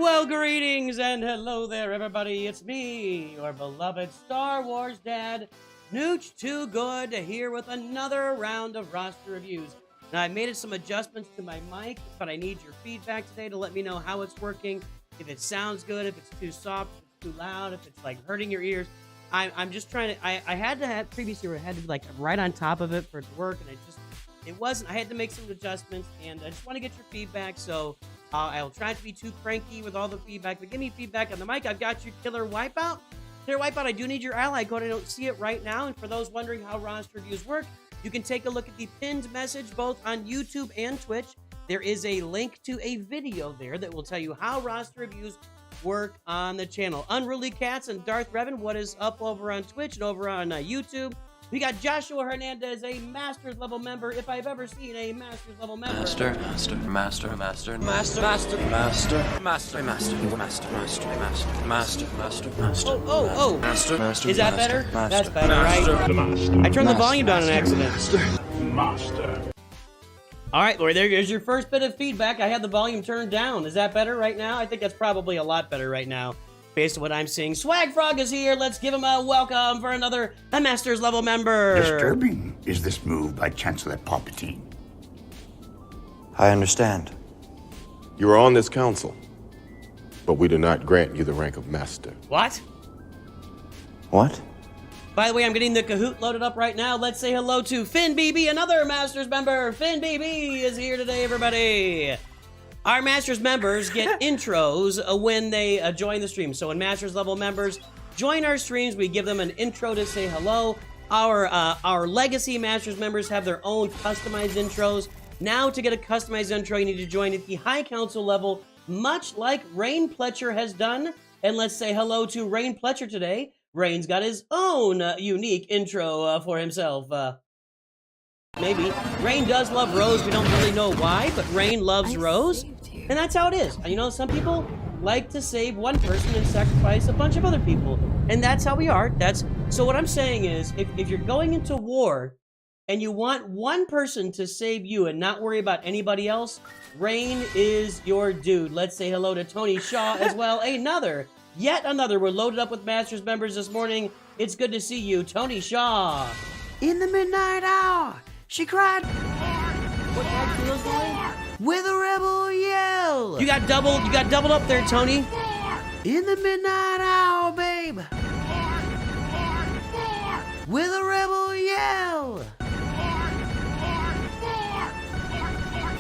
Well, greetings and hello there, everybody. It's me, your beloved Star Wars dad, Nooch Too Good, here with another round of roster reviews. Now, I made some adjustments to my mic, but I need your feedback today to let me know how it's working, if it sounds good, if it's too soft, if it's too loud, if it's like hurting your ears. I'm just trying to, I had to have, previously I had to be like right on top of it for it to work, and it wasn't. I had to make some adjustments, and I just want to get your feedback, so I'll try not to be too cranky with all the feedback, but give me feedback on the mic. I've got your Killer Wipeout. Killer Wipeout, I do need your ally code. I don't see it right now, and for those wondering how roster reviews work, you can take a look at the pinned message both on YouTube and Twitch. There is a link to a video there that will tell you how roster reviews work on the channel. Unruly Cats and Darth Revan, what is up over on Twitch and over on YouTube. We got Joshua Hernandez, a Masters level member, if I've ever seen a Masters level member. Master. Oh. Master. Is that better? That's better, right? I turned the volume down on accident. Master. All right, Lori, there's your first bit of feedback. I had the volume turned down. Is that better right now? I think that's probably a lot better right now, based on what I'm seeing. Swag Frog is here. Let's give him a welcome for another Masters level member. Disturbing is this move by Chancellor Palpatine. I understand. You are on this council, but we do not grant you the rank of master. What? What? By the way, I'm getting the Kahoot loaded up right now. Let's say hello to Finn BB, another Masters member. Finn BB is here today, everybody. Our Masters members get intros when they join the stream. So when Masters level members join our streams, we give them an intro to say hello. Our Legacy Masters members have their own customized intros. Now, to get a customized intro, you need to join at the High Council level, much like Rain Pletcher has done. And let's say hello to Rain Pletcher today. Rain's got his own unique intro for himself. Maybe. Rain does love Rose. We don't really know why, but Rain loves Rose. And that's how it is. You know, some people like to save one person and sacrifice a bunch of other people. And that's how we are. So what I'm saying is, if you're going into war and you want one person to save you and not worry about anybody else, Rain is your dude. Let's say hello to Tony Shaw as well. Yet another. We're loaded up with Masters members this morning. It's good to see you, Tony Shaw. In the midnight hour, she cried. What actually was going? With a rebel yell. You got doubled up there, Tony. In the midnight hour, babe. With a rebel yell.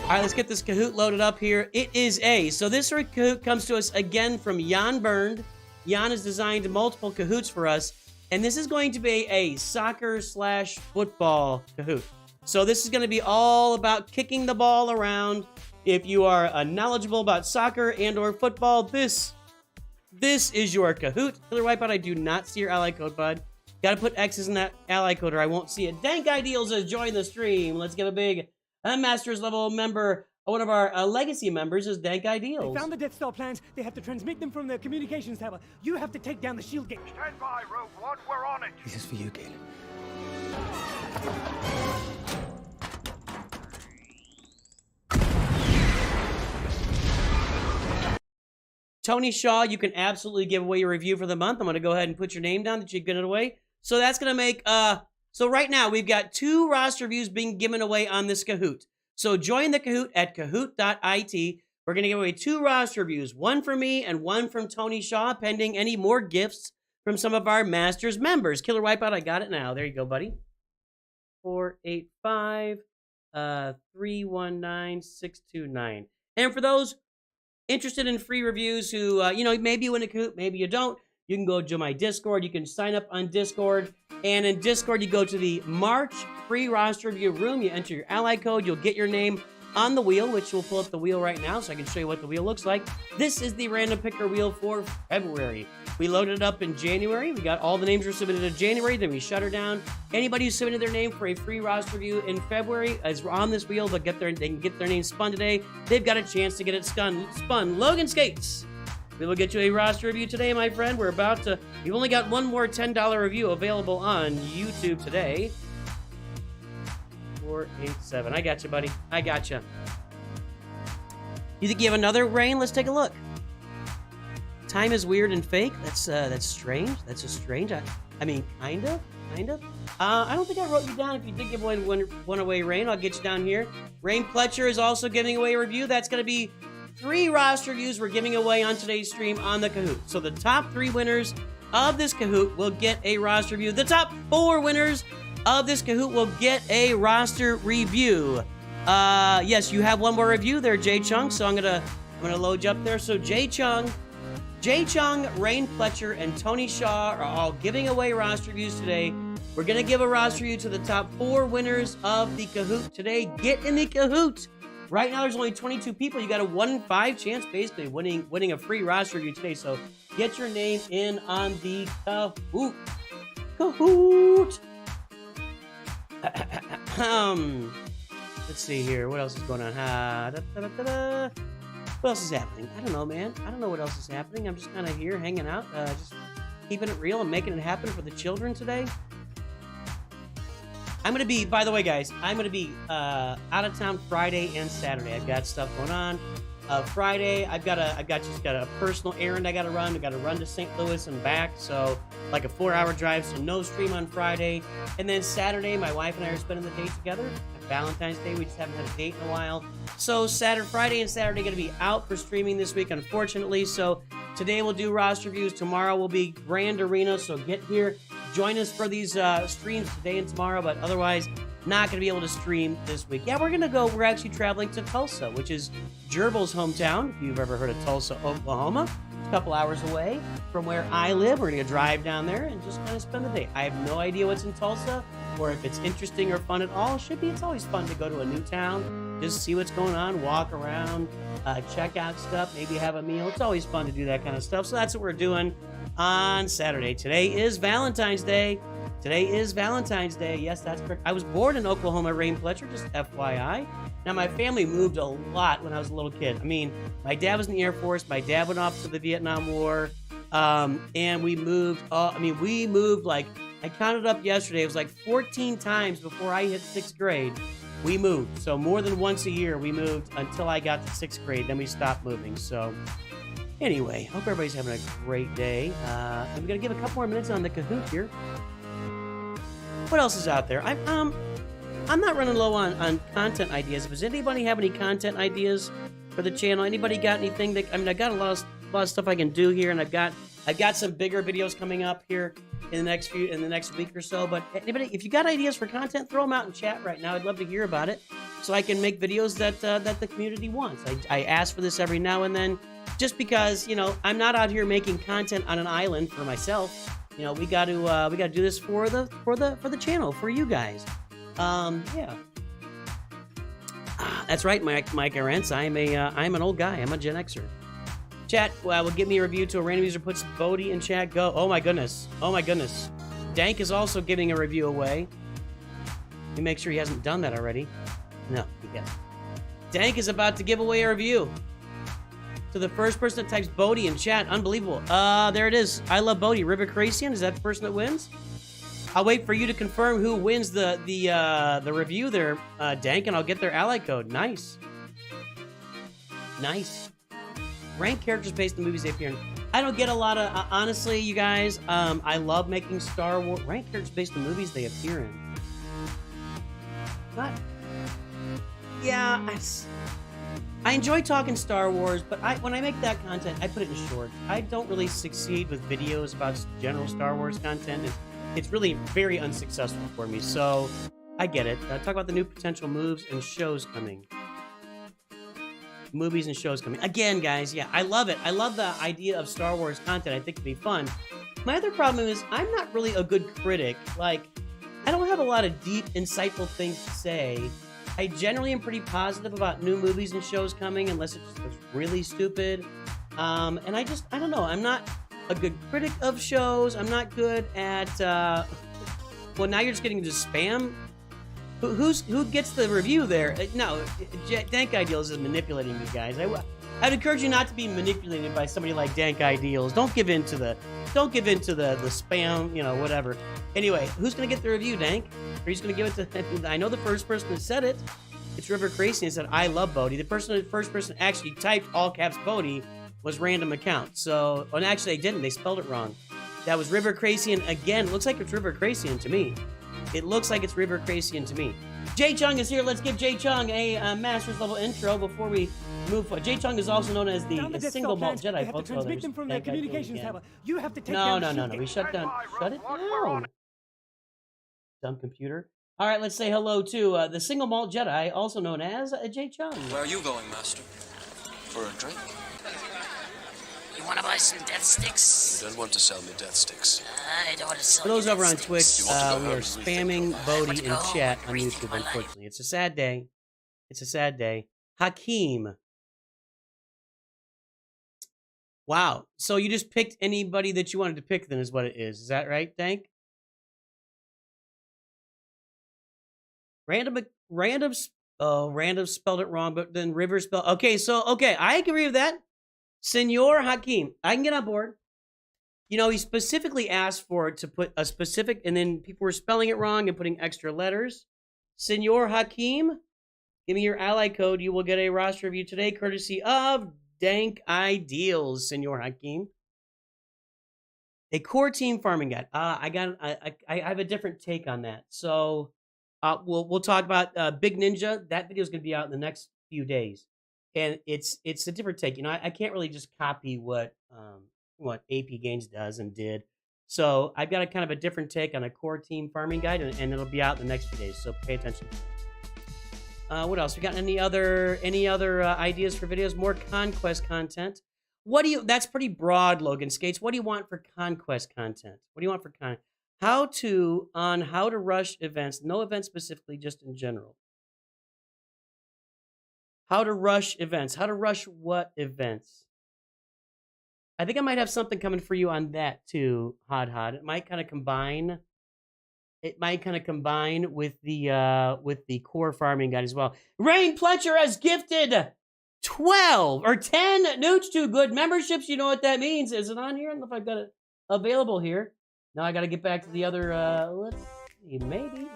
All right, let's get this Kahoot loaded up here. It is so this Kahoot comes to us again from Jan Burned. Jan has designed multiple Kahoots for us, and this is going to be a soccer/football Kahoot. So this is going to be all about kicking the ball around. If you are knowledgeable about soccer and or football, this is your Kahoot. Killer Wipeout, I do not see your ally code, bud. Got to put X's in that ally code or I won't see it. Dank Ideals has joined the stream. Let's give a big Masters level member. One of our legacy members is Dank Ideals. They found the Death Star plans. They have to transmit them from the communications tower. You have to take down the shield gate. Stand by, Rogue One. We're on it. This is for you, Caleb. Tony Shaw, you can absolutely give away your review for the month. I'm going to go ahead and put your name down that you get it away. So that's going to make, so right now we've got 2 roster reviews being given away on this Kahoot. So join the Kahoot at kahoot.it. We're going to give away 2 roster reviews, one from me and one from Tony Shaw, pending any more gifts from some of our Masters members. Killer Wipeout, I got it now. There you go, buddy. 485 319 629. And for those interested in free reviews who, maybe you win a Kahoot, maybe you don't, you can go to my Discord. You can sign up on Discord. And in Discord, you go to the March free roster review room. You enter your ally code. You'll get your name on the wheel, which we'll pull up the wheel right now so I can show you what the wheel looks like. This is the random picker wheel for February. We loaded it up in January. We got all the names were submitted in January. Then we shut her down. Anybody who submitted their name for a free roster review in February is on this wheel. They can get their name spun today. They've got a chance to get it spun. Logan Skates. We will get you a roster review today, my friend. We've only got one more $10 review available on YouTube today. 487. I got you, buddy. I got you. You think you have another, Rain? Let's take a look. Time is weird and fake. That's strange. That's just strange. I mean, kind of. I don't think I wrote you down. If you did give one away, Rain, I'll get you down here. Rain Pletcher is also giving away a review. That's going to be 3 roster reviews we're giving away on today's stream on the Kahoot. So the top 3 winners of this Kahoot will get a roster review. The top 4 winners of this Kahoot will get a roster review. Yes, you have one more review there, Jay Chung. So I'm gonna load you up there. So Jay Chung, Rain Pletcher, and Tony Shaw are all giving away roster reviews today. We're gonna give a roster review to the top 4 winners of the Kahoot today. Get in the Kahoot. Right now, there's only 22 people. You got a 1 in 5 chance, basically, winning a free roster review today. So get your name in on the Kahoot. Kahoot. Let's see here. What else is going on? What else is happening? I don't know, man. I don't know what else is happening. I'm just kind of here hanging out, just keeping it real and making it happen for the children today. I'm going to be, by the way, guys, I'm going to be out of town Friday and Saturday. I've got stuff going on. Friday, I've got a personal errand I got to run. I got to run to St. Louis and back, so like a 4-hour drive, so no stream on Friday. And then Saturday, my wife and I are spending the day together. Valentine's Day, we just haven't had a date in a while. So Friday and Saturday going to be out for streaming this week, unfortunately. So today we'll do roster reviews. Tomorrow will be Grand Arena, so get here. Join us for these streams today and tomorrow, but otherwise not going to be able to stream this week. Yeah, we're actually traveling to Tulsa, which is Gerbil's hometown, if you've ever heard of Tulsa, Oklahoma. It's a couple hours away from where I live. We're going to drive down there and just kind of spend the day. I have no idea what's in Tulsa or if it's interesting or fun at all. It's always fun to go to a new town, just see what's going on, walk around, check out stuff, maybe have a meal. It's always fun to do that kind of stuff. So that's what we're doing on Saturday. Today is Valentine's Day. Yes, that's correct. I was born in Oklahoma, Rain Pletcher, just FYI. Now, my family moved a lot when I was a little kid. I mean, my dad was in the Air Force. My dad went off to the Vietnam War. And we moved, like, I counted up yesterday. It was like 14 times before I hit 6th grade. We moved. So more than once a year, we moved until I got to 6th grade. Then we stopped moving. So anyway, hope everybody's having a great day. I'm going to give a couple more minutes on the Kahoot here. What else is out there? I'm not running low on content ideas. Does anybody have any content ideas for the channel? Anybody got anything that, I got a lot of stuff I can do here, and I've got some bigger videos coming up here in the next week or so. But anybody, if you got ideas for content, throw them out in chat right now. I'd love to hear about it, so I can make videos that the community wants. I ask for this every now and then, just because I'm not out here making content on an island for myself. We got to do this for the channel, for you guys. Yeah. That's right, Mike Arentz. I'm an old guy. I'm a Gen Xer. Chat will give me a review to a random user puts Bodie in chat. Go. Oh my goodness. Dank is also giving a review away. Let me make sure he hasn't done that already. No, he hasn't. Dank is about to give away a review to the first person that types Bodie in chat. Unbelievable. There it is. I love Bodie. River Cracian, is that the person that wins? I'll wait for you to confirm who wins the review there, Dank, and I'll get their ally code. Nice. Rank characters based on the movies they appear in. I don't get a lot of, honestly, you guys, I love making Star Wars, rank characters based on movies they appear in. But, yeah, I enjoy talking Star Wars, but when I make that content, I put it in short. I don't really succeed with videos about general Star Wars content. It's really very unsuccessful for me, so I get it. Talk about the new potential moves and shows coming. Movies and shows coming. Again, guys, yeah, I love it. I love the idea of Star Wars content. I think it'd be fun. My other problem is I'm not really a good critic. Like, I don't have a lot of deep, insightful things to say. I generally am pretty positive about new movies and shows coming, unless it's really stupid. And I don't know. I'm not a good critic of shows. I'm not good at, well, now you're just getting into spam. Who gets the review there? No, Dank Ideals is manipulating you guys. I'd encourage you not to be manipulated by somebody like Dank Ideals. Don't give in to the spam, whatever. Anyway, who's gonna get the review, Dank? Are you just gonna give it to? I know the first person that said it. It's River Crazy and said, "I love Bodie." The first person actually typed all caps Bodie was random account. So, and actually they didn't. They spelled it wrong. That was River Cracian again. Looks like it's River Cracian to me. It looks like it's River Cracian to me. Jay Chung is here. Let's give Jay Chung a Master's level intro before we move forward. Jay Chung is also known as the single malt Jedi. They have to transmit them from the communications tower. You have to take no, down no. We shut down. Shut it down. Dumb computer. All right, let's say hello to the single malt Jedi, also known as Jay Chung. Where are you going, Master? For a drink? You want to buy some death sticks? You don't want to sell me death sticks. I don't want to sell For those you over death on sticks. Twitch, we are spamming Bodhi in chat on YouTube, unfortunately. It's a sad day. It's a sad day. Hakim. Wow. So you just picked anybody that you wanted to pick, then, is what it is. Is that right, Dank? Random spelled it wrong, but then River spelled. Okay, I agree with that. Senor Hakim, I can get on board. You know, he specifically asked for it to put a specific, and then people were spelling it wrong and putting extra letters. Senor Hakim, give me your ally code. You will get a roster review today, courtesy of Dank Ideals, Senor Hakim. A core team farming guide. I have a different take on that. So we'll talk about Big Ninja. That video is going to be out in the next few days, and it's a different take. You know, I can't really just copy what AP Games does and did. So I've got a kind of a different take on a core team farming guide, and it'll be out in the next few days. So pay attention. What else? We got any other ideas for videos? More conquest content. That's pretty broad, Logan Skates. What do you want for conquest content? What do you want for how to rush events? No events specifically, just in general. How to rush events. How to rush what events? I think I might have something coming for you on that too, Hod. It might kind of combine. It might kind of combine with the core farming guide as well. Rain Pletcher has gifted 12 or 10 Nooch to good memberships. You know what that means? Is it on here? I don't know if I've got it available here. Now I got to get back to the other. Let's see. Maybe.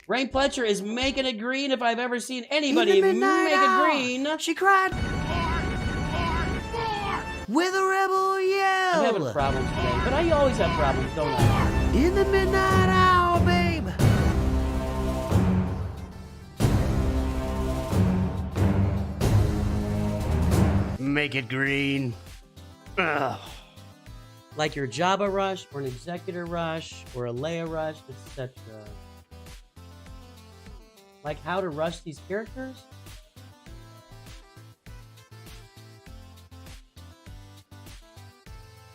Rain Pletcher is making it green if I've ever seen anybody make it green. She cried. With a rebel yell. I'm having problems today, but I always have problems, don't I? In the midnight hour, babe. Make it green. Ugh. Like your Jabba rush, or an Executor rush, or a Leia rush, etc. Like how to rush these characters?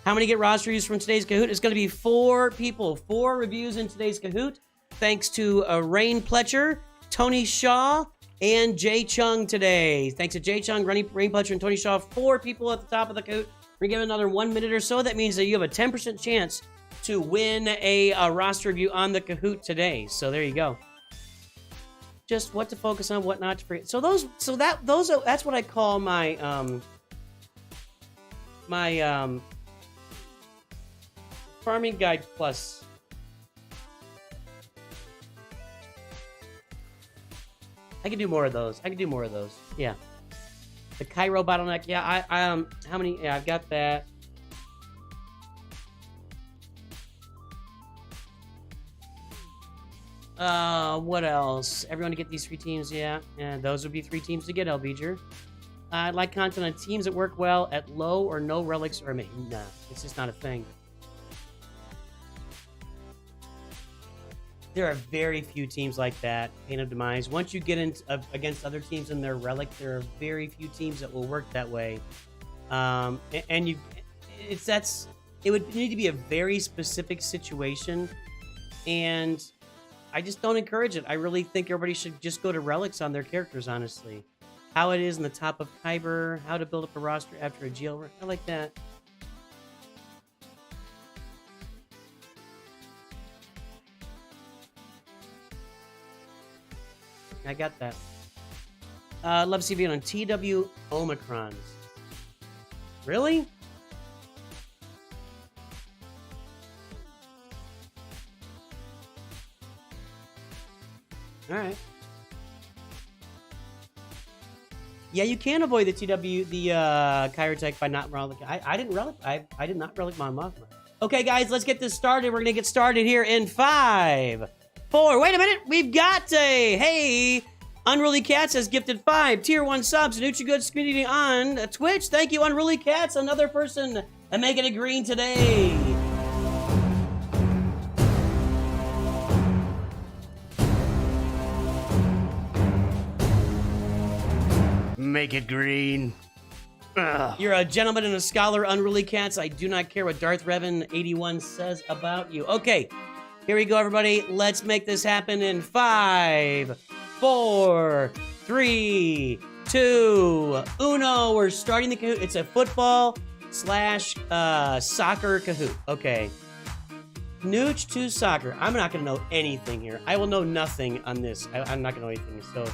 How many get roster reviews from today's Kahoot? It's going to be 4 people. 4 reviews in today's Kahoot. Thanks to Rain Pletcher, Tony Shaw, and Jay Chung today. Thanks to Jay Chung, Rain Pletcher, and Tony Shaw. 4 people at the top of the Kahoot. We're going to give it another 1 minute or so. That means that you have a 10% chance to win a roster review on the Kahoot today. So there you go. Just what to focus on, what not to forget. So that's what I call my Farming Guide Plus. I can do more of those. Yeah. The Cairo bottleneck. Yeah, how many? Yeah, I've got that. What else? Everyone to get these 3 teams, yeah. Those would be 3 teams to get, Elbeeger. I'd like content on teams that work well at low or no relics or nah, it's just not a thing. There are very few teams like that, Pain of Demise. Once you get in against other teams in their relic, there are very few teams that will work that way. It would need to be a very specific situation, and I just don't encourage it. I really think everybody should just go to relics on their characters, honestly. How it is in the top of Kyber, how to build up a roster after a jail. I like that. I got that. Love to see you on TW Omicrons. Really? All right. Yeah, you can avoid the Chirotech by not relic. I didn't relic. I did not relic Mon Mothma. Okay, guys, let's get this started. We're gonna get started here in 5, 4. Wait a minute, we've got a hey. Unruly Cats has gifted 5 tier 1 subs to SWGOH community on Twitch. Thank you, Unruly Cats. Another person making it green today. Make it green. Ugh. You're a gentleman and a scholar, Unruly Cats. I do not care what Darth Revan 81 says about you. Okay, here we go, everybody. Let's make this happen in 5, 4, 3, 2, 1. We're starting the Kahoot. It's a football / soccer Kahoot. Okay. Nooch to soccer. I'm not going to know anything here. I will know nothing on this. I'm not going to know anything. So,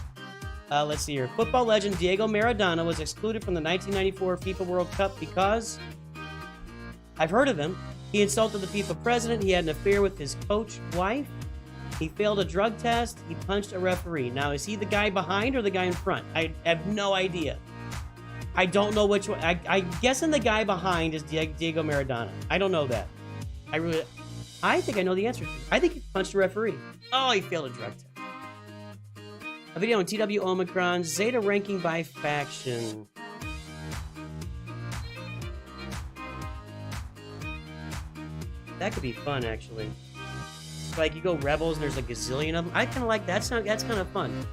let's see here. Football legend Diego Maradona was excluded from the 1994 FIFA World Cup because I've heard of him. He insulted the FIFA president. He had an affair with his coach wife. He failed a drug test. He punched a referee. Now, is he the guy behind or the guy in front? I have no idea. I don't know which one. I'm guessing the guy behind is Diego Maradona. I don't know that. I think I know the answer. I think he punched a referee. Oh, he failed a drug test. A video on TW Omicron. Zeta ranking by faction. That could be fun, actually. Like, you go Rebels and there's a gazillion of them. I kind of like that. That's kind of fun.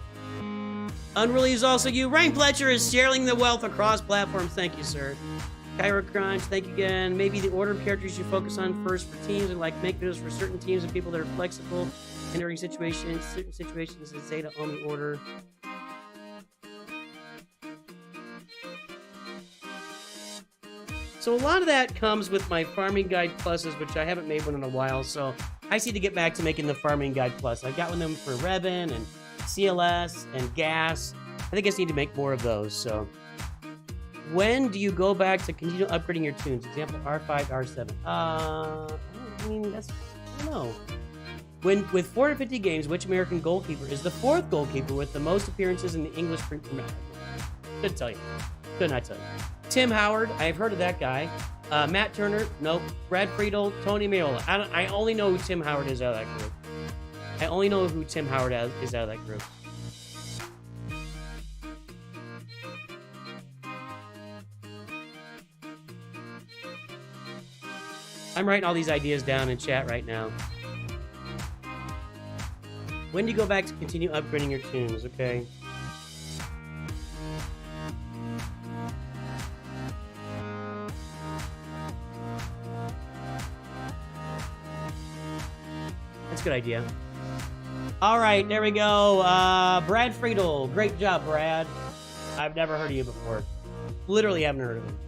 Unruly is also you. Ryan Fletcher is sharing the wealth across platforms. Thank you, sir. Kyro Crunch, thank you again. Maybe the order of characters you focus on first for teams, and like make videos for certain teams and people that are flexible in certain situations in Zeta Omi order. So a lot of that comes with my Farming Guide Pluses, which I haven't made one in a while, so I need to get back to making the Farming Guide Plus. I've got one of them for Revan and CLS and Gas. I think I just need to make more of those, so. When do you go back to continue upgrading your tunes? Example, R5, R7. I mean, that's, I don't know. With 450 games, which American goalkeeper is the 4th goalkeeper with the most appearances in the English Premier League? Couldn't tell you. Could not tell you. Tim Howard, I've heard of that guy. Matt Turner, nope. Brad Friedel, Tony Mayola. I only know who Tim Howard is out of that group. I only know who Tim Howard is out of that group. I'm writing all these ideas down in chat right now. When do you go back to continue upgrading your tunes? Okay. That's a good idea. All right, there we go. Brad Friedel. Great job, Brad. I've never heard of you before. Literally haven't heard of him.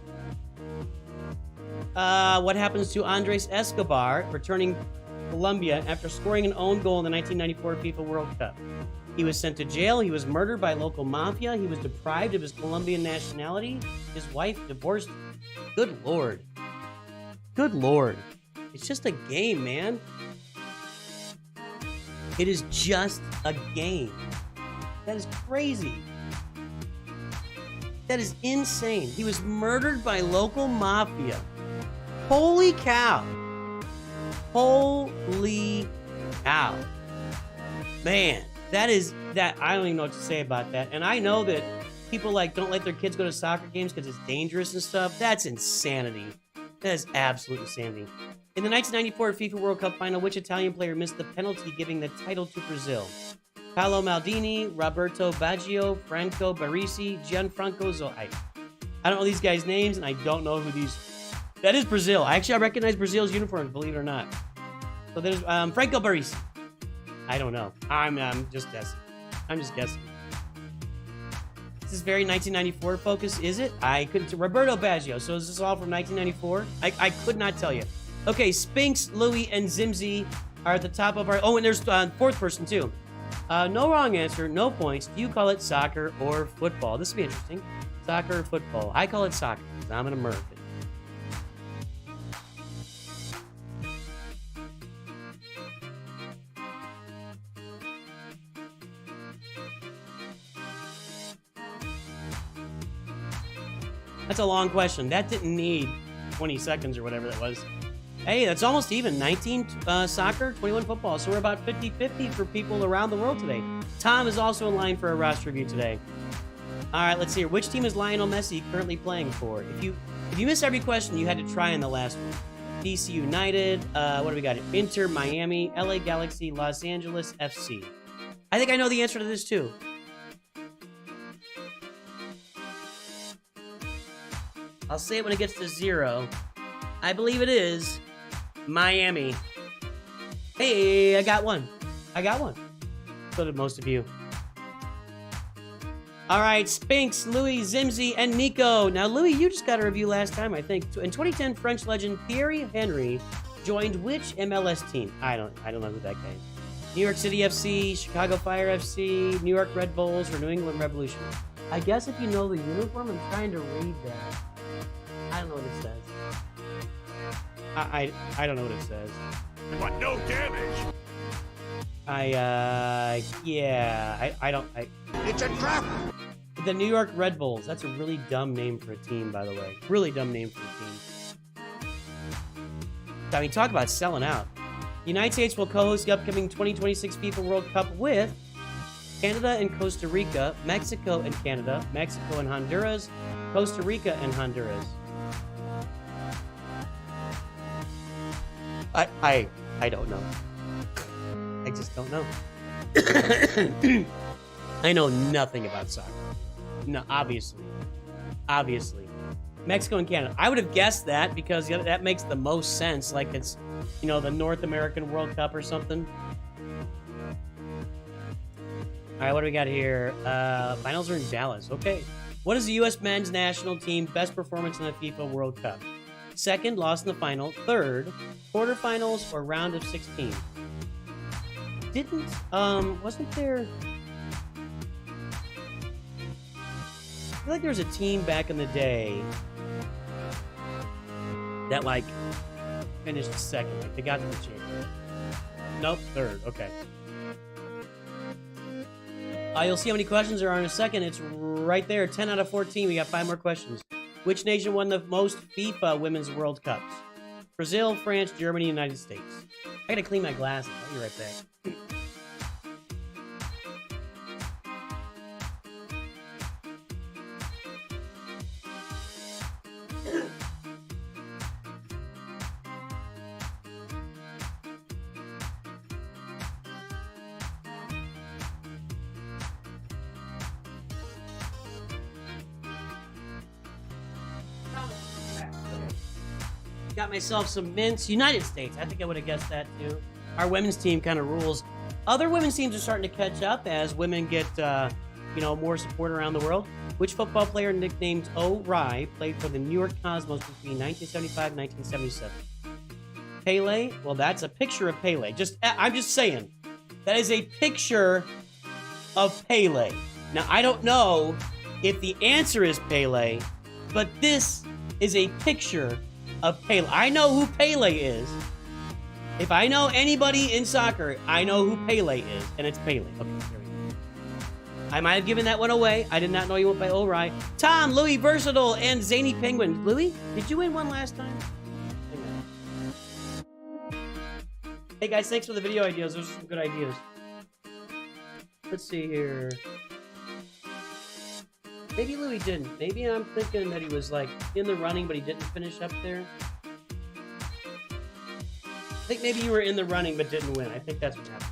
What happens to Andres Escobar returning Colombia after scoring an own goal in the 1994 FIFA World Cup? He was sent to jail. He was murdered by local mafia. He was deprived of his Colombian nationality. His wife divorced him. Good Lord. Good Lord. It's just a game, man. It is just a game. That is crazy. That is insane. He was murdered by local mafia. Holy cow. Holy cow. Man, that I don't even know what to say about that. And I know that people like don't let their kids go to soccer games because it's dangerous and stuff. That's insanity. That is absolute insanity. In the 1994 FIFA World Cup final, which Italian player missed the penalty giving the title to Brazil? Paolo Maldini, Roberto Baggio, Franco Baresi, Gianfranco Zola. I don't know these guys' names, and I don't know who these... That is Brazil. I recognize Brazil's uniforms, believe it or not. So there's Franco Baresi. I don't know. I'm just guessing. I'm just guessing. This is very 1994 focus, is it? I couldn't... Roberto Baggio. So is this all from 1994? I could not tell you. Okay, Spinks, Louis, and Zimzi are at the top of our... Oh, and there's fourth person, too. No wrong answer, no points. Do you call it soccer or football? This will be interesting. Soccer or football? I call it soccer because I'm an American. That's a long question. That didn't need 20 seconds or whatever that was. Hey, that's almost even. 19 soccer, 21 football. So we're about 50-50 for people around the world today. Tom is also in line for a roster review today. All right, let's see here. Which team is Lionel Messi currently playing for? If you missed every question, you had to try in the last one. DC United, what do we got? Inter Miami, LA Galaxy, Los Angeles FC. I think I know the answer to this too. I'll say it when it gets to 0. I believe it is Miami. Hey, I got one. So did most of you. All right, Spinks, Louis, Zimzi, and Nico. Now, Louis, you just got a review last time, I think. In 2010, French legend Thierry Henry joined which MLS team? I don't know who that guy is. New York City FC, Chicago Fire FC, New York Red Bulls, or New England Revolution. I guess if you know the uniform, I'm trying to read that. I don't know what it says. I don't know what it says. But no damage. It's a trap. The New York Red Bulls. That's a really dumb name for a team, by the way. Really dumb name for a team. I mean, talk about selling out. The United States will co-host the upcoming 2026 FIFA World Cup with Canada and Costa Rica, Mexico and Canada, Mexico and Honduras, Costa Rica and Honduras. I don't know. I just don't know. I know nothing about soccer. No, obviously. Mexico and Canada. I would have guessed that because that makes the most sense. Like it's, the North American World Cup or something. All right, what do we got here? Finals are in Dallas. Okay. What is the U.S. men's national team best performance in the FIFA World Cup? Second, lost in the final. Third, quarterfinals or round of 16. Wasn't there... I feel like there was a team back in the day that, finished second. Like, they got to the championship. Nope, third. Okay. You'll see how many questions there are in a second. It's right there. 10 out of 14. We got 5 more questions. Which nation won the most FIFA Women's World Cups? Brazil, France, Germany, United States. I gotta clean my glasses. I'll be right back. Got myself some mints. United States. I think I would have guessed that too. Our women's team kind of rules. Other women's teams are starting to catch up as women get, more support around the world. Which football player nicknamed O'Reilly played for the New York Cosmos between 1975 and 1977? Pele? Well, that's a picture of Pele. I'm just saying. That is a picture of Pele. Now, I don't know if the answer is Pele, but this is a picture of Pele. I know who Pele is. If I know anybody in soccer, I know who Pele is, and it's Pele. Okay, here we go. I might have given that one away. I did not know you went by O'Reilly. Tom, Louis, Versatile, and Zany Penguin. Louis, did you win one last time? Hey guys, thanks for the video ideas. Those are some good ideas. Let's see here. Maybe Louis didn't. Maybe I'm thinking that he was in the running, but he didn't finish up there. I think maybe you were in the running, but didn't win. I think that's what happened.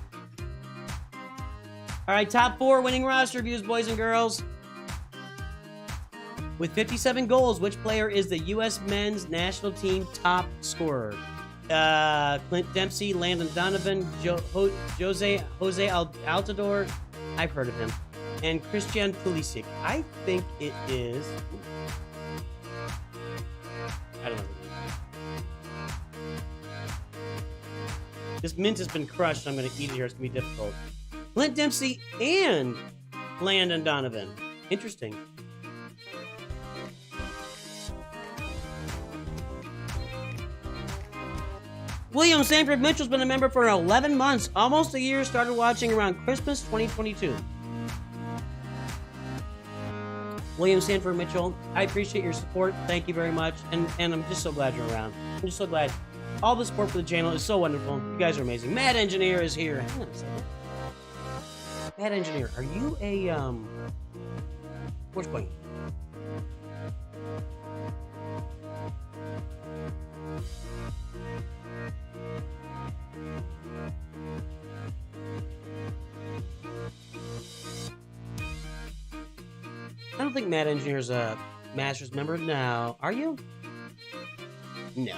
All right, top 4 winning roster reviews, boys and girls. With 57 goals, which player is the U.S. men's national team top scorer? Clint Dempsey, Landon Donovan, Jose Altidore. I've heard of him. And Christian Pulisic. I think it is... I don't know what it is. This mint has been crushed. I'm going to eat it here. It's going to be difficult. Clint Dempsey and Landon Donovan. Interesting. William Sanford Mitchell's been a member for 11 months. Almost a year. Started watching around Christmas 2022. William Sanford Mitchell, I appreciate your support. Thank you very much. And I'm just so glad you're around. I'm just so glad. All the support for the channel is so wonderful. You guys are amazing. Mad Engineer is here. Hang on a second. Mad Engineer, are you a, where's going? I don't think Mad Engineer's a Masters member now. Are you? No.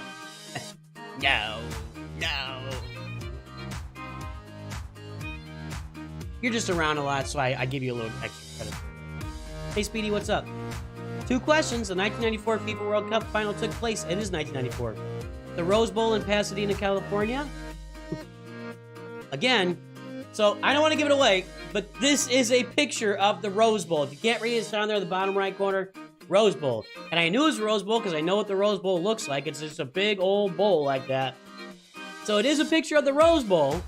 No. No. You're just around a lot, so I give you a little extra credit. Hey, Speedy, what's up? 2 questions. The 1994 FIFA World Cup final took place. It is 1994. The Rose Bowl in Pasadena, California. Again, so I don't want to give it away, but this is a picture of the Rose Bowl. If you can't read it, it's down there in the bottom right corner. Rose Bowl. And I knew it was a Rose Bowl because I know what the Rose Bowl looks like. It's just a big old bowl like that. So it is a picture of the Rose Bowl.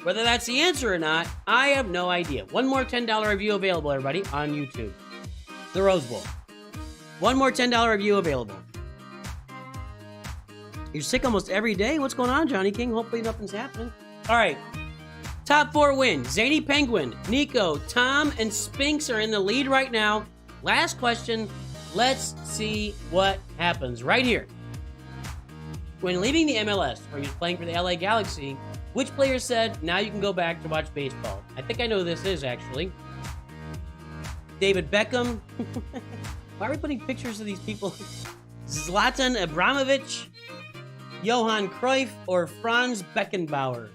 Whether that's the answer or not, I have no idea. One more $10 review available, everybody, on YouTube. The Rose Bowl. One more $10 review available. You're sick almost every day? What's going on, Johnny King? Hopefully nothing's happening. All right. Top 4 wins. Zany Penguin, Nico, Tom, and Spinks are in the lead right now. Last question. Let's see what happens right here. When leaving the MLS, where he was playing for the LA Galaxy, which player said, now you can go back to watch baseball? I think I know who this is, actually. David Beckham. Why are we putting pictures of these people? Zlatan Ibrahimovic, Johan Cruyff, or Franz Beckenbauer?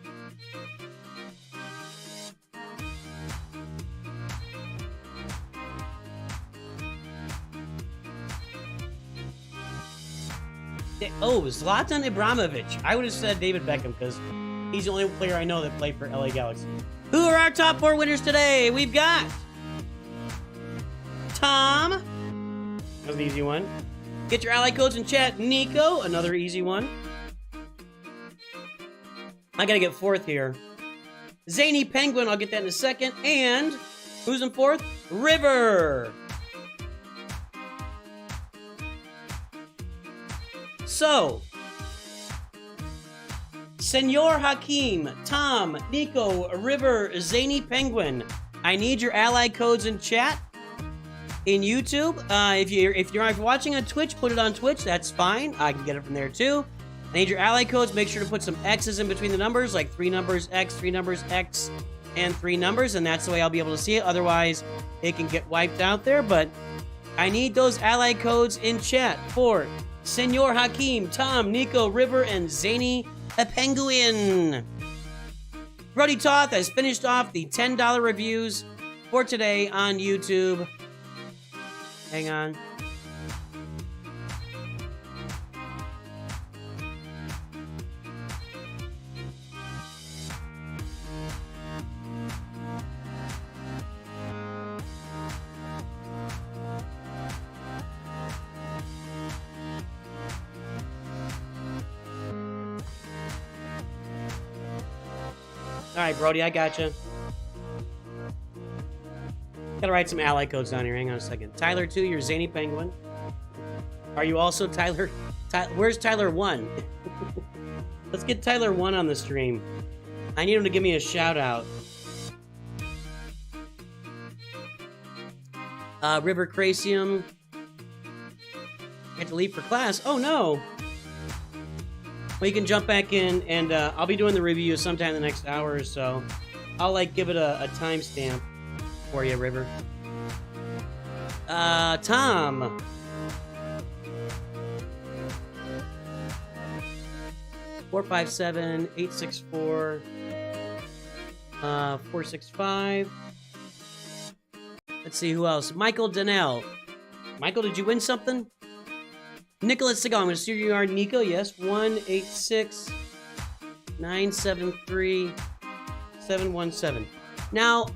Oh, Zlatan Ibrahimovic. I would have said David Beckham because he's the only player I know that played for LA Galaxy. Who are our top 4 winners today? We've got Tom. That was an easy one. Get your ally codes in chat. Nico, another easy one. I gotta get 4th here. Zany Penguin, I'll get that in a second. And who's in 4th? River. So, Senor Hakim, Tom, Nico, River, Zany Penguin. I need your ally codes in chat in YouTube. If you're watching on Twitch, put it on Twitch. That's fine. I can get it from there too. I need your ally codes. Make sure to put some X's in between the numbers, like 3 numbers X, 3 numbers X, and 3 numbers, and that's the way I'll be able to see it. Otherwise, it can get wiped out there. But I need those ally codes in chat for Senor Hakim, Tom, Nico, River, and Zany Penguin. Brody Toth has finished off the $10 reviews for today on YouTube. Hang on. All right, Brody, I gotcha. Gotta write some ally codes down here. Hang on a second. Tyler 2, you're Zany Penguin. Are you also Tyler? Where's Tyler 1? Let's get Tyler 1 on the stream. I need him to give me a shout out. River Cracium. I have to leave for class. Oh no. Well, you can jump back in, and I'll be doing the review sometime in the next hour or so. I'll give it a timestamp for you, River. Tom. (457-864) 465. Let's see who else. Michael Donnell. Michael, did you win something? Nicholas Segal, I'm going to see you are Nico. Yes, 186-973-717. Now,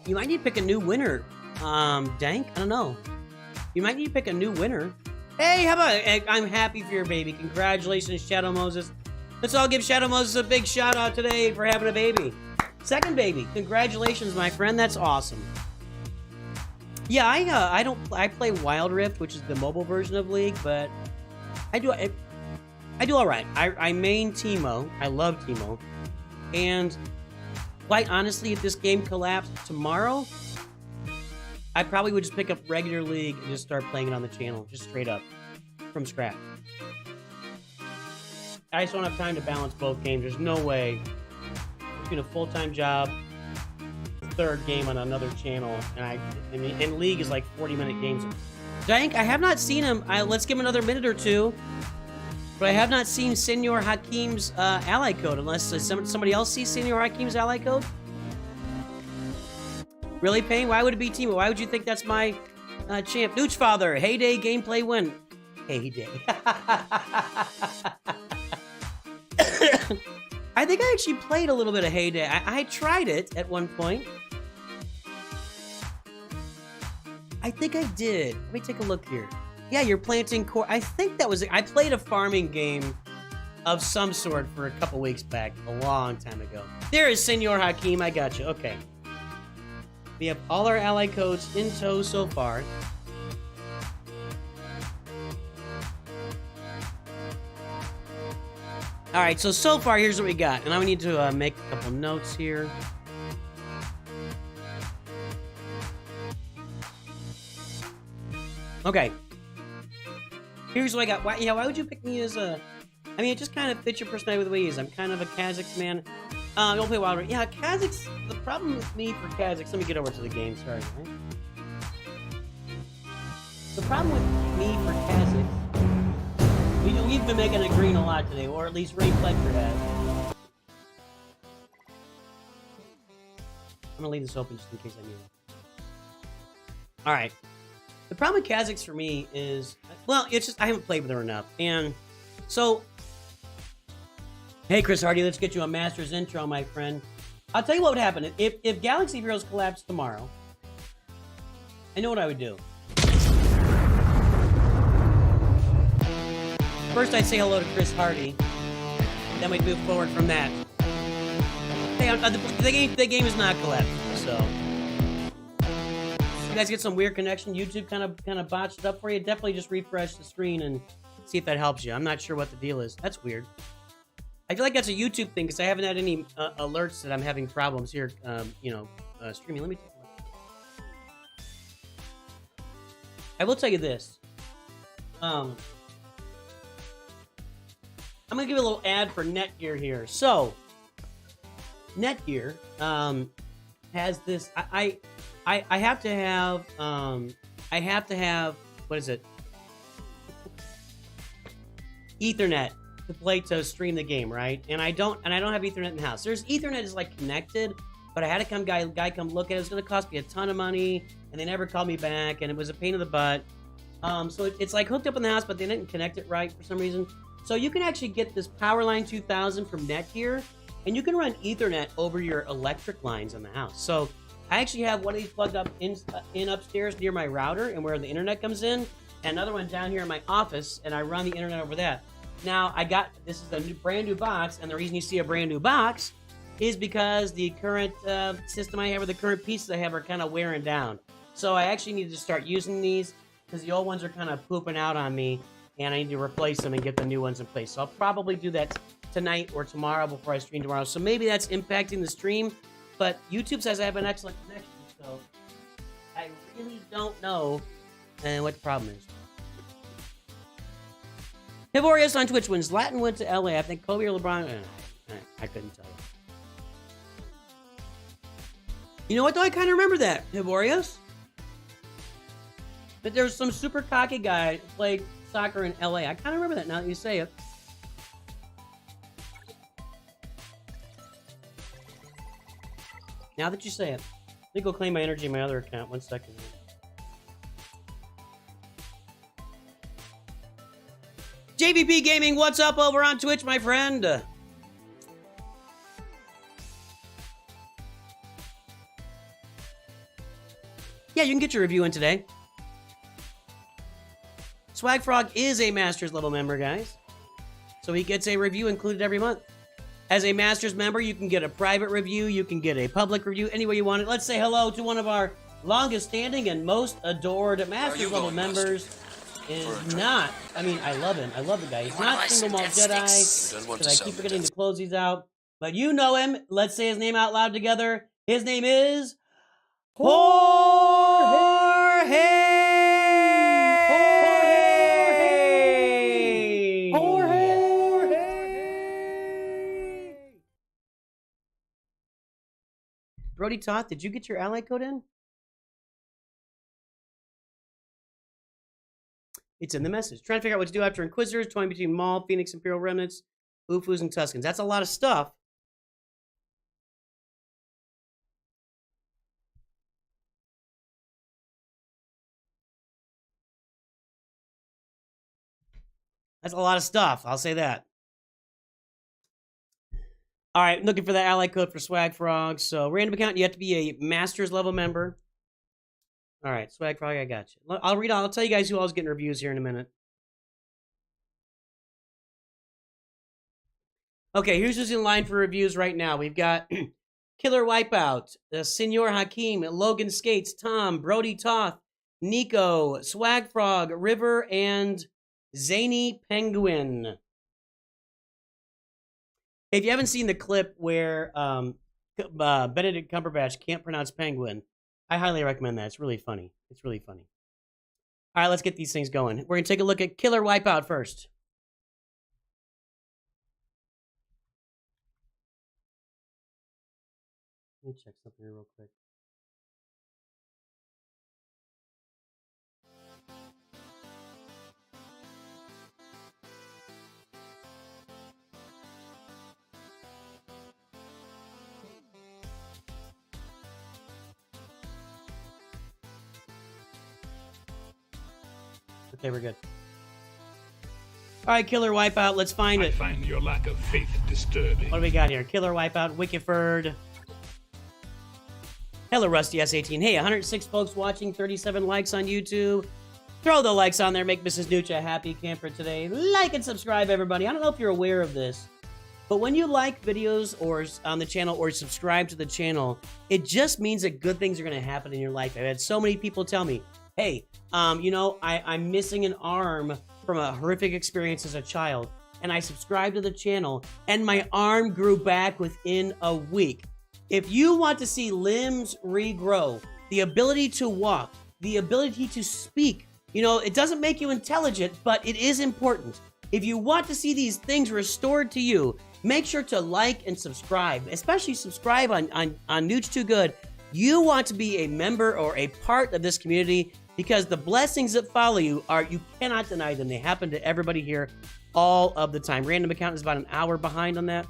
you might need to pick a new winner. Dank? I don't know. You might need to pick a new winner. Hey, how about I'm happy for your baby. Congratulations, Shadow Moses. Let's all give Shadow Moses a big shout out today for having a baby. Second baby. Congratulations, my friend. That's awesome. Yeah, I play Wild Rift, which is the mobile version of League, but I do all right. I main Teemo. I love Teemo. And quite honestly, if this game collapsed tomorrow, I probably would just pick up regular League and just start playing it on the channel, just straight up from scratch. I just don't have time to balance both games. There's no way between a full-time job, third game on another channel, and League is like 40-minute games. Dank, I have not seen him. Let's give him another minute or two. But I have not seen Senor Hakim's ally code, unless somebody else sees Senor Hakim's ally code. Really, Payne? Why would it be Teemo? Why would you think that's my champ? Noochfather, Heyday gameplay win. Heyday. I think I actually played a little bit of Heyday. I tried it at one point. I think I did. Let me take a look here. Yeah, you're planting core. I think that was it. I played a farming game of some sort for a couple weeks back, a long time ago. There is Senor Hakim. I got you. Okay. We have all our ally codes in tow so far. All right, so far, here's what we got. And I need to make a couple notes here. Okay. Here's what I got. Why would you pick me as a... I mean, it just kind of fits your personality with the way he is. I'm kind of a Kazakhs man. Don't play Wild Rift. Yeah, Kazakhs... The problem with me for Kazakhs... Let me get over to the game. Sorry. Right? The problem with me for Kazakhs... We've been making it green a lot today, or at least Ray Fletcher has. I'm gonna leave this open just in case I need it. Alright. The problem with Kazakhs for me is... Well, it's just I haven't played with her enough. And so... Hey, Chris Hardy, let's get you a Masters intro, my friend. I'll tell you what would happen. If Galaxy Heroes collapsed tomorrow, I know what I would do. First, I'd say hello to Chris Hardy. Then we'd move forward from that. Hey, the game is not collapsed, so... You guys get some weird connection. YouTube kind of botched it up for you. Definitely just refresh the screen and see if that helps you. I'm not sure what the deal is. That's weird. I feel like that's a YouTube thing because I haven't had any alerts that I'm having problems here. Streaming. Let me take a look. I will tell you this. I'm gonna give a little ad for Netgear here. So, Netgear has this. I have to have what is it? Ethernet to stream the game, right? And I don't have Ethernet in the house. There's Ethernet is like connected, but I had a guy come look at it. It was gonna cost me a ton of money, and they never called me back, and it was a pain in the butt. So it's like hooked up in the house, but they didn't connect it right for some reason. So you can actually get this Powerline 2000 from Netgear, and you can run Ethernet over your electric lines in the house. So I actually have one of these plugged up in upstairs near my router and where the internet comes in, and another one down here in my office, and I run the internet over that. Now, this is a brand new box, and the reason you see a brand new box is because the current system I have, or the current pieces I have, are kind of wearing down. So I actually need to start using these, because the old ones are kind of pooping out on me, and I need to replace them and get the new ones in place. So I'll probably do that tonight or tomorrow before I stream tomorrow. So maybe that's impacting the stream, but YouTube says I have an excellent connection, so I really don't know what the problem is. Hivorius on Twitch wins. Latin went to LA. I think Kobe or LeBron. I couldn't tell you. You know what, though? I kind of remember that, Hivorius. But there was some super cocky guy who played soccer in LA. I kind of remember that now that you say it. Now that you say it. Let me go claim my energy in my other account. 1 second. JVP Gaming, what's up over on Twitch, my friend? Yeah, you can get your review in today. Swag Frog is a Masters level member, guys. So he gets a review included every month. As a Masters member, you can get a private review, you can get a public review, any way you want it. Let's say hello to one of our longest standing and most adored Masters level members. Is not, I mean, I love him. I love the guy. He's not Single Malt Jedi, because I keep forgetting to close these out. But you know him. Let's say his name out loud together. His name is Brody Toth, did you get your ally code in? It's in the message. Trying to figure out what to do after Inquisitors, toying between Maul, Phoenix, Imperial Remnants, Ufus, and Tuskens. That's a lot of stuff. That's a lot of stuff. I'll say that. All right, looking for that ally code for Swag Frog. So, random account, you have to be a Masters level member. All right, Swag Frog, I got you. I'll tell you guys who else is getting reviews here in a minute. Okay, here's who's in line for reviews right now. We've got Killer Wipeout, Senor Hakim, Logan Skates, Tom, Brody Toth, Nico, Swag Frog, River, and Zany Penguin. If you haven't seen the clip where Benedict Cumberbatch can't pronounce penguin, I highly recommend that. It's really funny. It's really funny. All right, let's get these things going. We're going to take a look at Killer Wipeout first. Let me check something here real quick. Okay, we're good. All right, Killer Wipeout, let's find it. I find your lack of faith disturbing. What do we got here? Killer Wipeout, Wikiford. Hello, Rusty S18. Hey, 106 folks watching, 37 likes on YouTube. Throw the likes on there, make Mrs. Nucha a happy camper today. Like and subscribe, everybody. I don't know if you're aware of this, but when you like videos or on the channel or subscribe to the channel, it just means that good things are going to happen in your life. I've had so many people tell me, hey, you know, I'm missing an arm from a horrific experience as a child, and I subscribed to the channel, and my arm grew back within a week. If you want to see limbs regrow, the ability to walk, the ability to speak, you know, it doesn't make you intelligent, but it is important. If you want to see these things restored to you, make sure to like and subscribe, especially subscribe on Nooch Too Good. You want to be a member or a part of this community because the blessings that follow you you cannot deny them. They happen to everybody here all of the time. Random account is about an hour behind on that.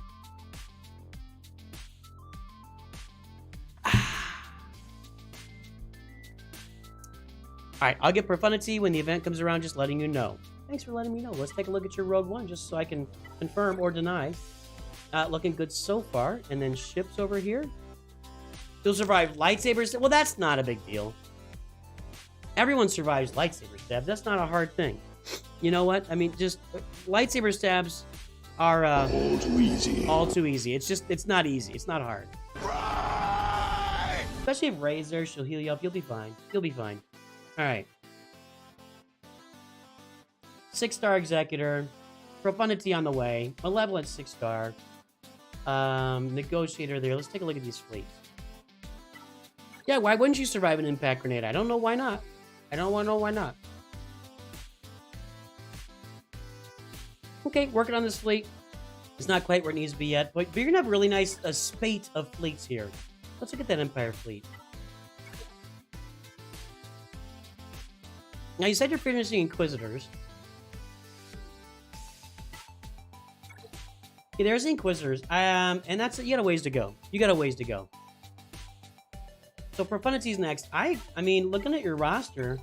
All right, I'll get Profundity when the event comes around, just letting you know. Thanks for letting me know. Let's take a look at your Rogue One just so I can confirm or deny. Looking good so far. And then ships over here. You'll survive lightsabers. Well, that's not a big deal. Everyone survives lightsaber stabs. That's not a hard thing. You know what? I mean, just lightsaber stabs are all too easy. All too easy. It's not easy. It's not hard. Right. Especially if Rey's there, she'll heal you up. You'll be fine. You'll be fine. All right. 6-star Executor. Profundity on the way. Malevolent 6-star. Negotiator there. Let's take a look at these fleets. Yeah, why wouldn't you survive an impact grenade? I don't know why not. I don't want to know why not. Okay, working on this fleet. It's not quite where it needs to be yet, but you're going to have a really nice spate of fleets here. Let's look at that Empire fleet. Now, you said you're finishing Inquisitors. Okay, there's the Inquisitors. And that's it. You got a ways to go. You got a ways to go. So Profundity's next. I mean, looking at your roster.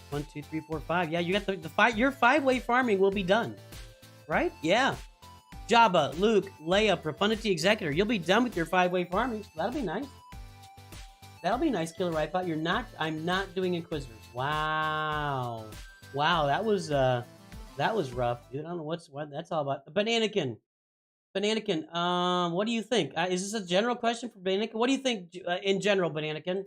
One, two, three, four, five. Yeah, you got the five. Your 5-way farming will be done, right? Yeah. Jabba, Luke, Leia, Profundity Executor. You'll be done with your 5-way farming. So that'll be nice. That'll be nice, Killer Wipeout. You're not. I'm not doing Inquisitors. Wow. Wow, that was rough. Dude, I don't know what that's all about. Bananakin. Bananakin, what do you think? Is this a general question for Bananakin? What do you think in general, Bananakin?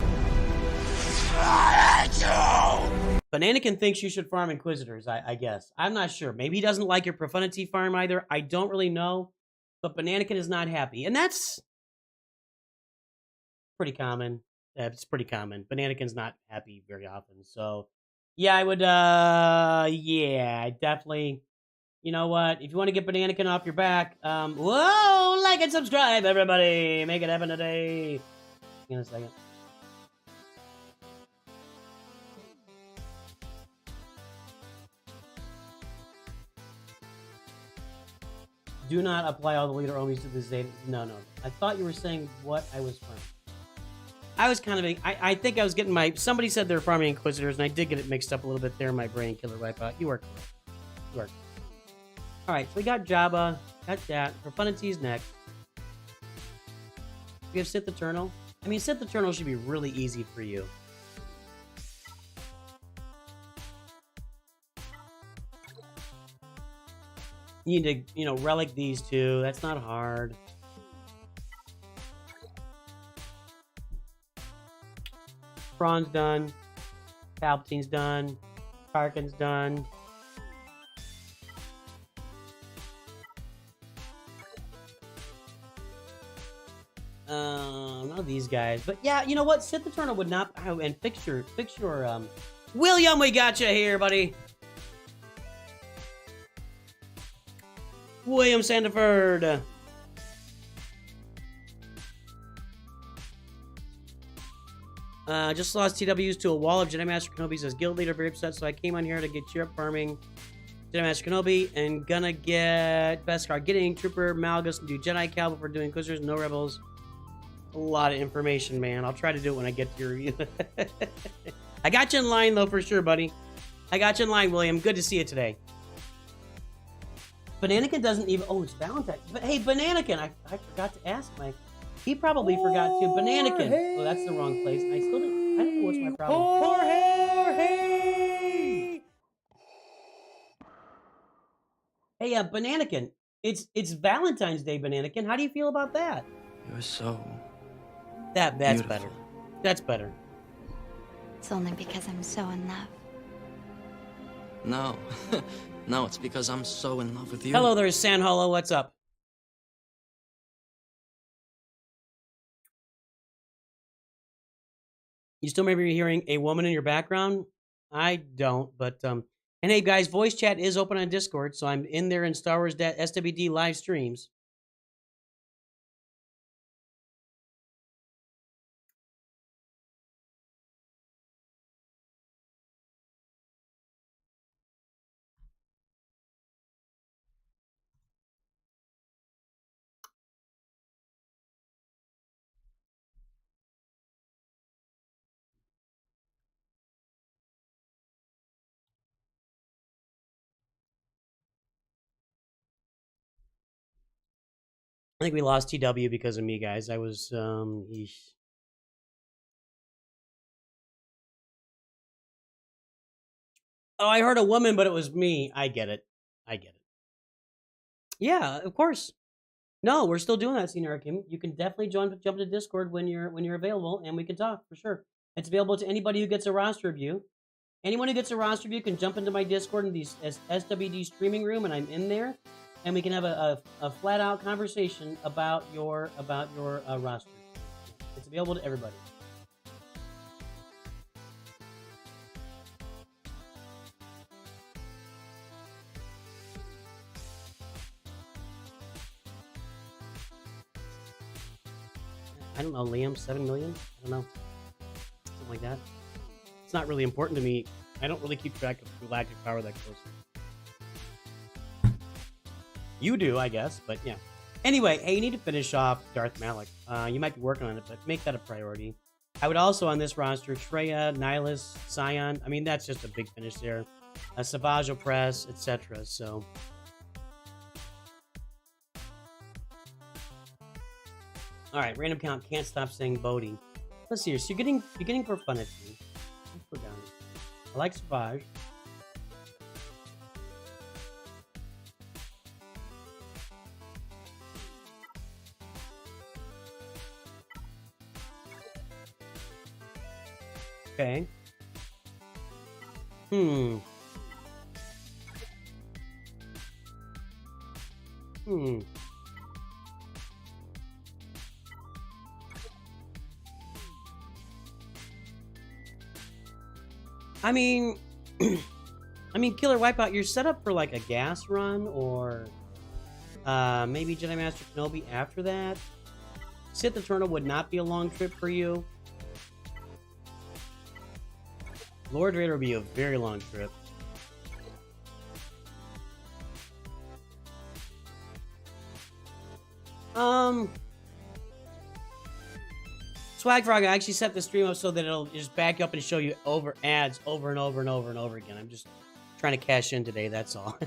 Bananakin thinks you should farm Inquisitors, I guess. I'm not sure. Maybe he doesn't like your Profundity farm either. I don't really know. But Bananakin is not happy. And that's pretty common. It's pretty common. Bananakin's not happy very often. So, yeah, I would, yeah, I definitely... You know what? If you want to get Bananakin off your back, whoa, like and subscribe, everybody. Make it happen today. In a second. Do not apply all the leader omis to this data. No. I thought you were saying what I was farming. I was kind of, I think I was getting my, somebody said they're farming Inquisitors, and I did get it mixed up a little bit there in my brain, Killer Wipeout. You are correct. You are correct. Alright, so we got Jabba, got that. Profundity's next. We have Sith Eternal. I mean, Sith Eternal should be really easy for you. You need to, you know, relic these two. That's not hard. Thrawn's done. Palpatine's done. Tarkin's done. None of these guys, but yeah, you know what? Sith Eternal would not. Oh, and fix your William, we got you here, buddy. William Sandiford. Just lost TWs to a wall of Jedi Master Kenobi's as guild leader. Very upset, so I came on here to get cheer up farming Jedi Master Kenobi and gonna get Beskar getting Trooper Malgus and do Jedi Cal before doing Inquisitors. No rebels. A lot of information, man. I'll try to do it when I get to your review. I got you in line, though, for sure, buddy. I got you in line, William. Good to see you today. Bananakin doesn't even... Oh, it's Valentine's. But hey, Bananakin, I forgot to ask Mike. He probably forgot to. Bananakin. Oh, that's the wrong place. I still don't... I don't know what's my problem. Jorge! Hey, Bananakin. It's Valentine's Day, Bananakin. How do you feel about that? You're so... That's beautiful. better. That's better. It's only because I'm so in love. No. No, it's because I'm so in love with you. Hello there, San Holo. What's up? You still maybe hearing a woman in your background? I don't, but and hey guys, voice chat is open on Discord, so I'm in there in Star Wars SWD live streams. I think we lost TW because of me, guys. I was, eesh. Oh, I heard a woman, but it was me. I get it. I get it. Yeah, of course. No, we're still doing that, Senor Hakim. You can definitely jump into Discord when you're available, and we can talk for sure. It's available to anybody who gets a roster review. Anyone who gets a roster review can jump into my Discord in the SWD streaming room, and I'm in there. And we can have a flat-out conversation about your roster. It's available to everybody. I don't know, Liam, 7 million? I don't know. Something like that. It's not really important to me. I don't really keep track of galactic power that closely. You do, I guess, but yeah. Anyway, hey, you need to finish off Darth Malik. You might be working on it, but make that a priority. I would also, on this roster, Treya, Nihilus, Scion. I mean, that's just a big finish there. Savage Opress, etc. So... Alright, random count. Can't stop saying Bodhi. Let's see here. So you're getting profanity. Let's go down. I like Savage. Okay. I mean, Killer Wipeout, you're set up for like a gas run or maybe Jedi Master Kenobi after that. Sith Eternal would not be a long trip for you. Lord Raider would be a very long trip. Swag Frog, I actually set the stream up so that it'll just back up and show you ads over and over and over and over again. I'm just trying to cash in today, that's all.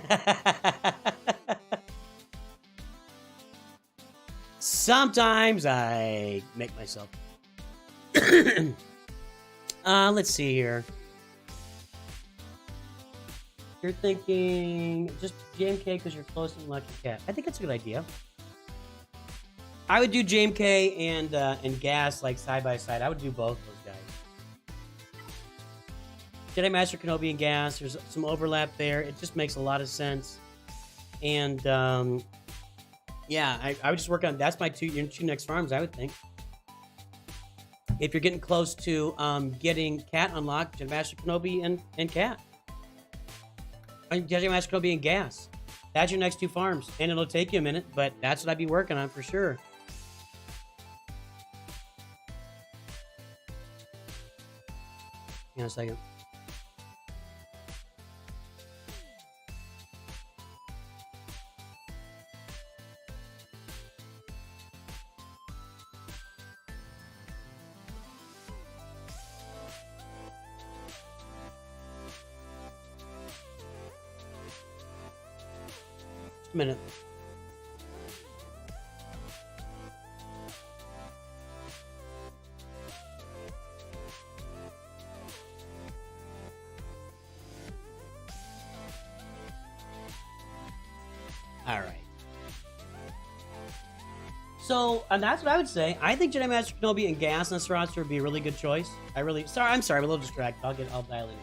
Sometimes I make myself. Let's see here. You're thinking just JMK because you're close to Lucky Cat. I think that's a good idea. I would do JMK and Gas like side by side. I would do both of those guys. Jedi Master Kenobi and Gas. There's some overlap there. It just makes a lot of sense. And yeah, I would just work on. That's my two next farms. I would think. If you're getting close to getting Cat unlocked, Jedi Master Kenobi and Cat. Jedi Master Kenobi and Gas. That's your next two farms. And it'll take you a minute, but that's what I'd be working on for sure. Hang on a second. Just a minute. All right. So, and that's what I would say. I think Jedi Master Kenobi and Gas on this roster would be a really good choice. I'm sorry, I'm a little distracted. I'll dial in.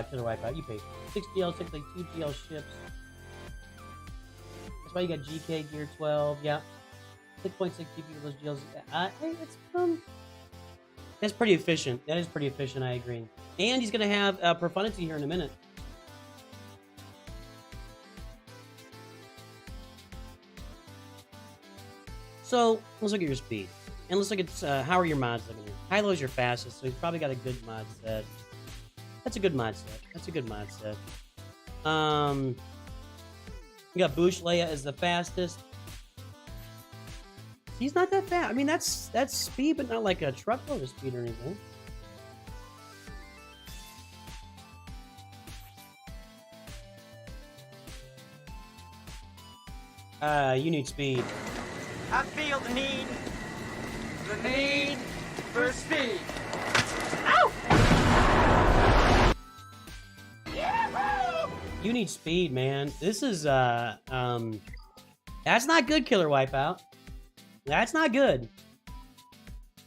Killer Wipeout, you pay 6 GL, 6 like 2 GL ships. That's why you got GK Gear 12. Yeah, 6.6 GP for those GLs. It's that's pretty efficient. That is pretty efficient. I agree. And he's gonna have Profundity here in a minute. So let's look at your speed, and let's look at how are your mods looking here. Hylo's your fastest, so he's probably got a good mod set. That's a good mod set. That's a good mod set. You got Boosh Leia as the fastest. He's not that fast. I mean, that's speed, but not like a truckload of speed or anything. You need speed. I feel the need for speed. Ow! You need speed, man. This is that's not good, Killer Wipeout. That's not good.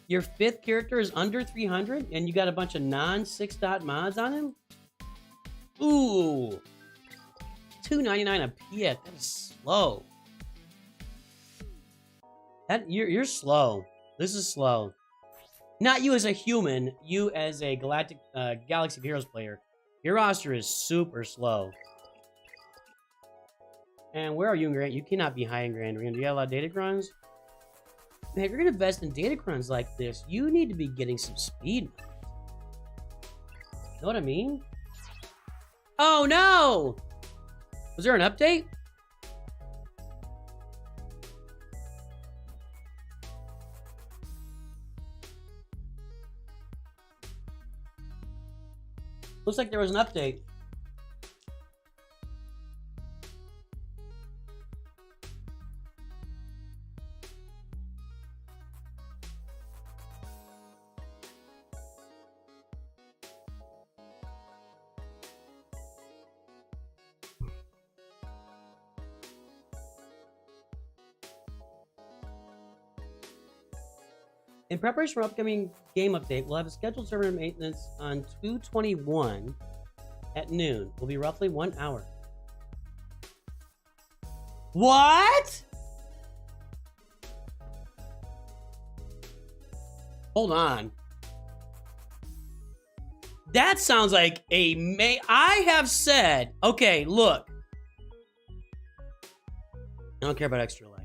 Your 5th character is under 300, and you got a bunch of non-6-dot mods on him? Ooh. $2.99 a piet. That is slow. You're slow. This is slow. Not you as a human, you as a Galactic Galaxy of Heroes player. Your roster is super slow. And where are you in Grand? You cannot be high in Grand Arena. Do you have a lot of Datacrons? Man, if you're gonna invest in Datacrons like this, you need to be getting some speed. Know what I mean? Oh no! Was there an update? Looks like there was an update. In preparation for upcoming game update, we'll have a scheduled server maintenance on 2/21 at noon. Will be roughly 1 hour. What? Hold on. That sounds like I have said, okay, look. I don't care about Extra Life.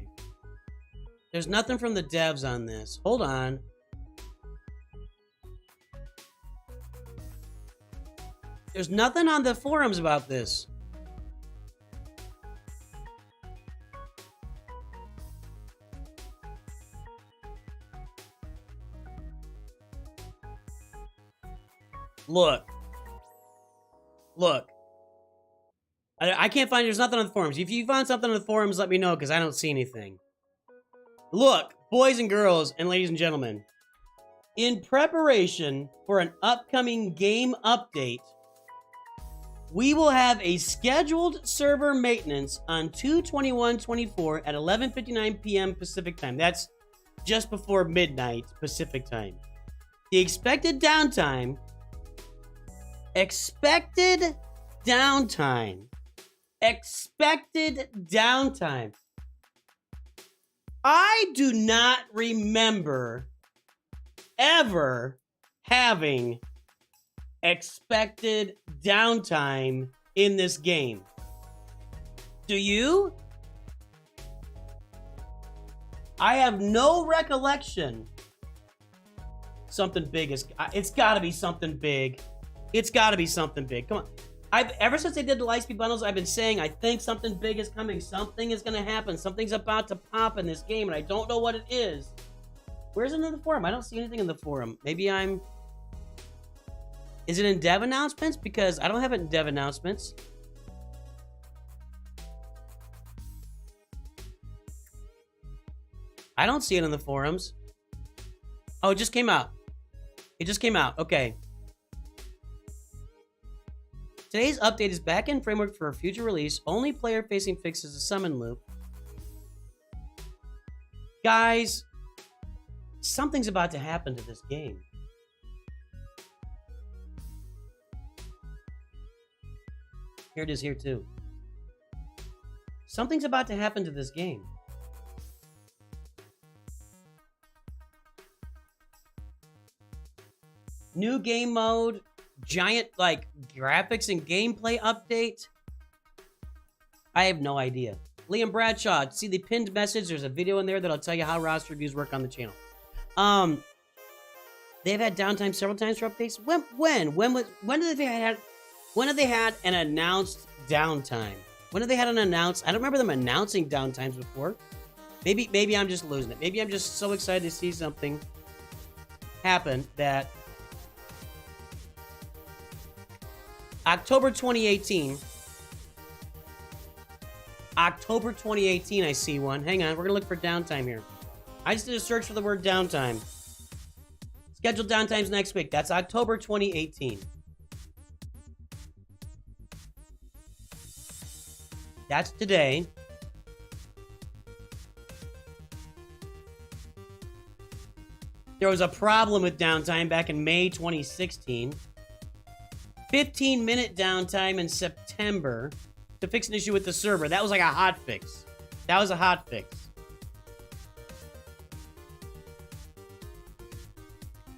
There's nothing from the devs on this. Hold on. There's nothing on the forums about this. Look. I can't find, there's nothing on the forums. If you find something on the forums, let me know, because I don't see anything. Look, boys and girls, and ladies and gentlemen. In preparation for an upcoming game update, we will have a scheduled server maintenance on 2/21/24 at 11:59 p.m. Pacific time. That's just before midnight Pacific time. The expected downtime. I do not remember ever having expected downtime in this game. Do you? I have no recollection. Something big is, it's gotta be something big. It's gotta be something big. Come on. Ever since they did the Lightspeed bundles, I've been saying, I think something big is coming. Something is gonna happen. Something's about to pop in this game, and I don't know what it is. Where's it in the forum? I don't see anything in the forum. Maybe I'm... Is it in dev announcements? Because I don't have it in dev announcements. I don't see it in the forums. Oh, it just came out. It just came out. Okay. Today's update is backend framework for a future release. Only player-facing fixes a summon loop. Guys, something's about to happen to this game. Here it is here too. Something's about to happen to this game. New game mode. Giant, like, graphics and gameplay update? I have no idea. Liam Bradshaw, see the pinned message? There's a video in there that'll tell you how roster reviews work on the channel. They've had downtime several times for updates. When have they had an announced downtime? When have they had an announced? I don't remember them announcing downtimes before. Maybe I'm just losing it. Maybe I'm just so excited to see something happen that October 2018, I see one. Hang on, we're gonna look for downtime here. I just did a search for the word downtime. Scheduled downtimes next week. That's October 2018. That's today. There was a problem with downtime back in May 2016. 15-minute downtime in September to fix an issue with the server. That was like a hot fix. That was a hot fix.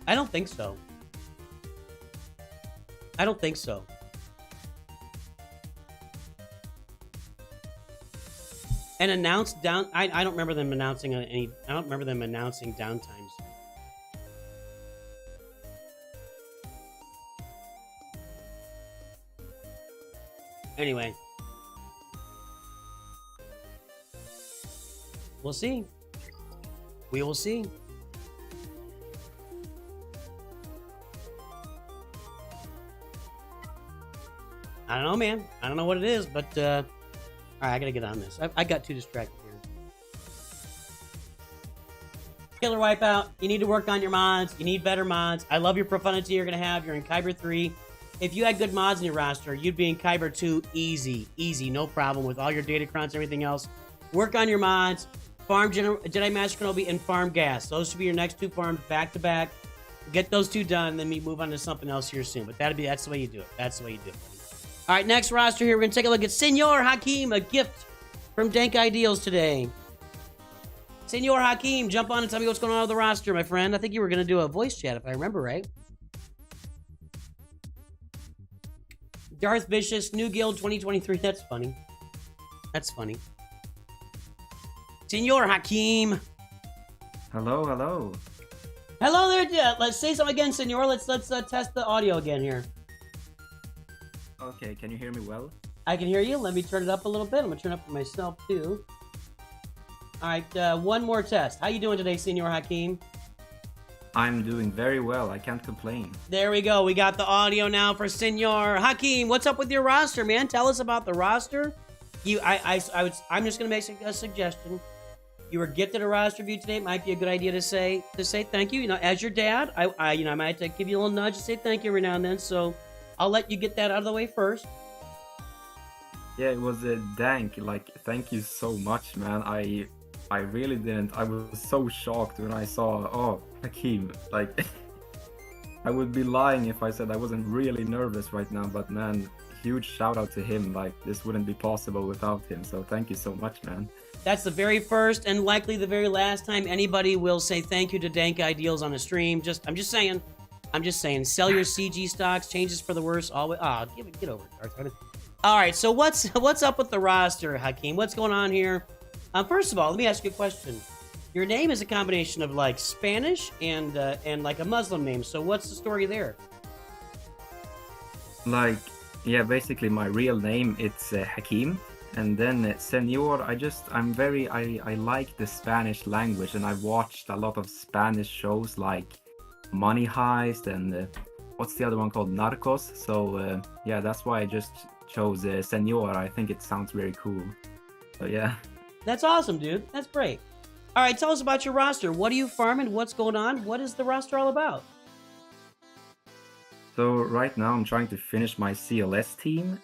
I don't think so. I don't think so. And announced down... I don't remember them announcing any... I don't remember them announcing downtimes. Anyway. We'll see. We will see. I don't know, man. I don't know what it is, but, alright, I gotta get on this. I got too distracted here. Killer Wipeout, you need to work on your mods. You need better mods. I love your profundity you're gonna have. You're in Kyber 3. If you had good mods in your roster, you'd be in Kyber 2 easy. Easy, no problem with all your data crunch and everything else. Work on your mods. Farm Jedi Master Kenobi and Farm Gas. Those should be your next 2 farms back to back. Get those 2 done, then we move on to something else here soon. But that's the way you do it. That's the way you do it. All right, next roster here. We're going to take a look at Senor Hakim, a gift from Dank Ideals today. Senor Hakim, jump on and tell me what's going on with the roster, my friend. I think you were going to do a voice chat, if I remember right. Darth Vicious, New Guild 2023. That's funny. That's funny. Senor Hakim. Hello, hello. Hello there. Yeah, let's say something again, Senor. Let's test the audio again here. Okay, can you hear me well? I can hear you. Let me turn it up a little bit. I'm going to turn it up for myself, too. All right, one more test. How you doing today, Senor Hakim? I'm doing very well. I can't complain. There we go. We got the audio now for Senor Hakim. What's up with your roster, man? Tell us about the roster. I'm just going to make a suggestion. You were gifted a roster view today. It might be a good idea to say thank you. You know, as your dad, I might have to give you a little nudge to say thank you every now and then. So I'll let you get that out of the way first. Yeah, it was a dank. Like, thank you so much, man. I really didn't. I was so shocked when I saw, Hakim. Like, I would be lying if I said I wasn't really nervous right now. But man, huge shout out to him. Like, this wouldn't be possible without him. So thank you so much, man. That's the very first and likely the very last time anybody will say thank you to Dank Ideals on a stream. I'm just saying. Sell your CG stocks. Changes for the worse. Always. Get over it, Darth. All right. So what's up with the roster, Hakim? What's going on here? First of all, let me ask you a question. Your name is a combination of like Spanish and like a Muslim name. So what's the story there? Like, yeah, basically my real name it's Hakim. And then Senor, I like the Spanish language, and I've watched a lot of Spanish shows like Money Heist and what's the other one called, Narcos. So yeah, that's why I just chose Senor. I think it sounds very cool. So yeah. That's awesome, dude. That's great. All right, tell us about your roster. What are you farming? What's going on? What is the roster all about? So right now I'm trying to finish my CLS team.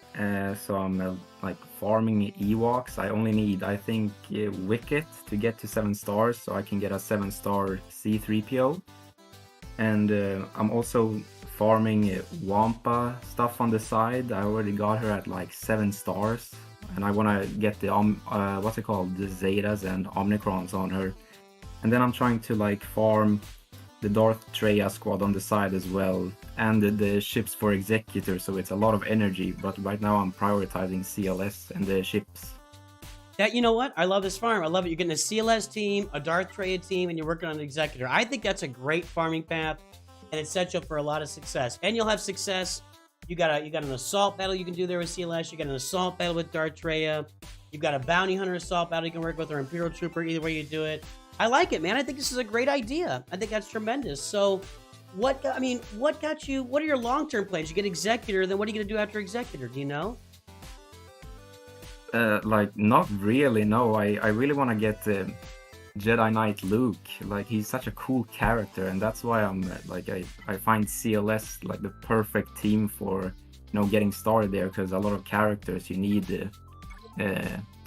So I'm like farming Ewoks. I only need, I think, Wicket to get to 7 stars, so I can get a 7-star C-3PO. And I'm also farming Wampa stuff on the side. I already got her at like 7 stars. And I want to get the, what's it called? The Zetas and Omnicrons on her. And then I'm trying to like farm the Darth Treya squad on the side as well. And the ships for Executor, so it's a lot of energy. But right now I'm prioritizing CLS and the ships. You know what? I love this farm. I love it. You're getting a CLS team, a Darth Treya team, and you're working on an Executor. I think that's a great farming path, and it sets you up for a lot of success. And you'll have success. You got an assault battle you can do there with CLS. You got an assault battle with Darth Treya. You've got a bounty hunter assault battle you can work with, or Imperial Trooper. Either way you do it, I like it, man. I think this is a great idea. I think that's tremendous. So, what got you? What are your long-term plans? You get Executor, then what are you gonna do after Executor? Do you know? Like, not really. No, I really want to get Jedi Knight Luke. Like, he's such a cool character, and that's why I'm like I find CLS like the perfect team for getting started there, because a lot of characters you need to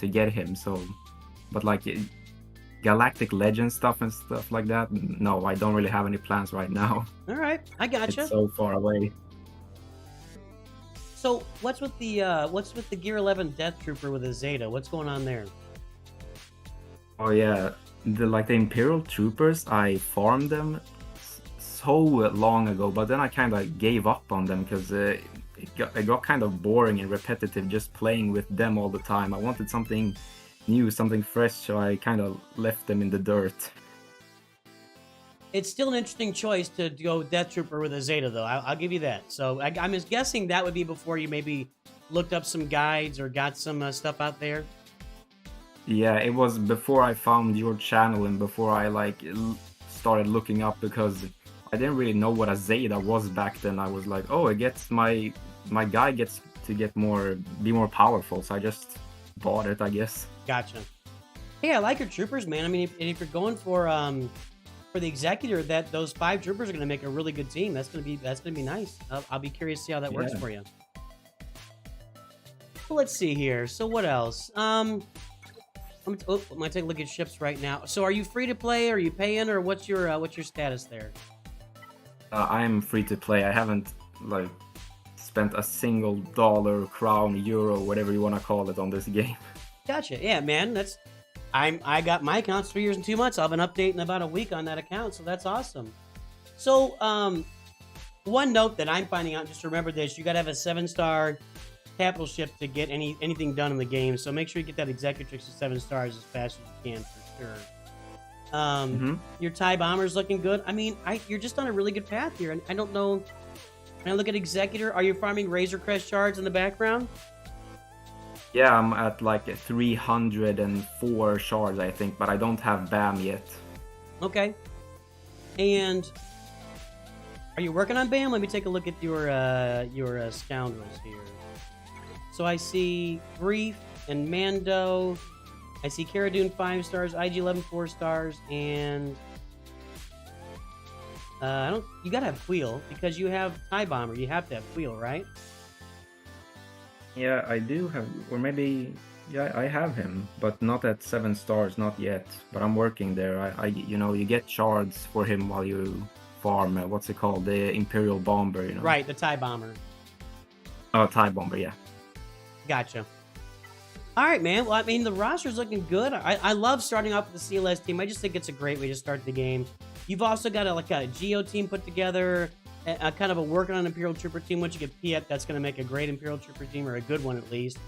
get him. So, but like Galactic Legend stuff and stuff like that, no, I don't really have any plans right now. All right, I gotcha. It's so far away. So what's with the Gear 11 Death Trooper with a Zeta? What's going on there? Oh yeah, the Imperial Troopers, I farmed them so long ago, but then I kind of gave up on them because it got kind of boring and repetitive just playing with them all the time. I wanted something new, something fresh, so I kind of left them in the dirt. It's still an interesting choice to go Death Trooper with a Zeta, though. I'll give you that. So I'm just guessing that would be before you maybe looked up some guides or got some stuff out there. Yeah, it was before I found your channel and before I started looking up, because I didn't really know what a Zeta was back then. I was like, oh, it gets my guy gets to be more powerful, so I just bought it, I guess. Gotcha. Hey, I like your troopers, man. I mean, if you're going for the Executor, those 5 troopers are going to make a really good team. That's going to be nice. I'll be curious to see how that works for you. Well, let's see here. So what else? I'm gonna take a look at ships right now. So, are you free to play? Are you paying, or what's your status there? I'm free to play. I haven't like spent a single dollar, crown, euro, whatever you want to call it, on this game. Gotcha. Yeah, man. I got my account 3 years and 2 months. I've been updating about a week on that account, so that's awesome. So, one note that I'm finding out, just remember this: you got to have a 7-star capital ship to get anything done in the game. So make sure you get that Executrix to 7 stars as fast as you can, for sure. Your TIE bomber's looking good. I mean, you're just on a really good path here. And I don't know. When I look at Executor, are you farming Razor Crest shards in the background? Yeah, I'm at like 304 shards, I think, but I don't have BAM yet. Okay. And are you working on BAM? Let me take a look at your scoundrels here. So I see Brief and Mando. I see Cara Dune 5 stars, IG-11 4 stars, and you gotta have Queel because you have TIE Bomber. You have to have Queel, right? Yeah, I do have, or maybe, yeah, I have him, but not at 7 stars, not yet. But I'm working there. You get shards for him while you farm. What's it called? The Imperial Bomber, you know? Right, the TIE Bomber. Oh, TIE Bomber, yeah. Gotcha. All right, man. Well, I mean, the roster's looking good. I love starting off with the CLS team. I just think it's a great way to start the game. You've also got a Geo team put together, a kind of a working on Imperial Trooper team. Once you get Piet, that's going to make a great Imperial Trooper team, or a good one at least.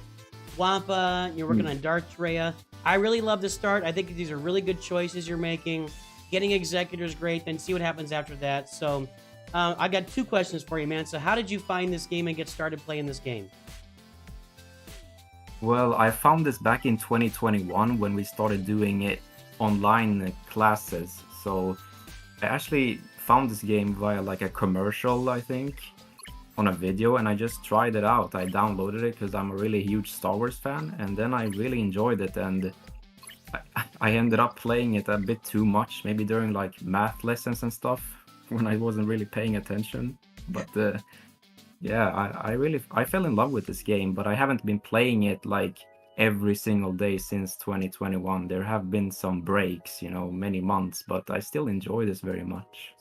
Wampa, you're working on Darth Treya. I really love the start. I think these are really good choices you're making. Getting Executor's great, then see what happens after that. So I got 2 questions for you, man. So how did you find this game and get started playing this game? Well, I found this back in 2021 when we started doing it online classes. So I actually found this game via like a commercial, I think, on a video, and I just tried it out. I downloaded it because I'm a really huge Star Wars fan, and then I really enjoyed it, and I ended up playing it a bit too much, maybe during like math lessons and stuff when I wasn't really paying attention. But yeah, I fell in love with this game, but I haven't been playing it like every single day since 2021. There have been some breaks, many months, but I still enjoy this very much.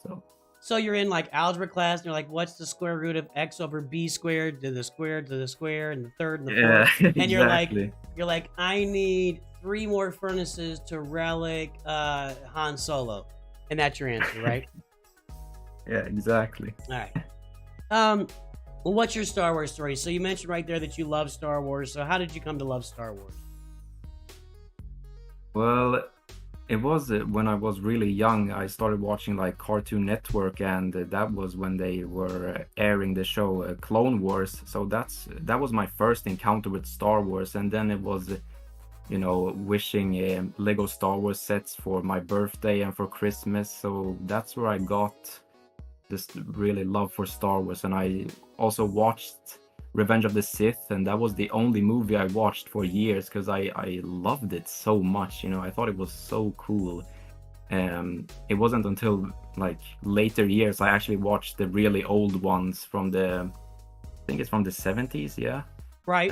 So you're in like algebra class, and you're like, what's the square root of x over b squared to the square, and the third, and the fourth? And exactly. you're like, I need 3 more furnaces to relic Han Solo. And that's your answer, right? Yeah, exactly. All right. Well, what's your Star Wars story? So you mentioned right there that you love Star Wars. So how did you come to love Star Wars? Well, it was when I was really young. I started watching like Cartoon Network, and that was when they were airing the show Clone Wars. So that was my first encounter with Star Wars, and then it was, wishing Lego Star Wars sets for my birthday and for Christmas. So that's where I got this really love for Star Wars, and I also watched Revenge of the Sith, and that was the only movie I watched for years because I loved it so much. I thought it was so cool. It wasn't until like later years I actually watched the really old ones from I think it's from the 70s, yeah. Right.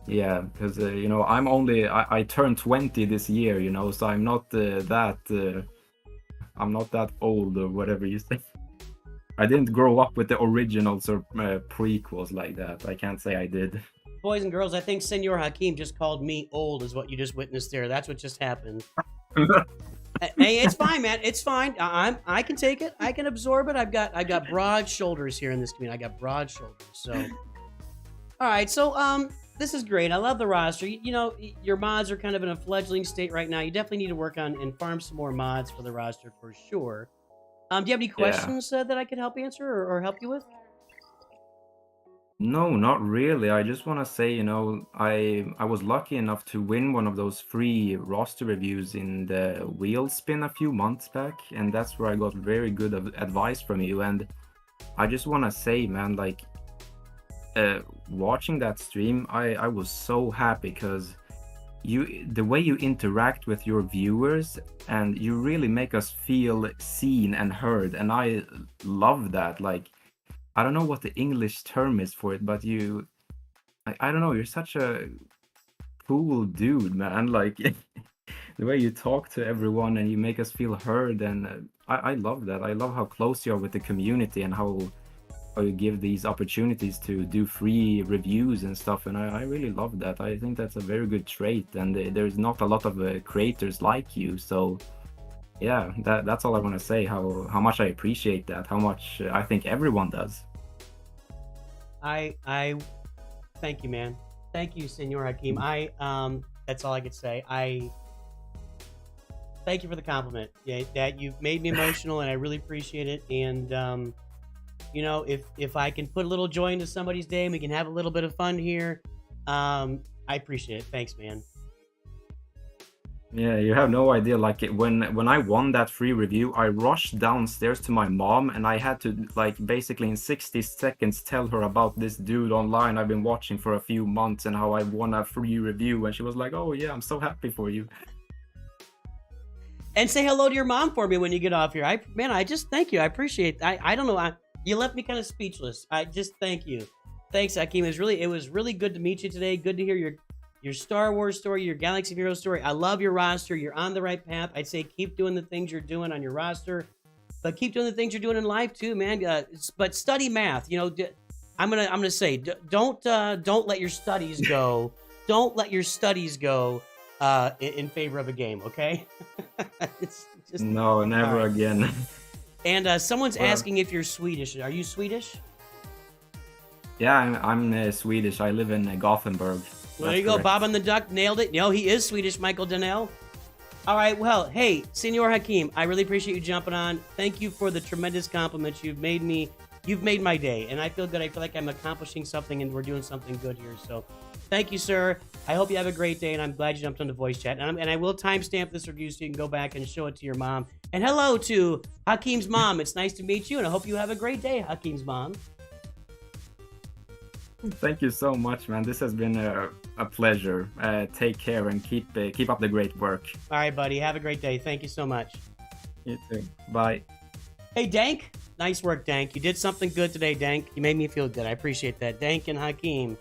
Yeah, because I turned 20 this year, so I'm not I'm not that old or whatever you say. I didn't grow up with the originals or prequels like that. I can't say I did. Boys and girls, I think Senor Hakim just called me old, is what you just witnessed there. That's what just happened. Hey, it's fine, man. It's fine. I can take it. I can absorb it. I've got broad shoulders here in this community. I got broad shoulders. So, all right. So, this is great. I love the roster. Your mods are kind of in a fledgling state right now. You definitely need to work on and farm some more mods for the roster for sure. Do you have any questions that I could help answer or help you with? No, not really. I just want to say, I was lucky enough to win one of those free roster reviews in the wheel spin a few months back, and that's where I got very good advice from you. And I just want to say, man, like, watching that stream, I was so happy because the way you interact with your viewers, and you really make us feel seen and heard, and I love that. Like, I don't know what the English term is for it, but I don't know, you're such a cool dude, man. Like the way you talk to everyone and you make us feel heard, and I love that. I love how close you are with the community and how you give these opportunities to do free reviews and stuff, and I really love that. I think that's a very good trait, and there's not a lot of creators like you, so yeah, that's all I want to say, how much I appreciate that, how much I think everyone does. I thank you, man. Thank you, Senor Hakim. That's all I could say. I thank you for the compliment. Yeah, that you've made me emotional, and I really appreciate it. And you know, if I can put a little joy into somebody's day and we can have a little bit of fun here, I appreciate it. Thanks, man. Yeah, you have no idea. Like when I won that free review, I rushed downstairs to my mom, and I had to like basically in 60 seconds tell her about this dude online I've been watching for a few months and how I won a free review, and she was like, "Oh yeah, I'm so happy for you." And say hello to your mom for me when you get off here. I just thank you. I appreciate. I don't know. You left me kind of speechless. I just thank you. Thanks, Hakim. It was really good to meet you today. Good to hear your Star Wars story, your Galaxy of Heroes story. I love your roster. You're on the right path. I'd say keep doing the things you're doing on your roster, but keep doing the things you're doing in life too, man. But study math. You know, I'm gonna say don't let your studies go. Don't let your studies go in favor of a game. Okay? It's just No, never again. And someone's asking if you're Swedish. Are you Swedish? Yeah, I'm Swedish. I live in Gothenburg. Well, there you go. Bob on the Duck nailed it. No, he is Swedish, Michael Donnell. All right. Well, hey, Senor Hakim, I really appreciate you jumping on. Thank you for the tremendous compliments. You've made my day, and I feel good. I feel like I'm accomplishing something, and we're doing something good here. So thank you, sir. I hope you have a great day, and I'm glad you jumped on the voice chat. And I will timestamp this review so you can go back and show it to your mom. And hello to Hakim's mom. It's nice to meet you, and I hope you have a great day, Hakim's mom. Thank you so much, man. This has been a pleasure. Take care and keep up the great work. All right, buddy. Have a great day. Thank you so much. You too. Bye. Hey, Dank. Nice work, Dank. You did something good today, Dank. You made me feel good. I appreciate that. Dank and Hakim.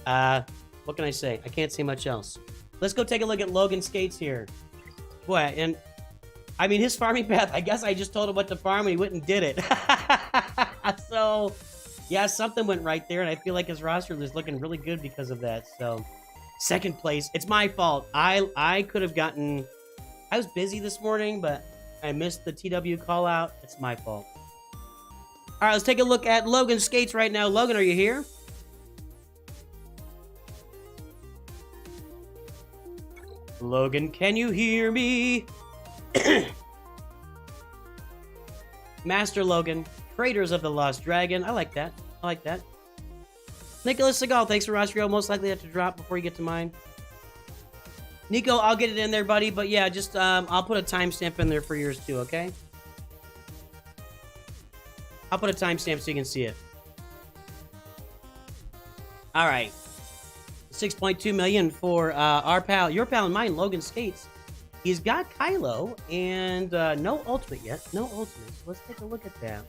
What can I say? I can't say much else. Let's go take a look at Logan Skates here. Boy, and I mean, his farming path, I guess I just told him what to farm and he went and did it. So, yeah, something went right there, and I feel like his roster is looking really good because of that. So, second place. It's my fault. I could have gotten... I was busy this morning, but I missed the TW call out. It's my fault. All right, let's take a look at Logan Skates right now. Logan, are you here? Logan, can you hear me? Master Logan, Traders of the Lost Dragon. I like that. I like that. Nicholas Seagal, thanks for Rostrio. Most likely have to drop before you get to mine. Nico, I'll get it in there, buddy. But yeah, just I'll put a timestamp in there for yours too, okay? I'll put a timestamp so you can see it. All right. 6.2 million for our pal, your pal and mine, Logan Skates. He's got Kylo and no ultimate yet. No ultimates. Let's take a look at that.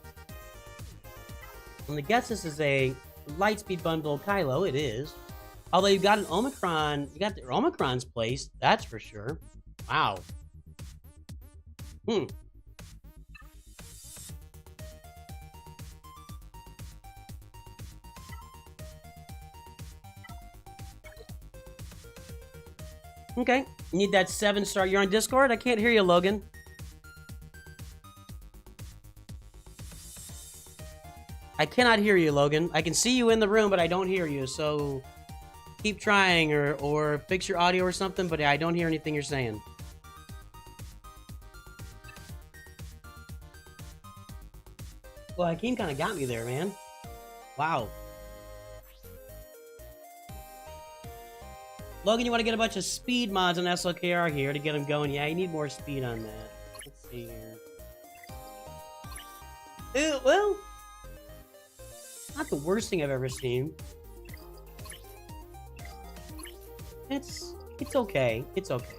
I'm gonna guess this is a Lightspeed bundle Kylo. It is. Although you've got an Omicron, you got the Omicron's placed. That's for sure. Wow. Okay. You need that 7-star. You're on Discord? I can't hear you, Logan. I cannot hear you, Logan. I can see you in the room, but I don't hear you. So keep trying or fix your audio or something, but I don't hear anything you're saying. Well, Hakeem kind of got me there, man. Wow. Logan, you want to get a bunch of speed mods on SLKR here to get them going. Yeah, you need more speed on that. Let's see here. Ew, well, not the worst thing I've ever seen. It's okay. It's okay.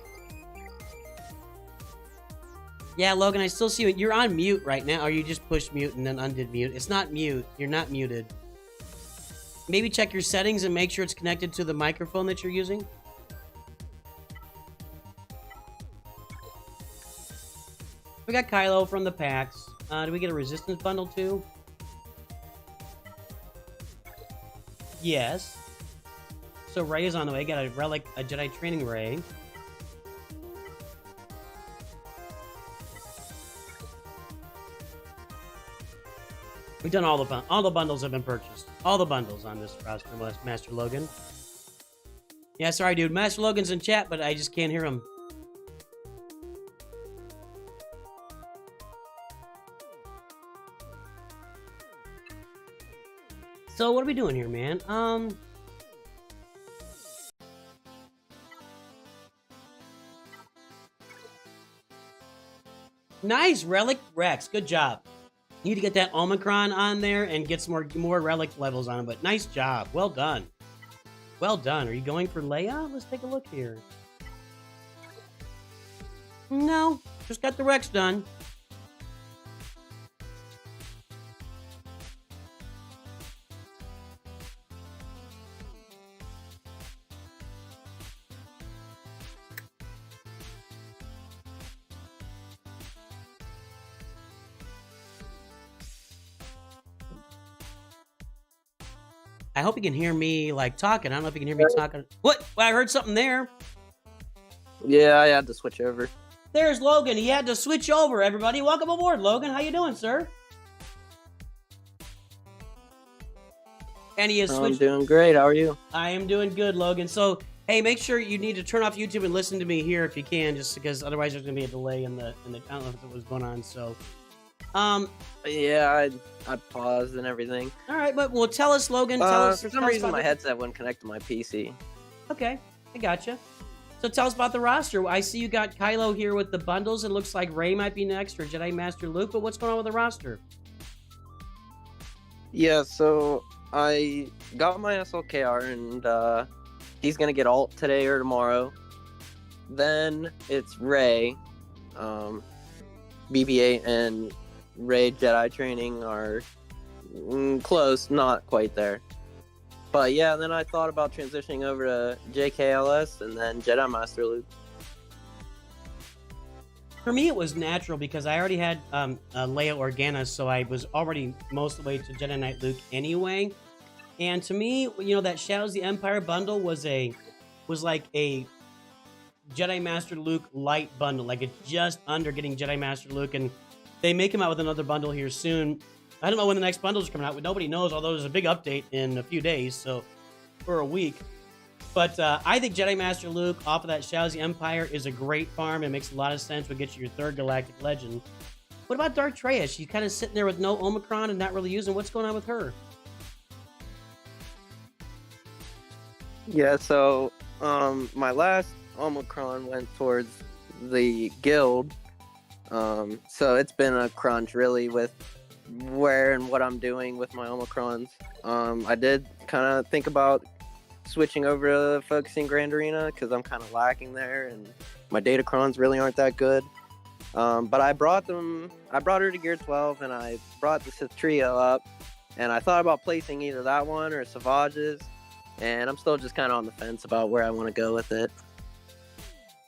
Yeah, Logan, I still see you. You're on mute right now, or you just pushed mute and then undid mute. It's not mute. You're not muted. Maybe check your settings and make sure it's connected to the microphone that you're using. We got Kylo from the packs. Do we get a resistance bundle too? Yes. So Rey is on the way. Got a relic, a Jedi training Rey. We've done all the bundles have been purchased. All the bundles on this roster, Master Logan. Yeah, sorry, dude. Master Logan's in chat, but I just can't hear him. So what are we doing here, man? Nice, Relic Rex. Good job. You need to get that Omicron on there and get some more Relic levels on him, but nice job. Well done. Well done. Are you going for Leia? Let's take a look here. No, just got the Rex done. I hope you can hear me, like, talking. I don't know if you can hear me talking. What? Well, I heard something there. Yeah, I had to switch over. There's Logan. He had to switch over, everybody. Welcome aboard, Logan. How you doing, sir? And he is switched. I'm doing great. How are you? I am doing good, Logan. So, hey, make sure you need to turn off YouTube and listen to me here if you can, just because otherwise there's going to be a delay in the I don't know if it was going on, so... Yeah, I paused and everything. All right, but well, tell us, Logan. Tell us. For some reason, my headset wouldn't connect to my PC. Okay, I gotcha. So tell us about the roster. I see you got Kylo here with the bundles. It looks like Rey might be next or Jedi Master Luke. But what's going on with the roster? Yeah, so I got my SLKR and he's gonna get alt today or tomorrow. Then it's Rey, BB-8 and Rey Jedi training are close, not quite there. But yeah, then I thought about transitioning over to JKLS and then Jedi Master Luke. For me, it was natural because I already had Leia Organa, so I was already most of the way to Jedi Knight Luke anyway. And to me, you know, that Shadows of the Empire bundle was like a Jedi Master Luke light bundle, like it's just under getting Jedi Master Luke, and they make him out with another bundle here soon. I don't know when the next bundles are coming out, but nobody knows, although there's a big update in a few days, so for a week. But I think Jedi Master Luke off of that Shadows of the Empire is a great farm. It makes a lot of sense. We'll get you your third Galactic Legend. What about Dark Traya? She's kind of sitting there with no Omicron and not really using. What's going on with her? Yeah, so my last Omicron went towards the guild. So it's been a crunch really with where and what I'm doing with my Omicrons. I did kind of think about switching over to focusing Grand Arena because I'm kind of lacking there and my Datacrons really aren't that good. But I brought her to Gear 12 and I brought the Sith Trio up and I thought about placing either that one or Savages, and I'm still just kind of on the fence about where I want to go with it.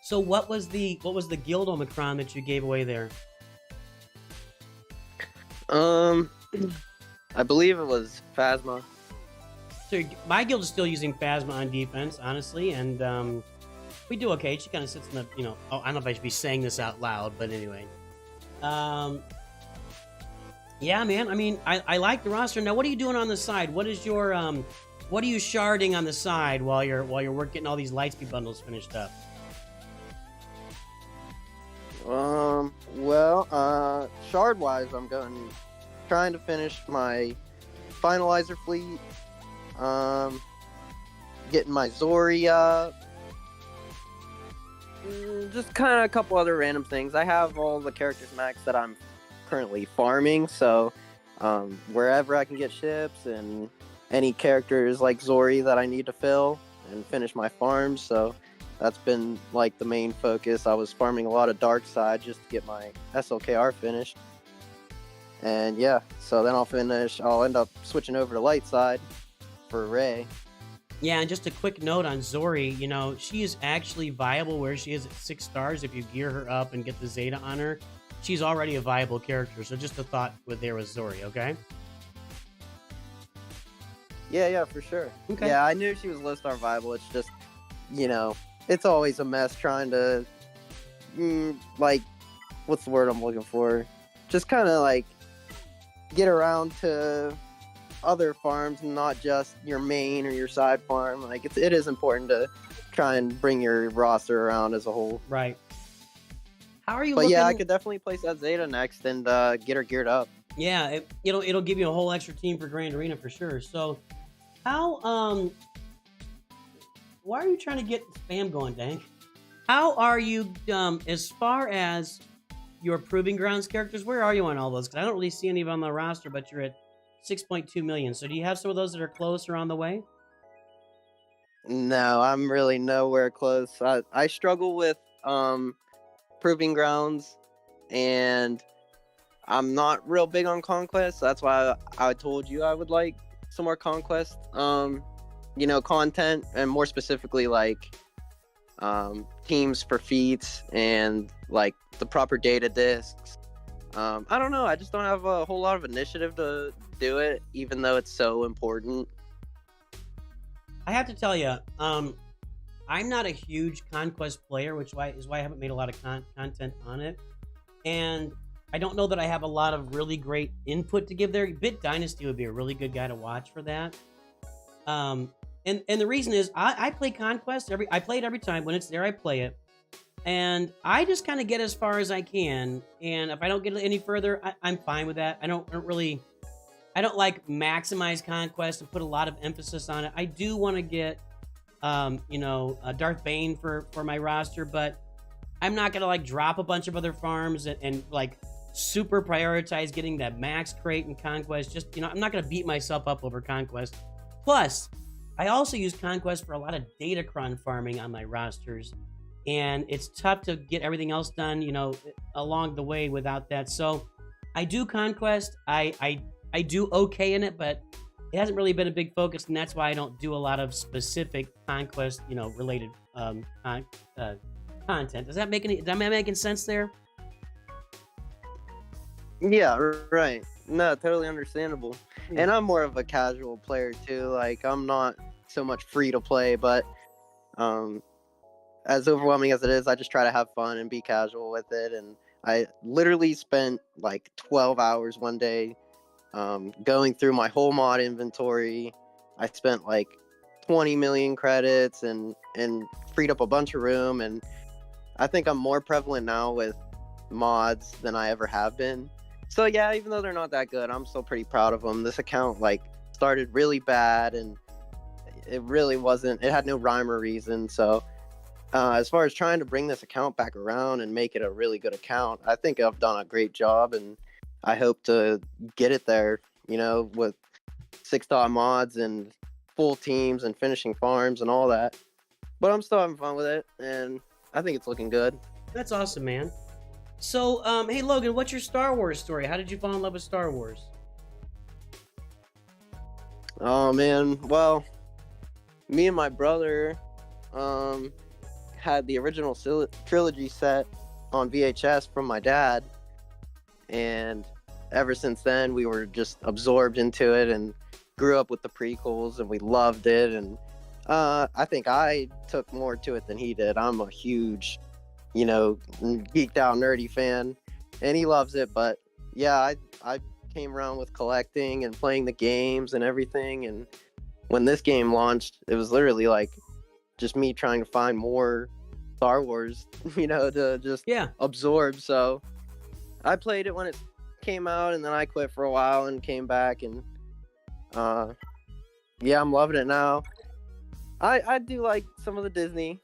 So what was the guild Omicron that you gave away there? I believe it was Phasma. So my guild is still using Phasma on defense, honestly, and we do okay. She kind of sits in the, you know, oh, I don't know if I should be saying this out loud, but anyway. Yeah, man. I mean, I like the roster. Now, what are you doing on the side? What is your what are you sharding on the side while you're getting all these Lightspeed bundles finished up? Well, shard-wise, I'm trying to finish my Finalizer fleet, getting my Zori up, just kind of a couple other random things. I have all the characters max that I'm currently farming, so wherever I can get ships and any characters like Zori that I need to fill and finish my farms, so that's been like the main focus. I was farming a lot of dark side just to get my SLKR finished. And yeah, so then I'll end up switching over to light side for Rey. Yeah, and just a quick note on Zori, you know, she is actually viable where she is at 6 stars if you gear her up and get the Zeta on her. she's already a viable character. So just a thought with Zori, okay? Yeah, for sure. Okay. Yeah, I knew she was low star viable. It's just, it's always a mess trying to, what's the word I'm looking for? Just kind of like get around to other farms, not just your main or your side farm. Like it is important to try and bring your roster around as a whole. Right. How are you? But looking... yeah, I could definitely place that Zeta next and get her geared up. Yeah, it'll give you a whole extra team for Grand Arena for sure. So, how why are you trying to get spam going, Dank? How are you as far as your Proving Grounds characters? Where are you on all those? Because I don't really see any of them on the roster, but you're at 6.2 million. So do you have some of those that are close or on the way? No, I'm really nowhere close. I struggle with Proving Grounds, and I'm not real big on Conquest. So that's why I told you I would like some more Conquest, content, and more specifically like teams for feats and like the proper data discs. I don't know. I just don't have a whole lot of initiative to do it, even though it's so important. I have to tell you, I'm not a huge Conquest player, which is why I haven't made a lot of content on it. And I don't know that I have a lot of really great input to give there. Bit Dynasty would be a really good guy to watch for that. And the reason is I play Conquest I play it every time. When it's there, I play it. And I just kind of get as far as I can. And if I don't get any further, I'm fine with that. I don't like maximize Conquest and put a lot of emphasis on it. I do want to get, Darth Bane for my roster, but I'm not going to like drop a bunch of other farms and like super prioritize getting that max crate and Conquest. Just, I'm not going to beat myself up over Conquest. Plus, I also use Conquest for a lot of Datacron farming on my rosters. And it's tough to get everything else done, along the way without that. So I do Conquest. I do okay in it, but it hasn't really been a big focus, and that's why I don't do a lot of specific Conquest, related content. Is that making sense there? Yeah, right. No, totally understandable. Yeah. And I'm more of a casual player too. Like I'm not so much free to play, but as overwhelming as it is, I just try to have fun and be casual with it. And I literally spent like 12 hours one day going through my whole mod inventory. I spent like 20 million credits and freed up a bunch of room. And I think I'm more prevalent now with mods than I ever have been. So yeah, even though they're not that good, I'm still pretty proud of them. This account like started really bad and it really wasn't, it had no rhyme or reason. So as far as trying to bring this account back around and make it a really good account, I think I've done a great job, and I hope to get it there, with 6-star mods and full teams and finishing farms and all that. But I'm still having fun with it, and I think it's looking good. That's awesome, man. So, hey, Logan, what's your Star Wars story? How did you fall in love with Star Wars? Oh, man. Well, me and my brother had the original trilogy set on VHS from my dad, and ever since then we were just absorbed into it and grew up with the prequels, and we loved it. And I think I took more to it than he did. I'm a huge, geeked out nerdy fan, and he loves it. But yeah, I came around with collecting and playing the games and everything. And when this game launched, it was literally like just me trying to find more Star Wars, to just absorb. So I played it when it came out, and then I quit for a while and came back, and I'm loving it now. I do like some of the Disney,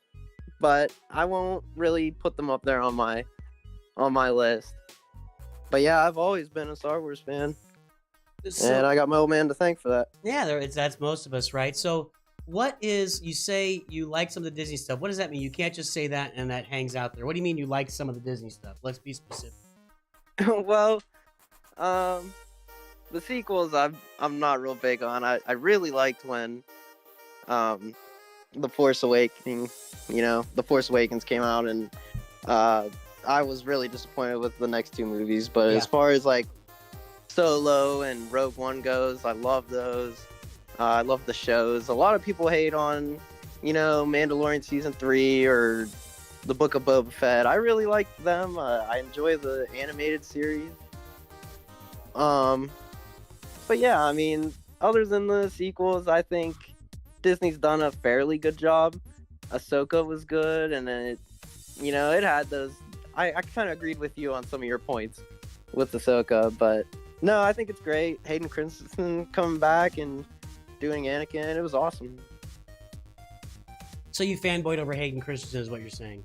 but I won't really put them up there on my list. But yeah, I've always been a Star Wars fan, and I got my old man to thank for that. Yeah, that's most of us, right? So you say you like some of the Disney stuff. What does that mean? You can't just say that and that hangs out there. What do you mean you like some of the Disney stuff? Let's be specific. Well, the sequels I'm not real big on. I really liked when The Force Awakens came out, and I was really disappointed with the next 2 movies. But Yeah. as far as like Solo and Rogue One goes, I love those. I love the shows. A lot of people hate on, Mandalorian season 3 or the Book of Boba Fett. I really like them. I enjoy the animated series. But yeah, I mean, other than the sequels, I think Disney's done a fairly good job. Ahsoka was good, and then it had those. I kind of agreed with you on some of your points with Ahsoka, but no, I think it's great. Hayden Christensen coming back and doing Anakin, it was awesome. So you fanboyed over Hayden Christensen is what you're saying?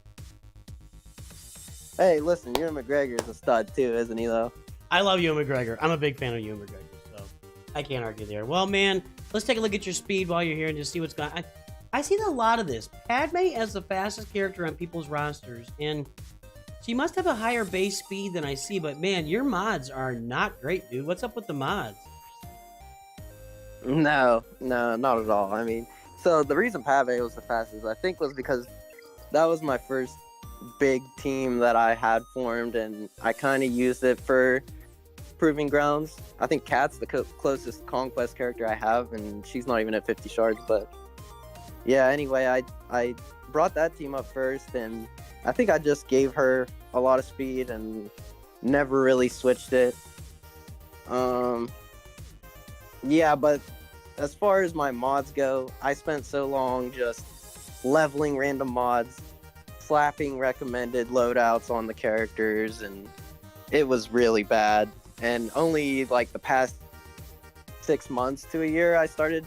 Hey, listen, Ewan McGregor is a stud too, isn't he, though? I love Ewan McGregor. I'm a big fan of Ewan McGregor, so I can't argue there. Well, man, let's take a look at your speed while you're here and just see what's going on. I see a lot of this. Padme as the fastest character on people's rosters, and she must have a higher base speed than I see, but man, your mods are not great, dude. What's up with the mods? No, not at all. I mean, so the reason Padme was the fastest, I think, was because that was my first big team that I had formed, and I kind of used it for proving grounds. I think Kat's the closest conquest character I have, and she's not even at 50 shards, but yeah, anyway, I brought that team up first, and I think I just gave her a lot of speed and never really switched it. Yeah, but as far as my mods go, I spent so long just leveling random mods, slapping recommended loadouts on the characters, and it was really bad. And only like the past 6 months to a year, I started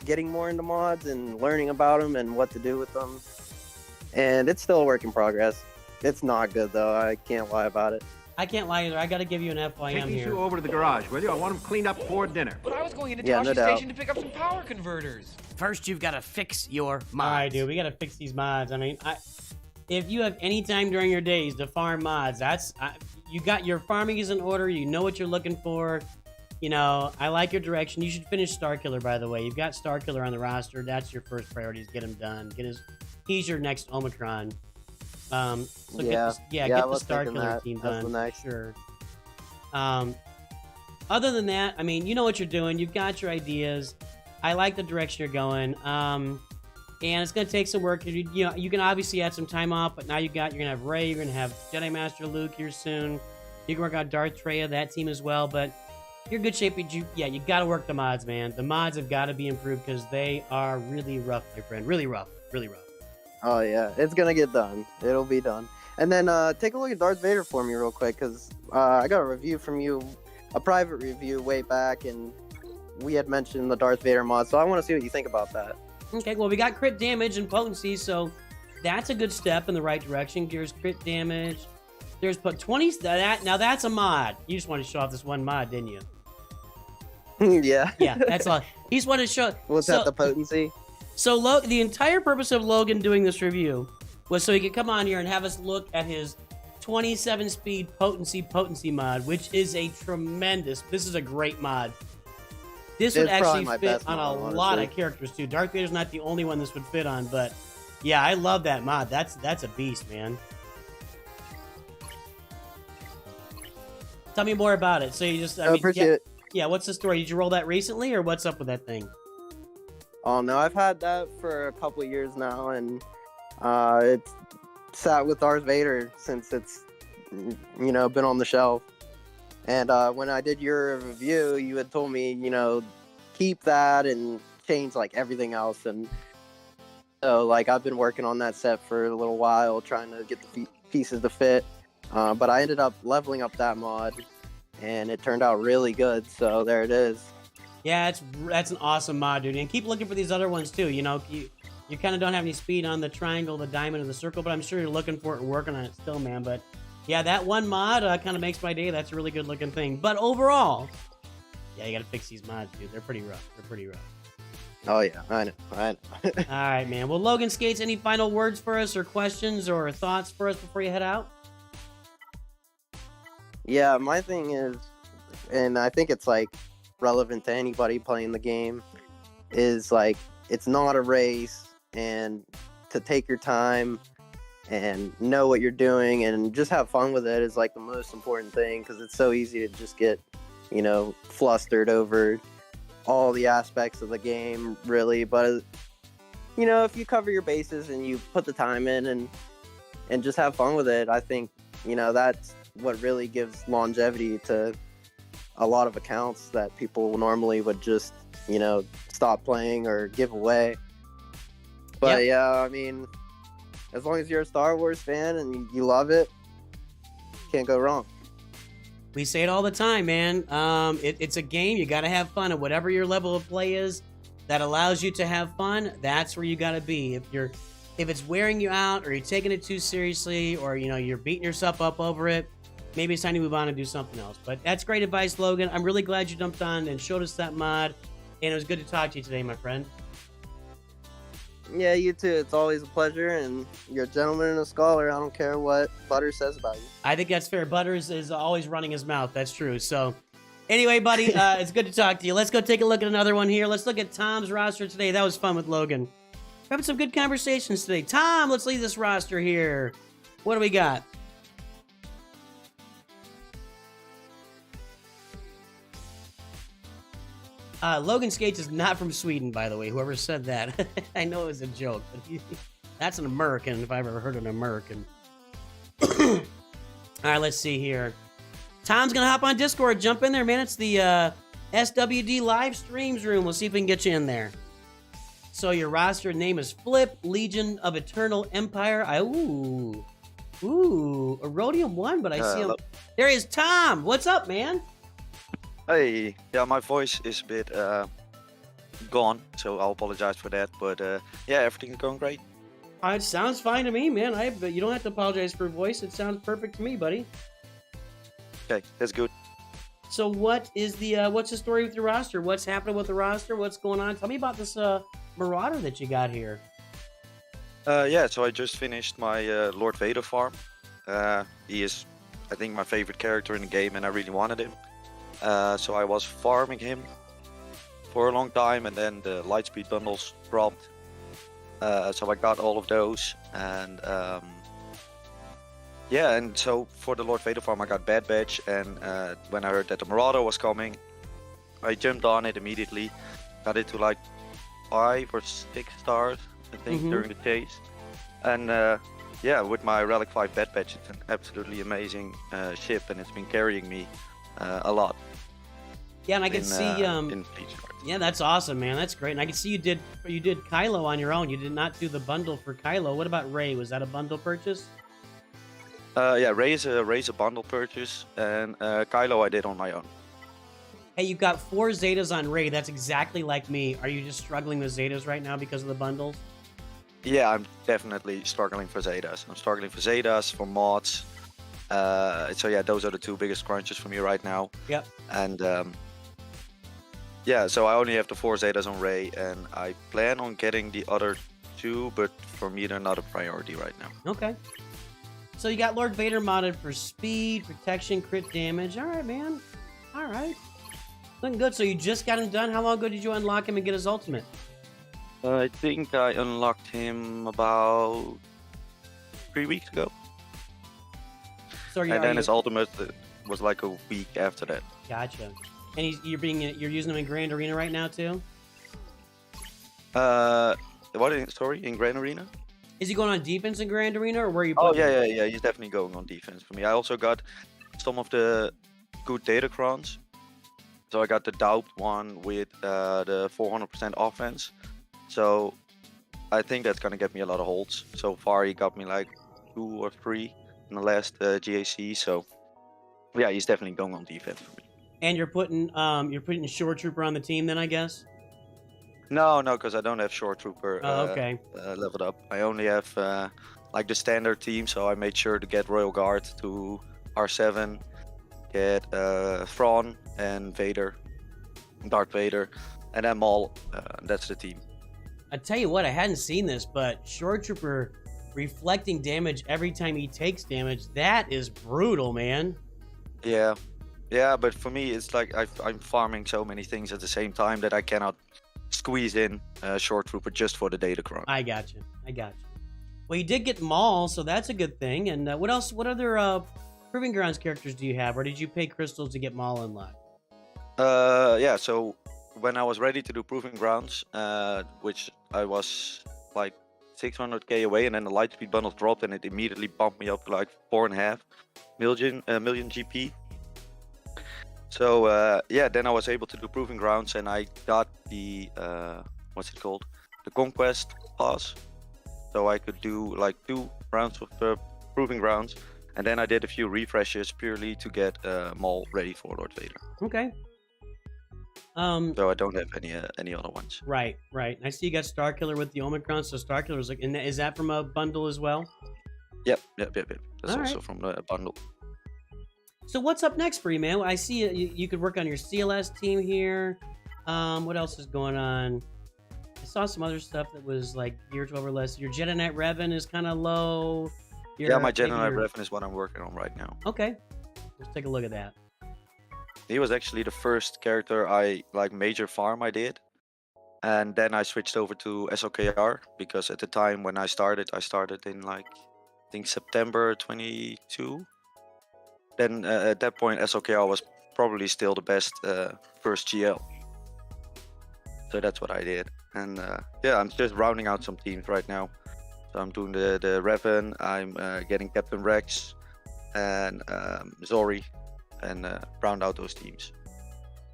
getting more into mods and learning about them and what to do with them. And it's still a work in progress. It's not good, though. I can't lie about it. I can't lie either. I got to give you an FYM Take these here. 2 over to the garage, will you? I want them cleaned up before dinner. But I was going into Yeah, Toshi no doubt. Station to pick up some power converters. First, you've got to fix your mods. All right, dude, we got to fix these mods. I mean, if you have any time during your days to farm mods, you got your farming is in order. You know what you're looking for. I like your direction. You should finish Starkiller, by the way. You've got Starkiller on the roster. That's your first priority is get him done. He's your next Omicron. So get the Starkiller team done. Sure. Other than that, I mean, you know what you're doing. You've got your ideas. I like the direction you're going. And it's going to take some work. You can obviously add some time off, but now you're going to have Rey. You're going to have Jedi Master Luke here soon. You can work on Darth Treya, that team as well. But you're in good shape. You got to work the mods, man. The mods have got to be improved because they are really rough, my friend. Really rough. Really rough. Oh, yeah. It's going to get done. It'll be done. And then take a look at Darth Vader for me real quick, because I got a review from you, a private review way back, and we had mentioned the Darth Vader mod, so I want to see what you think about that. Okay, well, we got crit damage and potency, so that's a good step in the right direction. Gears crit damage. There's 20. Now that's a mod. You just want to show off this one mod, didn't you? Yeah. Yeah, that's all. He just wanted to show. What's that, the potency? So the entire purpose of Logan doing this review was so he could come on here and have us look at his 27 speed potency mod, which is a tremendous. This is a great mod. This would actually fit on a lot of characters too. Darth Vader's not the only one this would fit on, but yeah, I love that mod. That's a beast, man. Tell me more about it. So you just I appreciate it. Yeah, what's the story? Did you roll that recently, or what's up with that thing? Oh no, I've had that for a couple of years now, and it's sat with Darth Vader since it's been on the shelf. And when I did your review, you had told me keep that and change like everything else, and so like I've been working on that set for a little while, trying to get the pieces to fit. But I ended up leveling up that mod, and it turned out really good. So there it is. Yeah, that's an awesome mod, dude. And keep looking for these other ones too. You kind of don't have any speed on the triangle, the diamond, and the circle, but I'm sure you're looking for it and working on it still, man. But yeah, that one mod kind of makes my day. That's a really good looking thing. But overall, yeah, you got to fix these mods, dude. They're pretty rough. Oh yeah, I know. All right, man. Well, Logan Skates, any final words for us, or questions, or thoughts for us before you head out? Yeah, my thing is, and I think it's like relevant to anybody playing the game, is like it's not a race, and to take your time and know what you're doing and just have fun with it is like the most important thing, because it's so easy to just get, you know, flustered over all the aspects of the game, really. But, you know, if you cover your bases and you put the time in and just have fun with it, I think, you know, that's what really gives longevity to a lot of accounts that people normally would just, you know, stop playing or give away. But yeah, I mean, as long as you're a Star Wars fan and you love it, can't go wrong. We say it all the time, man. It's a game. You got to have fun. And whatever your level of play is that allows you to have fun, that's where you got to be. If it's wearing you out, or you're taking it too seriously, or, you know, you're beating yourself up over it, maybe it's time to move on and do something else. But that's great advice, Logan. I'm really glad you jumped on and showed us that mod. And it was good to talk to you today, my friend. Yeah, you too. It's always a pleasure, and you're a gentleman and a scholar. I don't care what Butters says about you. I think that's fair. Butters is always running his mouth. That's true. So, anyway, buddy, it's good to talk to you. Let's go take a look at another one here. Let's look at Tom's roster today. That was fun with Logan. We're having some good conversations today. Tom, let's leave this roster here. What do we got? Logan Skates is not from Sweden, by the way. Whoever said that. I know it was a joke, but that's an American, if I've ever heard an American. All right, let's see here. Tom's going to hop on Discord. Jump in there, man. It's the SWD live streams room. We'll see if we can get you in there. So your roster name is Flip, Legion of Eternal Empire. Ooh, Erodium 1, but I see him. There he is, Tom. What's up, man? Hey, yeah, my voice is a bit gone, so I'll apologize for that. But yeah, everything's going great. It sounds fine to me, man. You don't have to apologize for voice. It sounds perfect to me, buddy. Okay, that's good. So what's the story with your roster? What's happening with the roster? What's going on? Tell me about this Marauder that you got here. Yeah, so I just finished my Lord Vader farm. He is, I think, my favorite character in the game, and I really wanted him. So I was farming him for a long time, and then the Lightspeed bundles dropped. So I got all of those, and yeah, and so for the Lord Vader farm I got Bad Batch, and when I heard that the Marauder was coming, I jumped on it immediately. Got it to like 5 or 6 stars, I think, during the chase. And yeah, with my Relic 5 Bad Batch, it's an absolutely amazing ship, and it's been carrying me a lot. Yeah, and I can see yeah, that's awesome, man. That's great. And I can see you did Kylo on your own. You did not do the bundle for Kylo. What about Rey? Was that a bundle purchase? Yeah, Rey's a bundle purchase, and Kylo I did on my own. Hey, you've got 4 Zetas on Rey. That's exactly like me. Are you just struggling with Zetas right now because of the bundles? Yeah, I'm definitely struggling for Zetas. I'm struggling for Zetas, for mods. So yeah, those are the 2 biggest crunches for me right now. Yep. And yeah, so I only have the 4 Zetas on Rey, and I plan on getting the other 2, but for me they're not a priority right now. Okay. So you got Lord Vader modded for speed, protection, crit damage. All right, man. All right. Looking good. So you just got him done. How long ago did you unlock him and get his ultimate? I think I unlocked him about 3 weeks ago. So and then his ultimate was like a week after that. Gotcha. And you're using him in Grand Arena right now too? In Grand Arena? Is he going on defense in Grand Arena, or where are you putting him? Yeah. He's definitely going on defense for me. I also got some of the good Datacrons. So I got the Doubt one with the 400% offense. So I think that's going to get me a lot of holds. So far he got me like 2 or 3 in the last GAC. So yeah, he's definitely going on defense for me. And you're putting Shore Trooper on the team then, I guess? No, because I don't have Shore Trooper okay. leveled up. I only have like the standard team, so I made sure to get Royal Guard to R7, get Thrawn and Vader, Darth Vader, and then Maul. That's the team. I tell you what, I hadn't seen this, but Shore Trooper reflecting damage every time he takes damage, that is brutal, man. Yeah, but for me, it's like I'm farming so many things at the same time that I cannot squeeze in Shore Trooper just for the Datacron. I got you. Well, you did get Maul, so that's a good thing. And what else? What other Proving Grounds characters do you have, or did you pay crystals to get Maul unlocked? Yeah. So when I was ready to do Proving Grounds, which I was like 600k away, and then the Lightspeed bundle dropped, and it immediately bumped me up to like 4.5 million GP. So yeah, then I was able to do Proving Grounds, and I got the what's it called, the Conquest pass, so I could do like 2 rounds of Proving Grounds, and then I did a few refreshes purely to get Maul ready for Lord Vader. Okay. So I don't have any other ones. Right. I see you got Starkiller with the Omicron. So Starkiller is like, is that from a bundle as well? Yep. That's All also right. from the bundle. So what's up next for you, man? I see you could work on your CLS team here. What else is going on? I saw some other stuff that was like gear 12 or less. Your Jedi Knight Revan is kind of low. Yeah, my Jedi Knight Revan is what I'm working on right now. Okay. Let's take a look at that. He was actually the first character major farm I did. And then I switched over to SWGOH because at the time when I started in like, I think September 22. Then at that point, SWGOH was probably still the best first GL. So that's what I did. And yeah, I'm just rounding out some teams right now. So I'm doing the Revan, I'm getting Captain Rex and Zori, and round out those teams.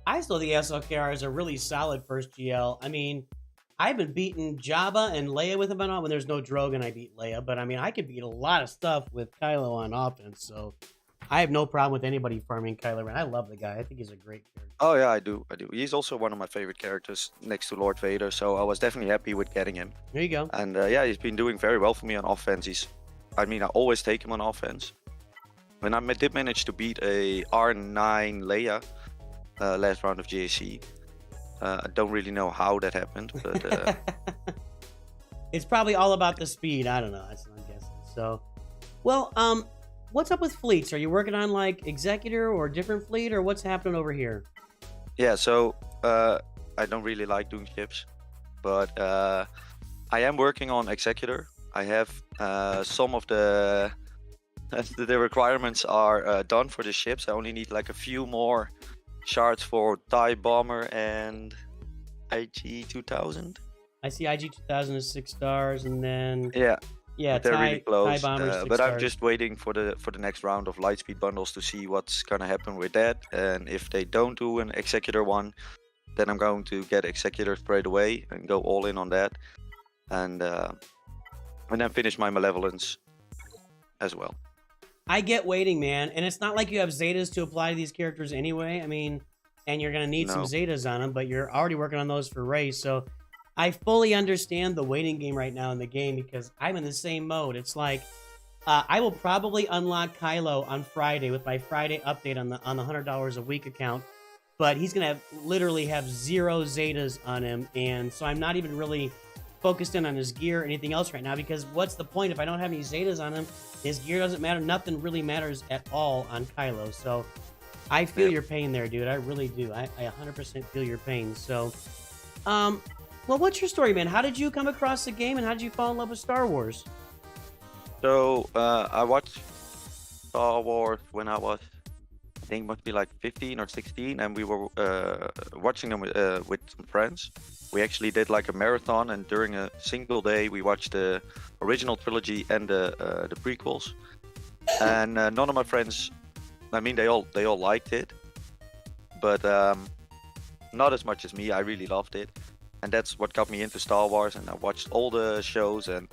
I still think SLKR is a really solid first GL. I mean, I've been beating Jabba and Leia with him on when there's no Drogon. I beat Leia, but I mean, I could beat a lot of stuff with Kylo on offense. So I have no problem with anybody farming Kylo Ren. I love the guy. I think he's a great character. Oh yeah, I do. He's also one of my favorite characters next to Lord Vader. So I was definitely happy with getting him. There you go. And yeah, he's been doing very well for me on offense. I always take him on offense. When I did manage to beat a R9 Leia last round of GAC, I don't really know how that happened, but it's probably all about the speed. I don't know. That's what I'm guessing. So, well, what's up with fleets? Are you working on like Executor or different fleet, or what's happening over here? Yeah, so I don't really like doing ships, but I am working on Executor. I have some of the requirements are done for the ships. I only need like a few more shards for TIE Bomber and IG 2000. I see IG 2000 is 6 stars, and then yeah, they're TIE, really close. TIE Bomber 6 but stars. I'm just waiting for the next round of Lightspeed bundles to see what's gonna happen with that. And if they don't do an Executor one, then I'm going to get Executor straight away and go all in on that, and then finish my Malevolence as well. I get waiting, man, and it's not like you have Zetas to apply to these characters anyway. I mean, and you're gonna need some Zetas on them, but you're already working on those for race. So I fully understand the waiting game right now in the game because I'm in the same mode. It's like I will probably unlock Kylo on Friday with my Friday update on the $100 a week account, but he's gonna literally have 0 Zetas on him, and so I'm not even really focused in on his gear or anything else right now, because what's the point if I don't have any Zetas on him? His gear doesn't matter. Nothing really matters at all on Kylo. So I feel your pain there, dude. I really do. I 100% feel your pain. So, well, what's your story, man? How did you come across the game, and how did you fall in love with Star Wars? So I watched Star Wars when I was, I think, must be like 15 or 16, and we were watching them with some friends. We actually did like a marathon, and during a single day we watched the original trilogy and the prequels. And none of my friends, I mean, they all liked it, but not as much as me. I really loved it, and that's what got me into Star Wars. And I watched all the shows, and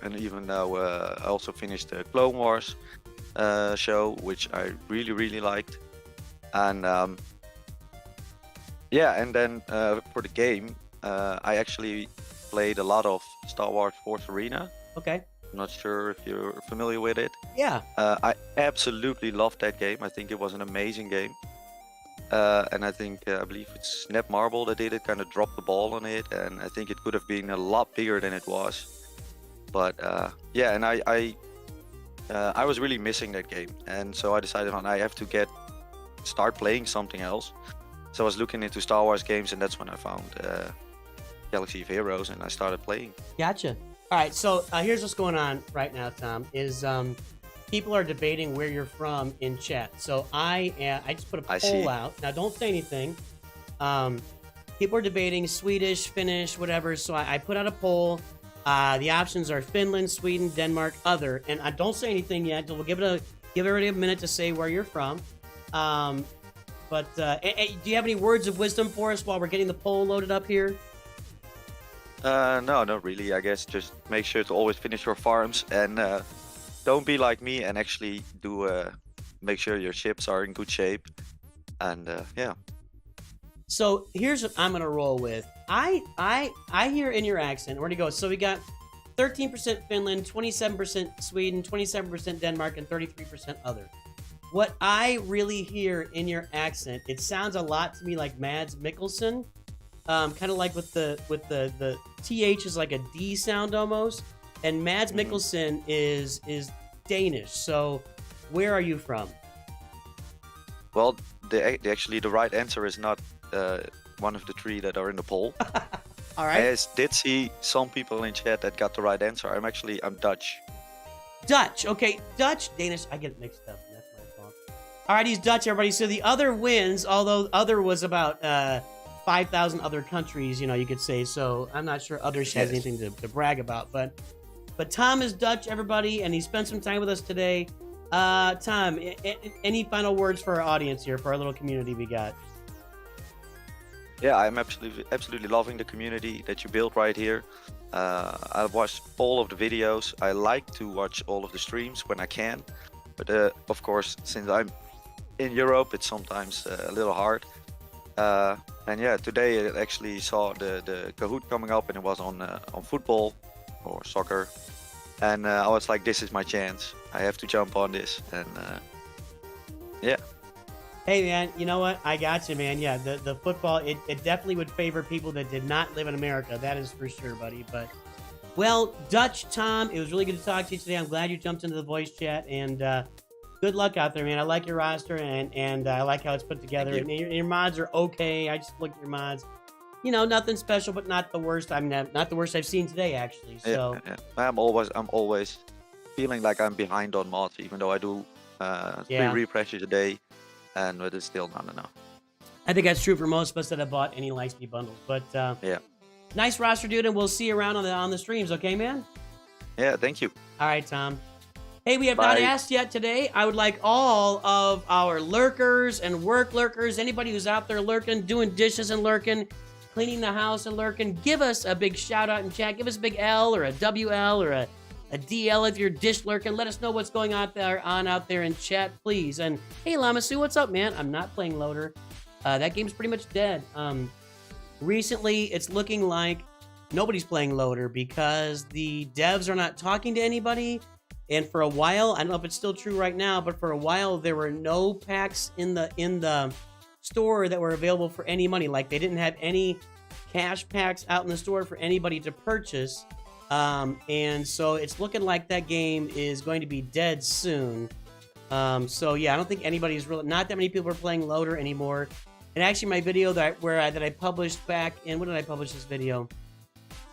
even now I also finished the Clone Wars show, which I really liked. And yeah, and then for the game, I actually played a lot of Star Wars Force Arena. Okay. I'm not sure if you're familiar with it. Yeah. I absolutely loved that game. I think it was an amazing game. And I think, I believe it's Netmarble that did it, kind of dropped the ball on it. And I think it could have been a lot bigger than it was. But yeah, and I was really missing that game. And so I decided I have to start playing something else. So I was looking into Star Wars games, and that's when I found Galaxy of Heroes, and I started playing. Gotcha. All right, so here's what's going on right now, Tom, is people are debating where you're from in chat. So I just put a poll out. Now, don't say anything. People are debating Swedish, Finnish, whatever. So I put out a poll. The options are Finland, Sweden, Denmark, other. And I don't say anything yet. We'll give everybody a minute to say where you're from. Do you have any words of wisdom for us while we're getting the poll loaded up here? No, not really. I guess just make sure to always finish your farms and don't be like me and actually do make sure your ships are in good shape. And yeah. So here's what I'm gonna roll with. I hear in your accent. Where'd it go? So we got 13% Finland, 27% Sweden, 27% Denmark, and 33% other. What I really hear in your accent, it sounds a lot to me like Mads Mikkelsen. Kind of like with the TH is like a D sound almost. And Mads Mikkelsen is Danish. So where are you from? Well, actually the right answer is not one of the three that are in the poll. All right. I did see some people in chat that got the right answer. I'm Dutch. Dutch. Okay, Dutch, Danish. I get it mixed up. That's my fault. All right, he's Dutch, everybody. So the other wins, although other was about 5,000 other countries, you could say. So I'm not sure others has anything to brag about. But Tom is Dutch, everybody, and he spent some time with us today. Tom, any final words for our audience here, for our little community we got? Yeah, I'm absolutely loving the community that you built right here. I've watched all of the videos. I like to watch all of the streams when I can. But of course, since I'm in Europe, it's sometimes a little hard. And yeah, today I actually saw the Kahoot coming up and it was on football or soccer. And I was like, this is my chance. I have to jump on this. And yeah. Hey, man, you know what? I got you, man. Yeah, the football, it definitely would favor people that did not live in America. That is for sure, buddy. But, well, Dutch, Tom, it was really good to talk to you today. I'm glad you jumped into the voice chat. And good luck out there, man. I like your roster, and I like how it's put together. And your mods are okay. I just looked at your mods. Nothing special, but not the worst. I mean, not the worst I've seen today, actually. So yeah. I'm always feeling like I'm behind on mods, even though I do 3 refreshes a day. But it's still not enough. I think that's true for most of us that have bought any Lightspeed bundles. But yeah, nice roster, dude, and we'll see you around on the streams, okay, man? Yeah, thank you. All right, Tom. Hey, we have not asked yet today. I would like all of our lurkers and work lurkers, anybody who's out there lurking, doing dishes and lurking, cleaning the house and lurking, give us a big shout out in chat. Give us a big L or a WL or a DL if you're dish lurking. Let us know what's going on out there in chat, please. And hey, Lamasu, what's up, man? I'm not playing Loader. That game's pretty much dead. Recently, it's looking like nobody's playing Loader because the devs are not talking to anybody. And for a while, I don't know if it's still true right now, but for a while there were no packs in the store that were available for any money. Like they didn't have any cash packs out in the store for anybody to purchase. And so it's looking like that game is going to be dead soon. So yeah, I don't think anybody's really, not that many people are playing Loader anymore. And actually my video that I published back in, when did I publish this video?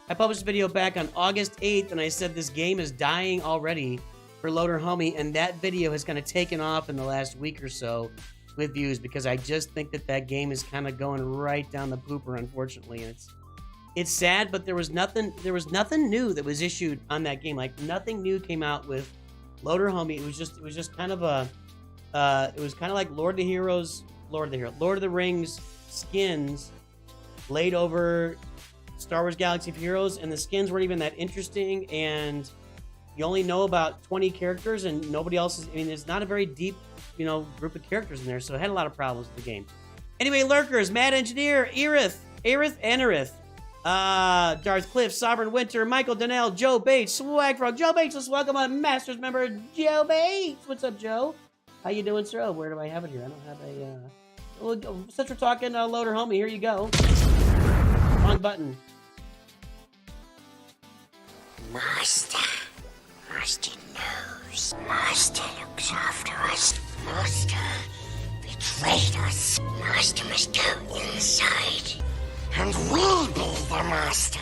I published a video back on August 8th and I said this game is dying already for Loader Homie, and that video has kind of taken off in the last week or so with views because I just think that game is kind of going right down the pooper, unfortunately. And it's sad, but there was nothing new that was issued on that game. Like nothing new came out with Loader Homie. It was just kind of it was kind of like Lord of the Rings skins laid over Star Wars Galaxy of Heroes, and the skins weren't even that interesting, and you only know about 20 characters and nobody else is, I mean, there's not a very deep, group of characters in there, so it had a lot of problems with the game. Anyway, lurkers, Mad Engineer, Aerith, Enerith, Darth Cliff, Sovereign Winter, Michael Donnell, Joe Bates, Swag Frog, Joe Bates, let's welcome a Masters member, Joe Bates. What's up, Joe? How you doing, sir? Oh, where do I have it here? I don't have a, since we're talking Loader Homie, here you go. Wrong button. Master knows. Master looks after us. Master betrayed us. Master must go inside. And we'll be the master.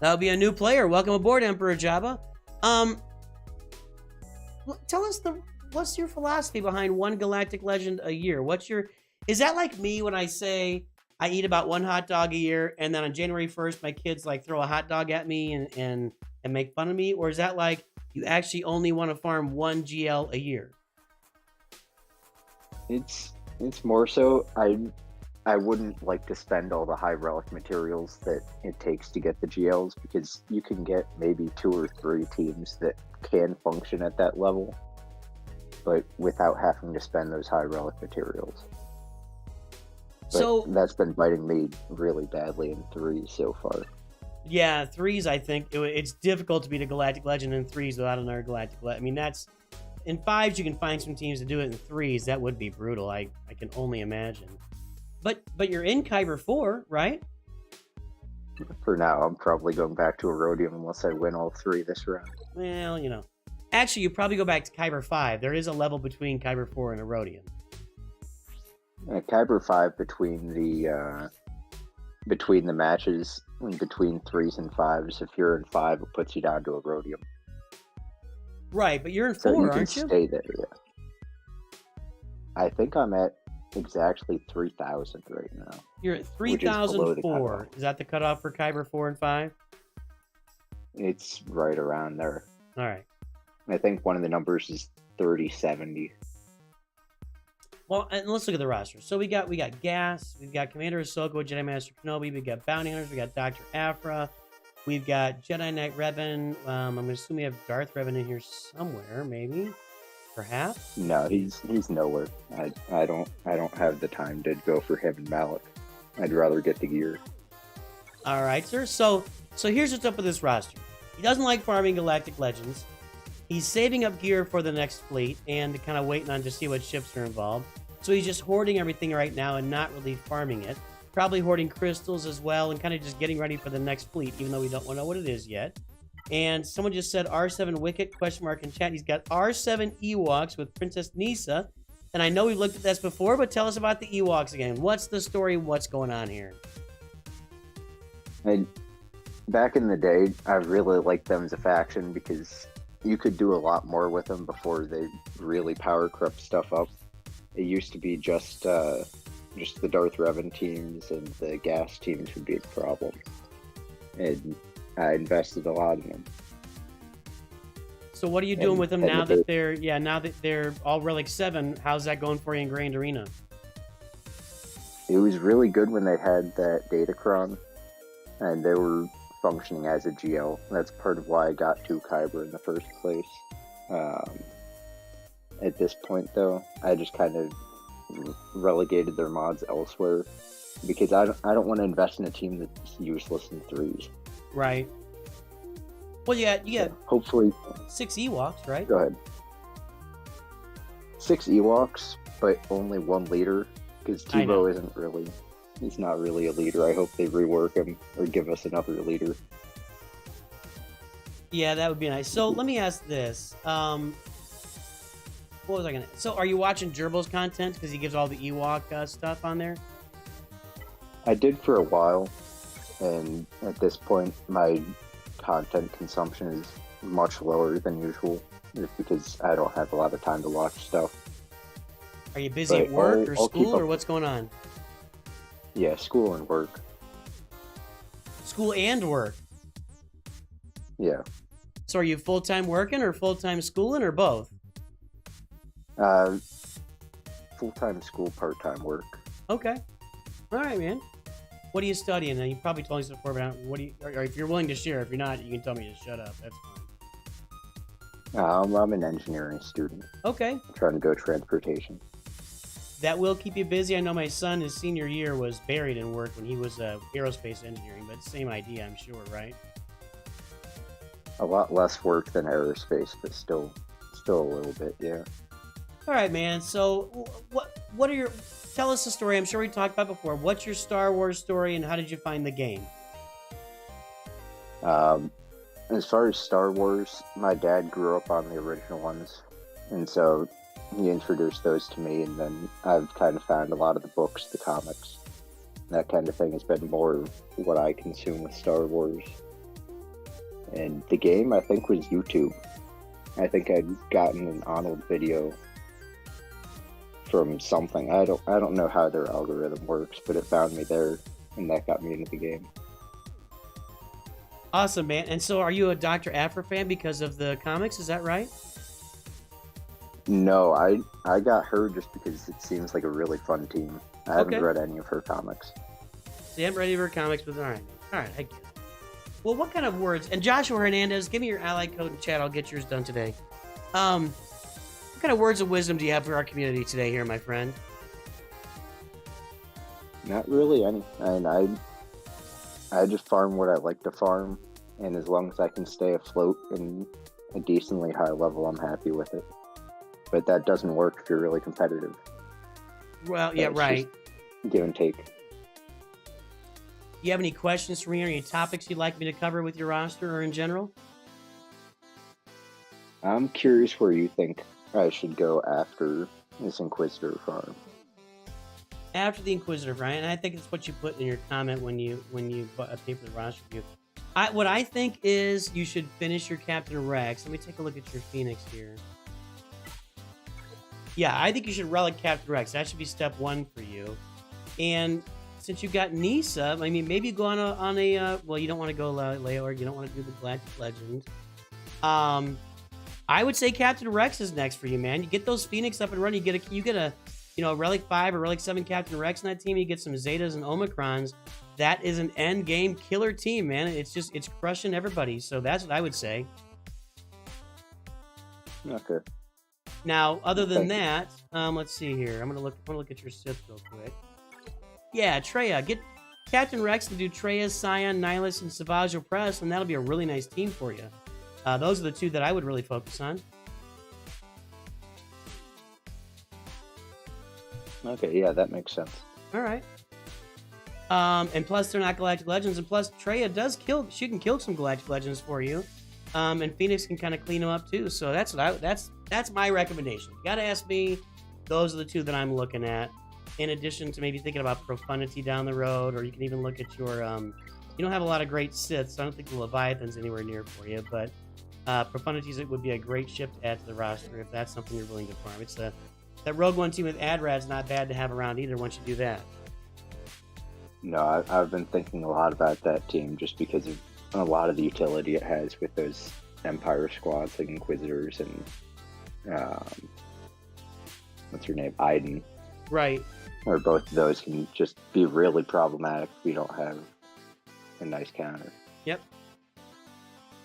That'll be a new player. Welcome aboard, Emperor Jabba. Tell us what's your philosophy behind one galactic legend a year? Is that like me when I say I eat about one hot dog a year, and then on January 1st, my kids like throw a hot dog at me and make fun of me? Or is that like you actually only want to farm one GL a year? It's more so I wouldn't like to spend all the high relic materials that it takes to get the GLs, because you can get maybe 2 or 3 teams that can function at that level, but without having to spend those high relic materials. But so that's been biting me really badly in 3s so far. Yeah, 3s, I think it's difficult to beat a galactic legend in 3s without another galactic legend. I mean, that's in 5s you can find some teams to do it. In 3s that would be brutal. I can only imagine. But you're in Kyber 4, right? For now, I'm probably going back to Erodium unless I win all 3 this round. Well, you know. Actually, you probably go back to Kyber 5. There is a level between Kyber 4 and Erodium. Kyber 5 between the matches, between 3s and 5s, if you're in 5, it puts you down to Erodium. Right, but you're in 4, so you aren't you? Stay there, yeah. I think I'm at exactly 3,000 right now. You're at 3,004. Is that the cutoff for Kyber 4 and 5? It's right around there. All right. I think one of the numbers is 3070. Well, and let's look at the roster. So we got Gas, we've got Commander Ahsoka, Jedi Master Kenobi, we've got Bounty Hunters, we got Dr. Aphra, we've got Jedi Knight Revan. I'm gonna assume we have Darth Revan in here somewhere, maybe, perhaps. No, he's nowhere. I don't have the time to go for him and Malik. I'd rather get the gear. All right, sir. So here's what's up with this roster. He doesn't like farming Galactic Legends. He's saving up gear for the next fleet and kind of waiting on to see what ships are involved. So he's just hoarding everything right now and not really farming it. Probably hoarding crystals as well and kind of just getting ready for the next fleet, even though we don't know what it is yet. And someone just said R7 Wicket, question mark in chat. He's got R7 Ewoks with Princess Nisa. And I know we've looked at this before, but tell us about the Ewoks again. What's the story? What's going on here? And back in the day, I really liked them as a faction because you could do a lot more with them before they really power corrupt stuff up. It used to be just the Darth Revan teams and the Gas teams would be a problem. And I invested a lot in them. So what are you doing with them now that they're all Relic 7? How's that going for you in Grand Arena? It was really good when they had that Datacron, and they were functioning as a GL. That's part of why I got to Kyber in the first place. At this point, though, I just kind of relegated their mods elsewhere because I don't want to invest in a team that's useless in 3s. Right. Well, you got hopefully 6 Ewoks, right? Go ahead. 6 Ewoks, but only 1 leader because Tebow he's not really a leader. I hope they rework him or give us another leader. Yeah, that would be nice. So let me ask this. What was I gonna? So are you watching Gerbil's content because he gives all the Ewok stuff on there? I did for a while, and at this point, my content consumption is much lower than usual, just because I don't have a lot of time to watch stuff. Are you busy at work or school or what's going on? Yeah, school and work. School and work? Yeah. So are you full-time working or full-time schooling or both? Full-time school, part-time work. Okay. All right, man. What are you studying? And you probably told me this before, but or if you're willing to share, if you're not, you can tell me to shut up. That's fine. I'm an engineering student. Okay. I'm trying to go transportation. That will keep you busy. I know my son, his senior year, was buried in work when he was aerospace engineering, but same idea, I'm sure, right? A lot less work than aerospace, but still a little bit, yeah. All right, man. So, what are your? Tell us the story. I'm sure we talked about before. What's your Star Wars story, and how did you find the game? As far as Star Wars, my dad grew up on the original ones, and so he introduced those to me, and then I've kind of found a lot of the books, the comics, that kind of thing has been more what I consume with Star Wars. And the game, I think, was YouTube. I think I'd gotten an Arnold video from something. I don't know how their algorithm works, but it found me there, and that got me into the game. Awesome, man. And so are you a Dr. Aphra fan because of the comics? Is that right? No, I got her just because it seems like a really fun team. I haven't read any of her comics. So you haven't read any of her comics, but all right, I get it. Well, what kind of words? And Joshua Hernandez, give me your ally code in chat. I'll get yours done today. What kind of words of wisdom do you have for our community today here, my friend? Not really any. And I just farm what I like to farm, and as long as I can stay afloat in a decently high level, I'm happy with it. But that doesn't work if you're really competitive. Well, yeah, right. Give and take. You have any questions for me or any topics you'd like me to cover with your roster or in general? I'm curious where you think I should go after this Inquisitor farm. After the Inquisitor, Brian, I think it's what you put in your comment when you pay for the roster review. What I think is you should finish your Captain Rex. Let me take a look at your Phoenix here. Yeah, I think you should relic Captain Rex. That should be step 1 for you. And since you got Nisa, I mean, maybe you go on a well, you don't want to go Leor, you don't want to do the Galactic Legend. I would say Captain Rex is next for you, man. You get those Phoenix up and running. You get a Relic 5 or Relic 7 Captain Rex in that team. You get some Zetas and Omicrons. That is an end game killer team, man. It's crushing everybody. So that's what I would say. Okay. Now, other than that, let's see here. I'm gonna look at your Sith real quick. Yeah, Treya. Get Captain Rex to do Treya, Scion, Nihilus, and Savage Opress, and that'll be a really nice team for you. Those are the 2 that I would really focus on. Okay, yeah, that makes sense. All right. And plus, they're not Galactic Legends, and plus, Treya does kill. She can kill some Galactic Legends for you. And Phoenix can kind of clean them up too. So that's my recommendation. You gotta ask me. Those are the 2 that I'm looking at. In addition to maybe thinking about Profundity down the road, or you can even look at your. You don't have a lot of great Siths. So I don't think the Leviathan's anywhere near for you, but Profundities would be a great ship to add to the roster if that's something you're willing to farm. It's that Rogue One team with Adrad's not bad to have around either once you do that. No, I've been thinking a lot about that team just because of a lot of the utility it has with those Empire squads like Inquisitors and what's her name, Iden. Right. Or both of those can just be really problematic if you don't have a nice counter. Yep.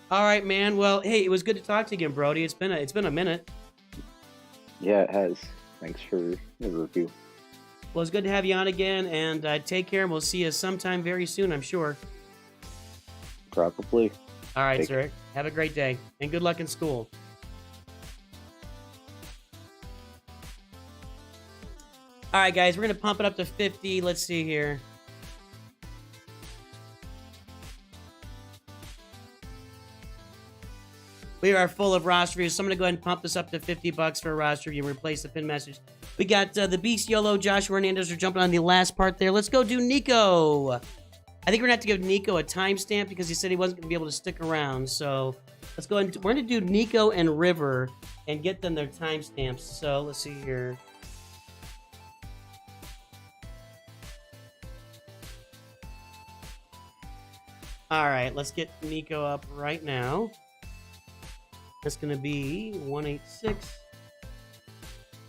All right, man. Well, hey, it was good to talk to you again, Brody. It's been a minute. Yeah, it has. Thanks for the review. Well, it's good to have you on again, and take care, and we'll see you sometime very soon, I'm sure. Probably. All right, sir. Have a great day, and good luck in school. All right, guys, we're going to pump it up to 50. Let's see here. We are full of roster reviews, so I'm going to go ahead and pump this up to $50 for a roster review and replace the pin message. We got the BeastYolo, Joshua Hernandez are jumping on the last part there. Let's go do Nico. I think we're going to have to give Nico a timestamp because he said he wasn't going to be able to stick around. So let's go ahead and we're going to do Nico and River and get them their timestamps. So let's see here. All right, let's get Nico up right now. That's going to be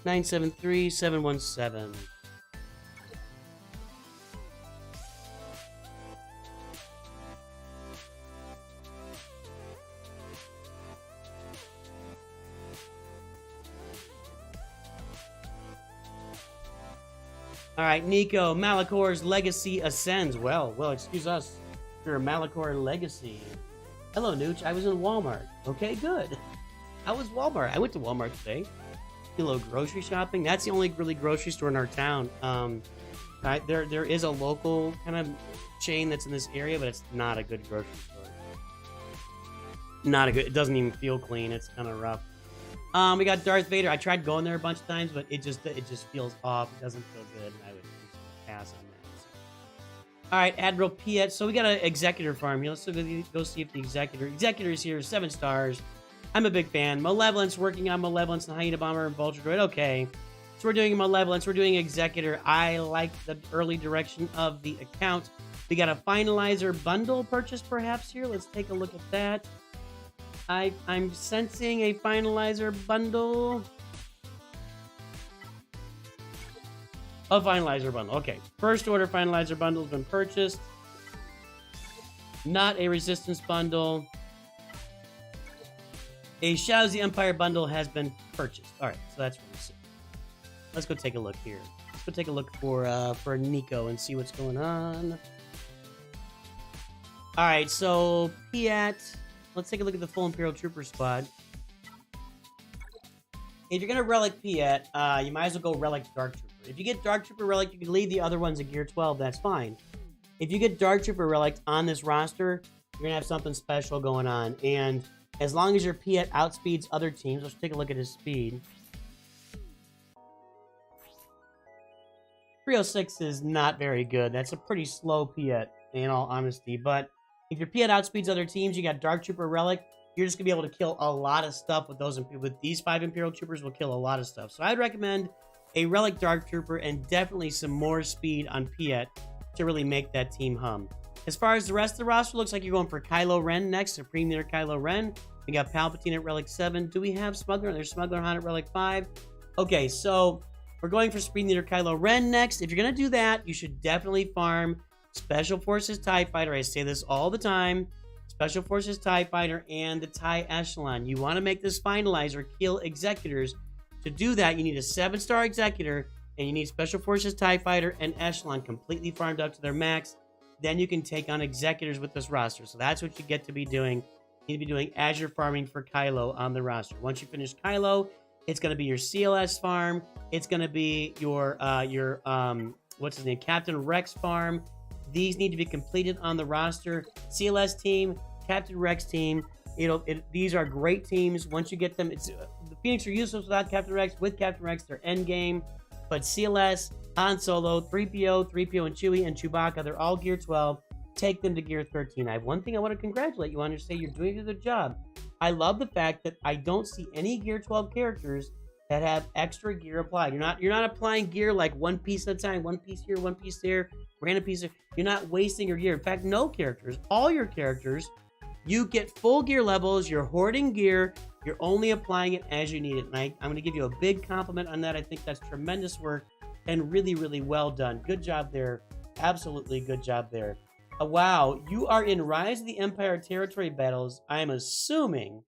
186-973-717. All right, Nico, Malakor's legacy ascends. Well, excuse us. Your Malakor legacy. Hello, Nooch. I was in Walmart. Okay, good. How was Walmart? I went to Walmart today. A little grocery shopping. That's the only really grocery store in our town. There is a local kind of chain that's in this area, but it's not a good grocery store. Not a good. It doesn't even feel clean. It's kind of rough. We got Darth Vader. I tried going there a bunch of times, but it just feels off. It doesn't feel good, and I would pass on that. So. All right, Admiral Piet. So we got an Executor farm here. Let's go see if the Executor is here. 7 stars. I'm a big fan. Malevolence, working on Malevolence and Hyena Bomber and Vulture Droid. Okay. So we're doing Malevolence. We're doing Executor. I like the early direction of the account. We got a Finalizer bundle purchase perhaps here. Let's take a look at that. I'm sensing a Finalizer bundle. A Finalizer bundle. Okay. First order Finalizer bundle has been purchased. Not a Resistance bundle. A Shadows of the Empire bundle has been purchased. All right. So that's what we see. Let's go take a look here. Let's go take a look for Nico and see what's going on. All right. So Piat. Let's take a look at the full Imperial Trooper squad. If you're going to Relic Piat, you might as well go Relic Dark Trooper. If you get Dark Trooper Relic, you can leave the other ones at Gear 12. That's fine. If you get Dark Trooper Relic on this roster, you're going to have something special going on. And as long as your Piat outspeeds other teams, let's take a look at his speed. 306 is not very good. That's a pretty slow Piat, in all honesty. But if your Piat outspeeds other teams, you got Dark Trooper Relic, you're just going to be able to kill a lot of stuff with those. With these 5 Imperial Troopers, will kill a lot of stuff. So I'd recommend a Relic Dark Trooper and definitely some more speed on Piat to really make that team hum. As far as the rest of the roster, looks like you're going for Kylo Ren next, Supreme Leader Kylo Ren. We got Palpatine at Relic 7. Do we have Smuggler? There's Smuggler Han at Relic 5. Okay, so we're going for Supreme Leader Kylo Ren next. If you're going to do that, you should definitely farm Special Forces TIE Fighter. I say this all the time. Special Forces TIE Fighter and the TIE Echelon. You want to make this Finalizer kill Executors. To do that, you need a 7-star Executor, and you need Special Forces TIE Fighter and Echelon completely farmed up to their max. Then you can take on Executors with this roster. So that's what you get to be doing. You need to be doing as you're farming for Kylo on the roster. Once you finish Kylo, it's going to be your CLS farm. It's going to be your what's his name, Captain Rex farm. These need to be completed on the roster. CLS team, Captain Rex team. These are great teams. Once you get them, the Phoenix are useless without Captain Rex. With Captain Rex, they're end game. But CLS, Han Solo, 3PO, and Chewie, and Chewbacca, they're all Gear 12. Take them to Gear 13. I have one thing I want to congratulate you on to say you're doing a good job. I love the fact that I don't see any Gear 12 characters that have extra gear applied. You're not applying gear like one piece at a time, one piece here, one piece there, random piece there. You're not wasting your gear. In fact, no characters. All your characters, you get full gear levels. You're hoarding gear. You're only applying it as you need it. And I'm going to give you a big compliment on that. I think that's tremendous work and really, really well done. Good job there. Absolutely good job there. Wow, you are in Rise of the Empire territory battles, I'm assuming.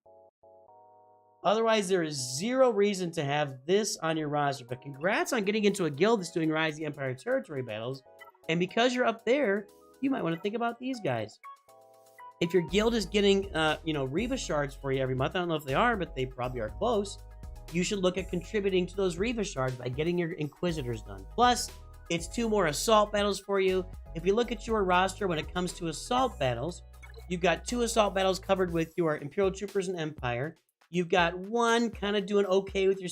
Otherwise, there is zero reason to have this on your roster. But congrats on getting into a guild that's doing Rise of the Empire territory battles. And because you're up there, you might want to think about these guys. If your guild is getting, Reva shards for you every month, I don't know if they are, but they probably are close. You should look at contributing to those Reva shards by getting your Inquisitors done. Plus, it's 2 more assault battles for you. If you look at your roster when it comes to assault battles, you've got 2 assault battles covered with your Imperial Troopers and Empire. You've got 1 kind of doing okay with your.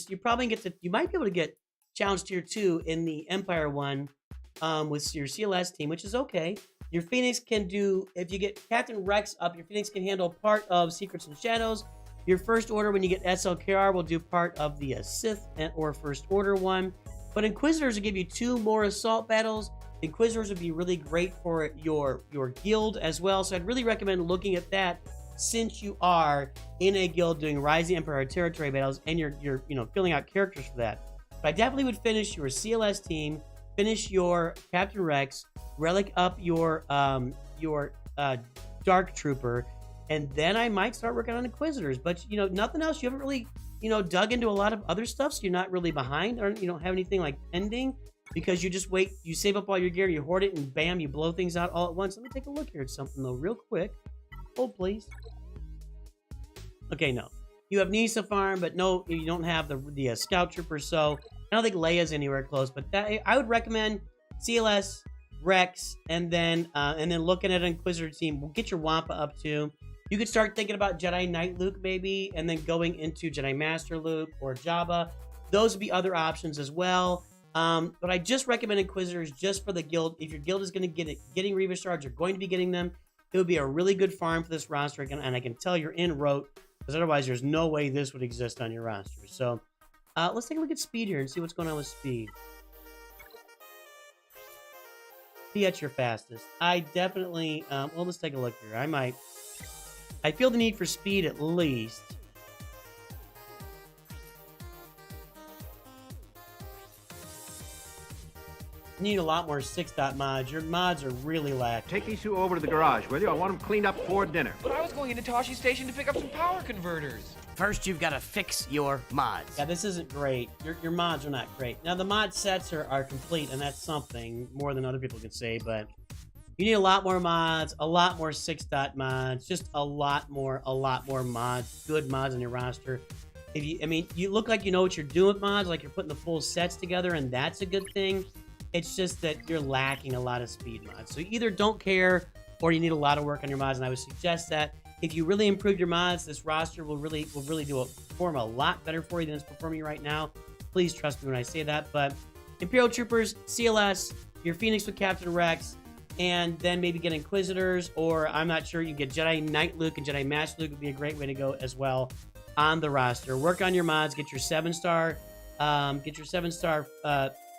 You might be able to get Challenge Tier 2 in the Empire one with your CLS team, which is okay. Your Phoenix can do, if you get Captain Rex up, your Phoenix can handle part of Secrets and Shadows. Your First Order, when you get SLKR, will do part of the Sith or First Order one. But Inquisitors will give you 2 more assault battles. Inquisitors would be really great for your guild as well. So I'd really recommend looking at that since you are in a guild doing Rise of the Empire territory battles and you're filling out characters for that. But I definitely would finish your CLS team, finish your Captain Rex, relic up your Dark Trooper, and then I might start working on Inquisitors. But nothing else. You haven't really dug into a lot of other stuff, so you're not really behind, or you don't have anything like pending, because you just wait, you save up all your gear, you hoard it, and bam, you blow things out all at once. Let me take a look here at something though, real quick. Hold, please. Okay, no. You have Nisa Farm, but no, you don't have the Scout Trooper, so I don't think Leia's anywhere close, but I would recommend CLS, Rex, and then looking at an Inquisitor team. We'll get your Wampa up too. You could start thinking about Jedi Knight Luke maybe, and then going into Jedi Master Luke or Jabba. Those would be other options as well. But I just recommend Inquisitors just for the guild. If your guild is going to getting Revis shards, you're going to be getting them. It would be a really good farm for this roster, and I can tell you're in rote, because otherwise there's no way this would exist on your roster. So let's take a look at speed here and see what's going on with speed. Be at your fastest. I definitely, well, let's take a look here. I feel the need for speed at least. You need a lot more 6-dot mods. Your mods are really lacking. Take these two over to the garage, will you? I want them cleaned up for dinner. But I was going into Toshi's station to pick up some power converters. First, you've got to fix your mods. Yeah, this isn't great. Your mods are not great. Now, the mod sets are complete, and that's something more than other people can say, but you need a lot more mods, a lot more 6-dot mods, just a lot more mods, good mods on your roster. You look like you know what you're doing with mods, like you're putting the full sets together, and that's a good thing. It's just that you're lacking a lot of speed mods. So you either don't care or you need a lot of work on your mods. And I would suggest that if you really improve your mods, this roster will really perform a lot better for you than it's performing right now. Please trust me when I say that. But Imperial Troopers, CLS, your Phoenix with Captain Rex, and then maybe get Inquisitors, or I'm not sure, you get Jedi Knight Luke and Jedi Master Luke would be a great way to go as well on the roster. Work on your mods, get your 7-star,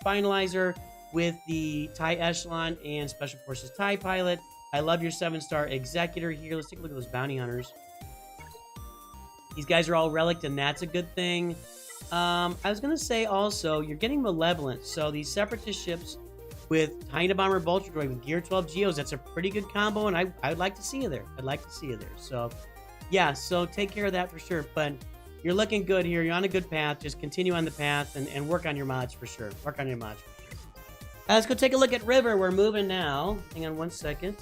finalizer with the TIE Echelon and Special Forces TIE Pilot. I love your 7-star Executor here. Let's take a look at those Bounty Hunters. These guys are all relicked, and that's a good thing. I was going to say also, you're getting Malevolent. So these Separatist ships with Tiny Bomber Vulture Droid with Gear 12 Geos, that's a pretty good combo, and I'd like to see you there. I'd like to see you there. So, yeah, so take care of that for sure. But you're looking good here. You're on a good path. Just continue on the path and work on your mods for sure. Work on your mods for sure. Let's go take a look at River. We're moving now. Hang on one second.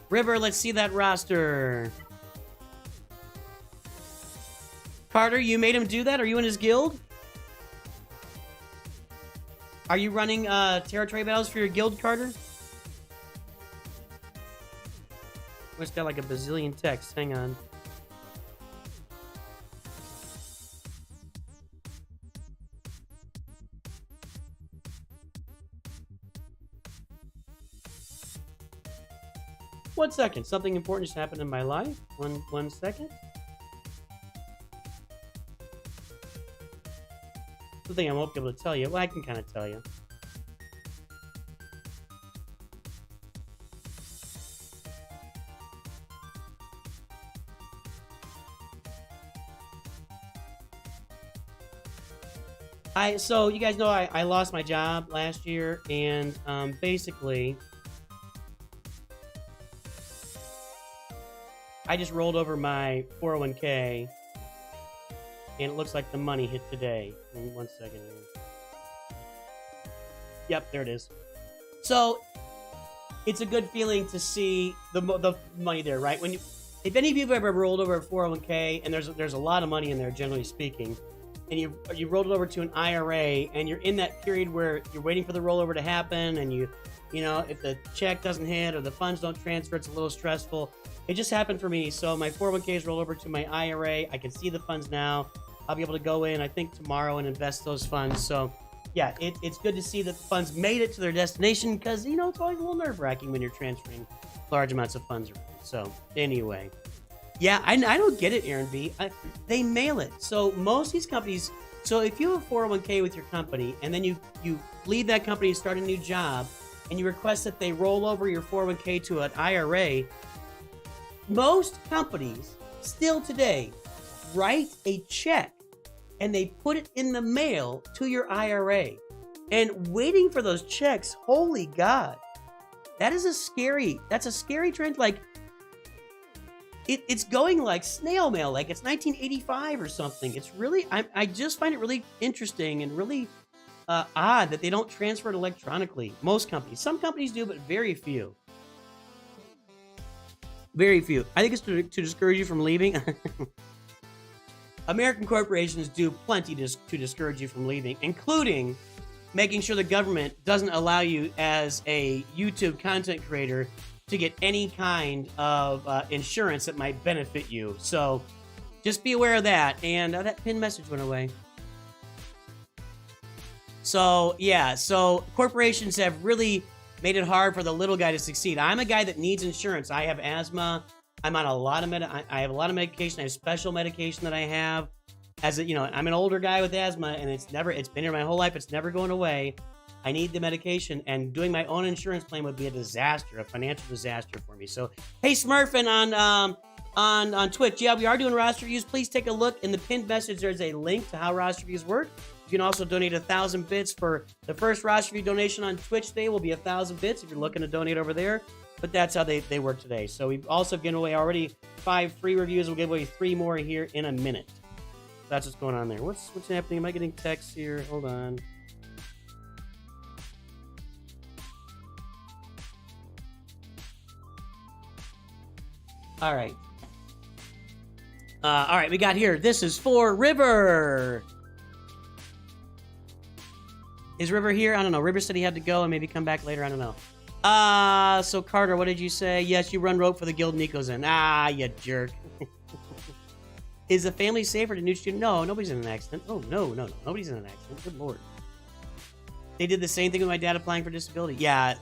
River, let's see that roster. Carter, you made him do that? Are you in his guild? Are you running territory battles for your guild, Carter? It's got like a bazillion texts. Hang on. One second. Something important just happened in my life. One second. Something I won't be able to tell you. Well, I can kind of tell you. So you guys know I lost my job last year, and basically I just rolled over my 401k, and it looks like the money hit today. One second here. Yep, there it is. So it's a good feeling to see the money there, right? If any of you have ever rolled over a 401k, and there's a lot of money in there, generally speaking, and you rolled it over to an IRA, and you're in that period where you're waiting for the rollover to happen, and you know, if the check doesn't hit or the funds don't transfer, it's a little stressful. It just happened for me. So my 401k is rolled over to my IRA. I can see the funds now. I'll be able to go in, I think, tomorrow and invest those funds. So yeah, it's good to see that the funds made it to their destination, because, you know, it's always a little nerve-wracking when you're transferring large amounts of funds around. So anyway, yeah, I don't get it, Aaron B. They mail it. So most of these companies, so if you have a 401k with your company, and then you leave that company and start a new job, and you request that they roll over your 401k to an IRA, most companies still today write a check and they put it in the mail to your IRA. And waiting for those checks, holy God, that's a scary trend. Like, it's going like snail mail, like it's 1985 or something. It's really, I just find it really interesting and really odd that they don't transfer it electronically. Most companies, some companies do, but very few. Very few. I think it's to discourage you from leaving. American corporations do plenty to discourage you from leaving, including making sure the government doesn't allow you as a YouTube content creator to get any kind of insurance that might benefit you. So Just be aware of that. And that pinned message went away. So, yeah. So, corporations have really made it hard for the little guy to succeed. I'm a guy that needs insurance. I have asthma. I'm on a lot of I have a lot of medication. I have special medication that I have. As a, I'm an older guy with asthma, and it's been here my whole life. It's never going away. I need the medication, and doing my own insurance claim would be a disaster, a financial disaster for me. So, hey, Smurfin on Twitch, yeah, we are doing roster reviews. Please take a look in the pinned message. There's a link to how roster reviews work. You can also donate 1,000 bits for the first roster review donation on Twitch today. Will be 1,000 bits if you're looking to donate over there. But that's how they work today. So we've also given away already 5 free reviews. We'll give away 3 more here in a minute. That's what's going on there. What's happening? Am I getting texts here? Hold on. All right. All right, we got here. This is for River. Is River here? I don't know. River said he had to go and maybe come back later. I don't know. So Carter, what did you say? Yes, you run rope for the guild Nico's in. Ah, you jerk. Is the family safer to new student? No, nobody's in an accident. Oh, no. Nobody's in an accident. Good lord. They did the same thing with my dad applying for disability. Yeah.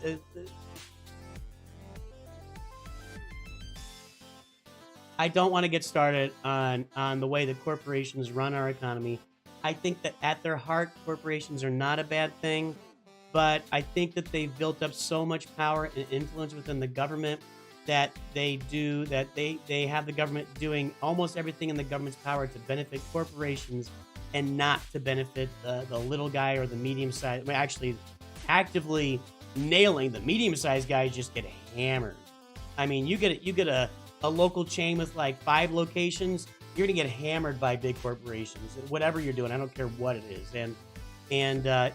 I don't want to get started on the way that corporations run our economy. I think that at their heart, corporations are not a bad thing, but I think that they've built up so much power and influence within the government that they have the government doing almost everything in the government's power to benefit corporations and not to benefit the little guy or the medium-sized. I mean, actually, actively nailing the medium-sized guys just get hammered. I mean, you get a local chain with like 5 locations, you're gonna get hammered by big corporations. Whatever you're doing, I don't care what it is. And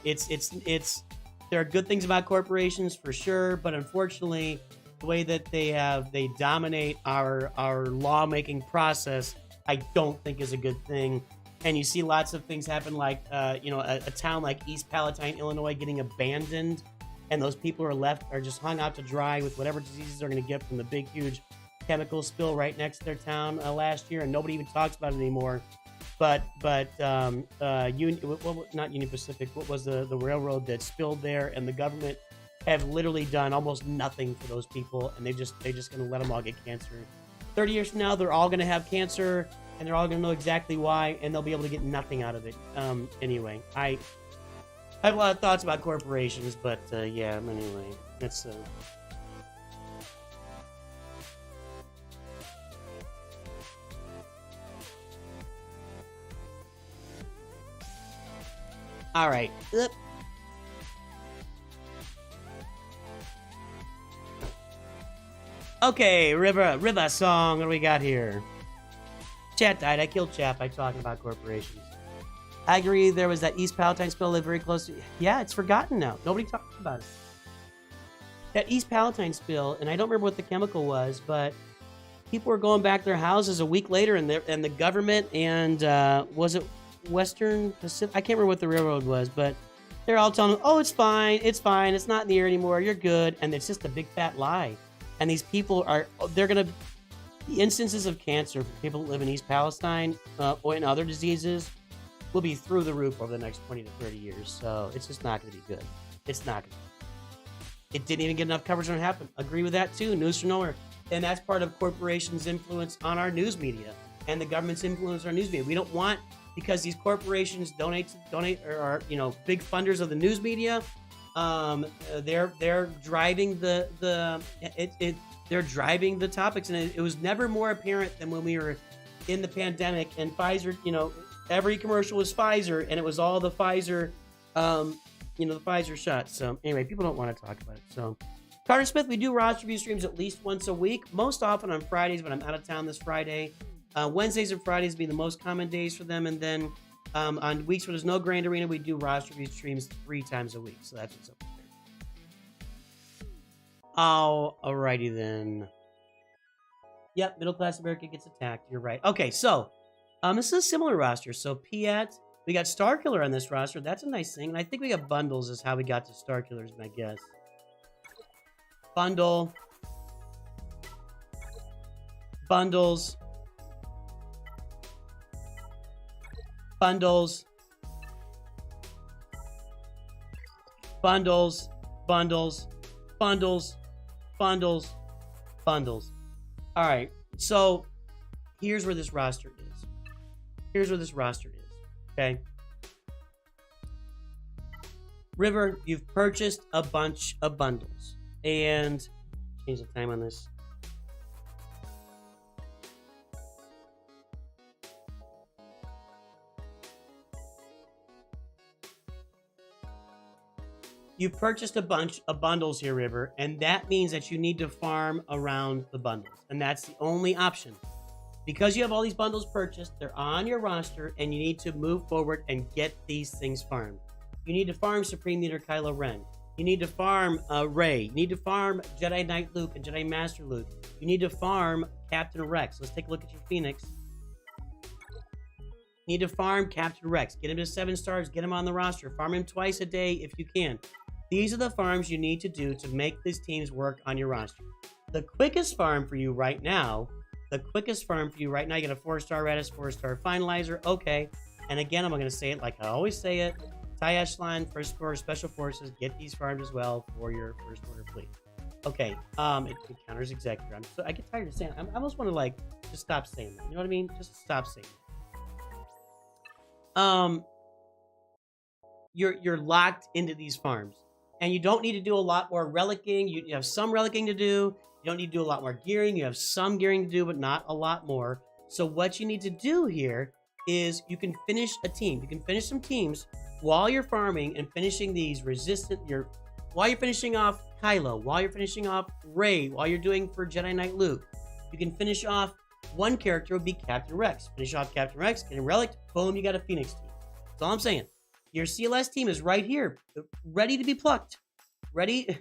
it's there are good things about corporations for sure, but unfortunately, the way that they dominate our lawmaking process, I don't think is a good thing. And you see lots of things happen, like a town like East Palatine, Illinois, getting abandoned, and those people are just hung out to dry with whatever diseases they're going to get from the big, huge chemical spill right next to their town last year, and nobody even talks about it anymore. But not Union Pacific. What was the railroad that spilled there? And the government have literally done almost nothing for those people, and they're just going to let them all get cancer. 30 years from now, they're all going to have cancer, and they're all going to know exactly why, and they'll be able to get nothing out of it. Anyway, I have a lot of thoughts about corporations, but yeah. Anyway, that's. All right. Okay, River song. What do we got here? Chat died. I killed chat by talking about corporations. I agree. There was that East Palatine spill lived very close to. Yeah, it's forgotten now. Nobody talks about it. That East Palatine spill, and I don't remember what the chemical was, but people were going back to their houses a week later, and the government and was it Western Pacific? I can't remember what the railroad was, but they're all telling them, "Oh, it's fine. It's not in the air anymore. You're good." And it's just a big fat lie. And these people the instances of cancer for people that live in East Palestine or in other diseases will be through the roof over the next 20 to 30 years. So it's just not going to be good. It's not going to. It didn't even get enough coverage when it happened. Agree with that too. News from nowhere. And that's part of corporations' influence on our news media and the government's influence on our news media. We don't want, because these corporations donate or are big funders of the news media. They're driving they're driving the topics, and it was never more apparent than when we were in the pandemic and Pfizer. Every commercial was Pfizer, and it was all the Pfizer, the Pfizer shots. So anyway, people don't want to talk about it. So Carter Smith, we do roster review streams at least once a week, most often on Fridays, but I'm out of town this Friday. Wednesdays and Fridays be the most common days for them, and then on weeks where there's no Grand Arena, we do roster review streams 3 times a week. So that's what's up there. Oh, alrighty then. Yep, middle class America gets attacked. You're right. Okay, so this is a similar roster. So Piet, we got Starkiller on this roster. That's a nice thing. And I think we got bundles is how we got to Starkiller, is my guess. Bundles. bundles, bundles, bundles, bundles, bundles, bundles. All right, so here's where this roster is. Here's where this roster is, okay? River, you've purchased a bunch of bundles. And change the time on this. You've purchased a bunch of bundles here, River, and that means that you need to farm around the bundles. And that's the only option. Because you have all these bundles purchased, they're on your roster, and you need to move forward and get these things farmed. You need to farm Supreme Leader Kylo Ren. You need to farm Rey. You need to farm Jedi Knight Luke and Jedi Master Luke. You need to farm Captain Rex. Let's take a look at your Phoenix. You need to farm Captain Rex. Get him to 7 stars. Get him on the roster. Farm him twice a day if you can. These are the farms you need to do to make these teams work on your roster. The quickest farm for you right now, you get a 4-star Redis, 4-star Finalizer. Okay. And again, I'm going to say it like I always say it. TIE Echelon, First Order, Special Forces, get these farmed as well for your First Order fleet. Okay, it counters Executor. I get tired of saying it. I almost want to, like, just stop saying that. You know what I mean? Just stop saying it. You're locked into these farms. And you don't need to do a lot more relicking. You have some relicking to do. You don't need to do a lot more gearing. You have some gearing to do, but not a lot more. So what you need to do here is you can finish a team. You can finish some teams while you're farming and finishing these while you're finishing off Kylo, while you're finishing off Rey, while you're doing for Jedi Knight Luke. You can finish off one character would be Captain Rex. Finish off Captain Rex, get him relic, boom, you got a Phoenix team. That's all I'm saying. Your CLS team is right here, ready to be plucked. Ready,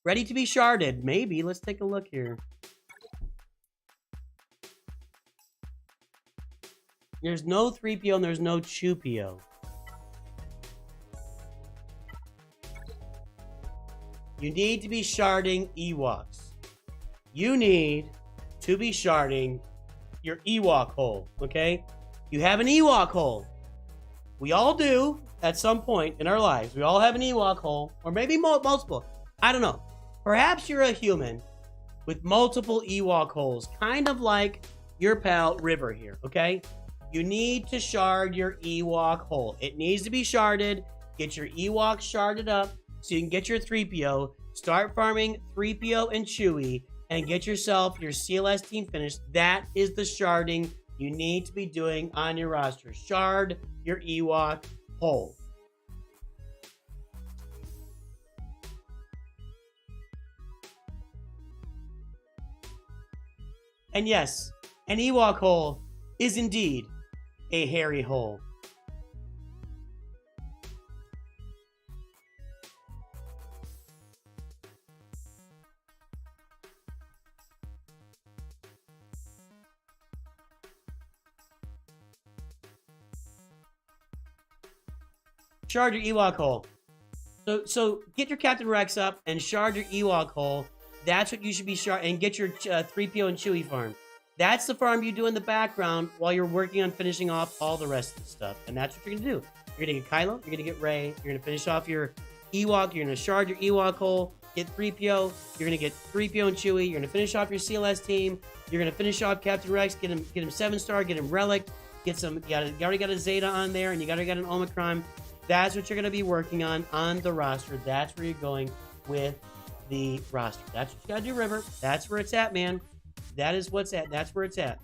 ready to be sharded. Maybe. Let's take a look here. There's no 3PO and there's no 2PO. You need to be sharding Ewoks. You need to be sharding your Ewok hole, okay? You have an Ewok hole. We all do at some point in our lives. We all have an Ewok hole, or maybe multiple. I don't know. Perhaps you're a human with multiple Ewok holes, kind of like your pal River here, okay? You need to shard your Ewok hole. It needs to be sharded. Get your Ewok sharded up so you can get your 3PO. Start farming 3PO and Chewie and get yourself your CLS team finished. That is the sharding you need to be doing on your roster. Shard your Ewok hole. And yes, an Ewok hole is indeed a hairy hole. Shard your Ewok hole. So get your Captain Rex up and shard your Ewok hole. That's what you should be shard, and get your 3PO and Chewie farm. That's the farm you do in the background while you're working on finishing off all the rest of the stuff. And that's what you're gonna do. You're gonna get Kylo, you're gonna get Rey, you're gonna finish off your Ewok, you're gonna shard your Ewok hole, get 3PO, you're gonna get 3PO and Chewie, you're gonna finish off your CLS team, you're gonna finish off Captain Rex, get him 7-star, get him relic, get some, you already got a Zeta on there, and you already got an Omicron. That's what you're gonna be working on the roster. That's where you're going with the roster. That's what you gotta do, River. That's where it's at, man. That is what's at. That's where it's at.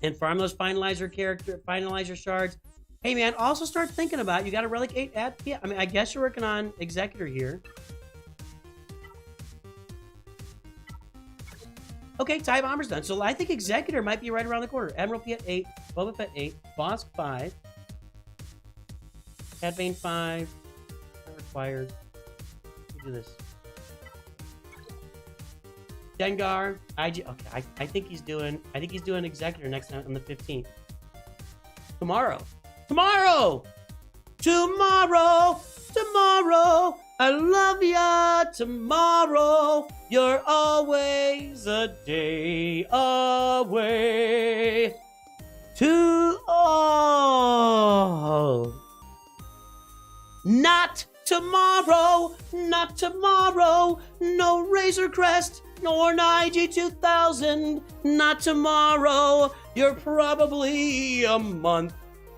And farm those finalizer shards. Hey, man, also start thinking about, you got a relic 8 at, yeah, I mean, I guess you're working on Executor here. Okay, TIE Bomber's done. So I think Executor might be right around the corner. Admiral P at 8, Boba Fett 8, Bosk 5, Cad Bane 5, not required. Let me do this. Dengar, IG. Okay, I think he's doing Executor next time on the 15th. Tomorrow. I love ya. Tomorrow, you're always a day away. Tomorrow. tomorrow, not tomorrow. No Razor Crest, nor an IG-2000, not tomorrow. You're probably a month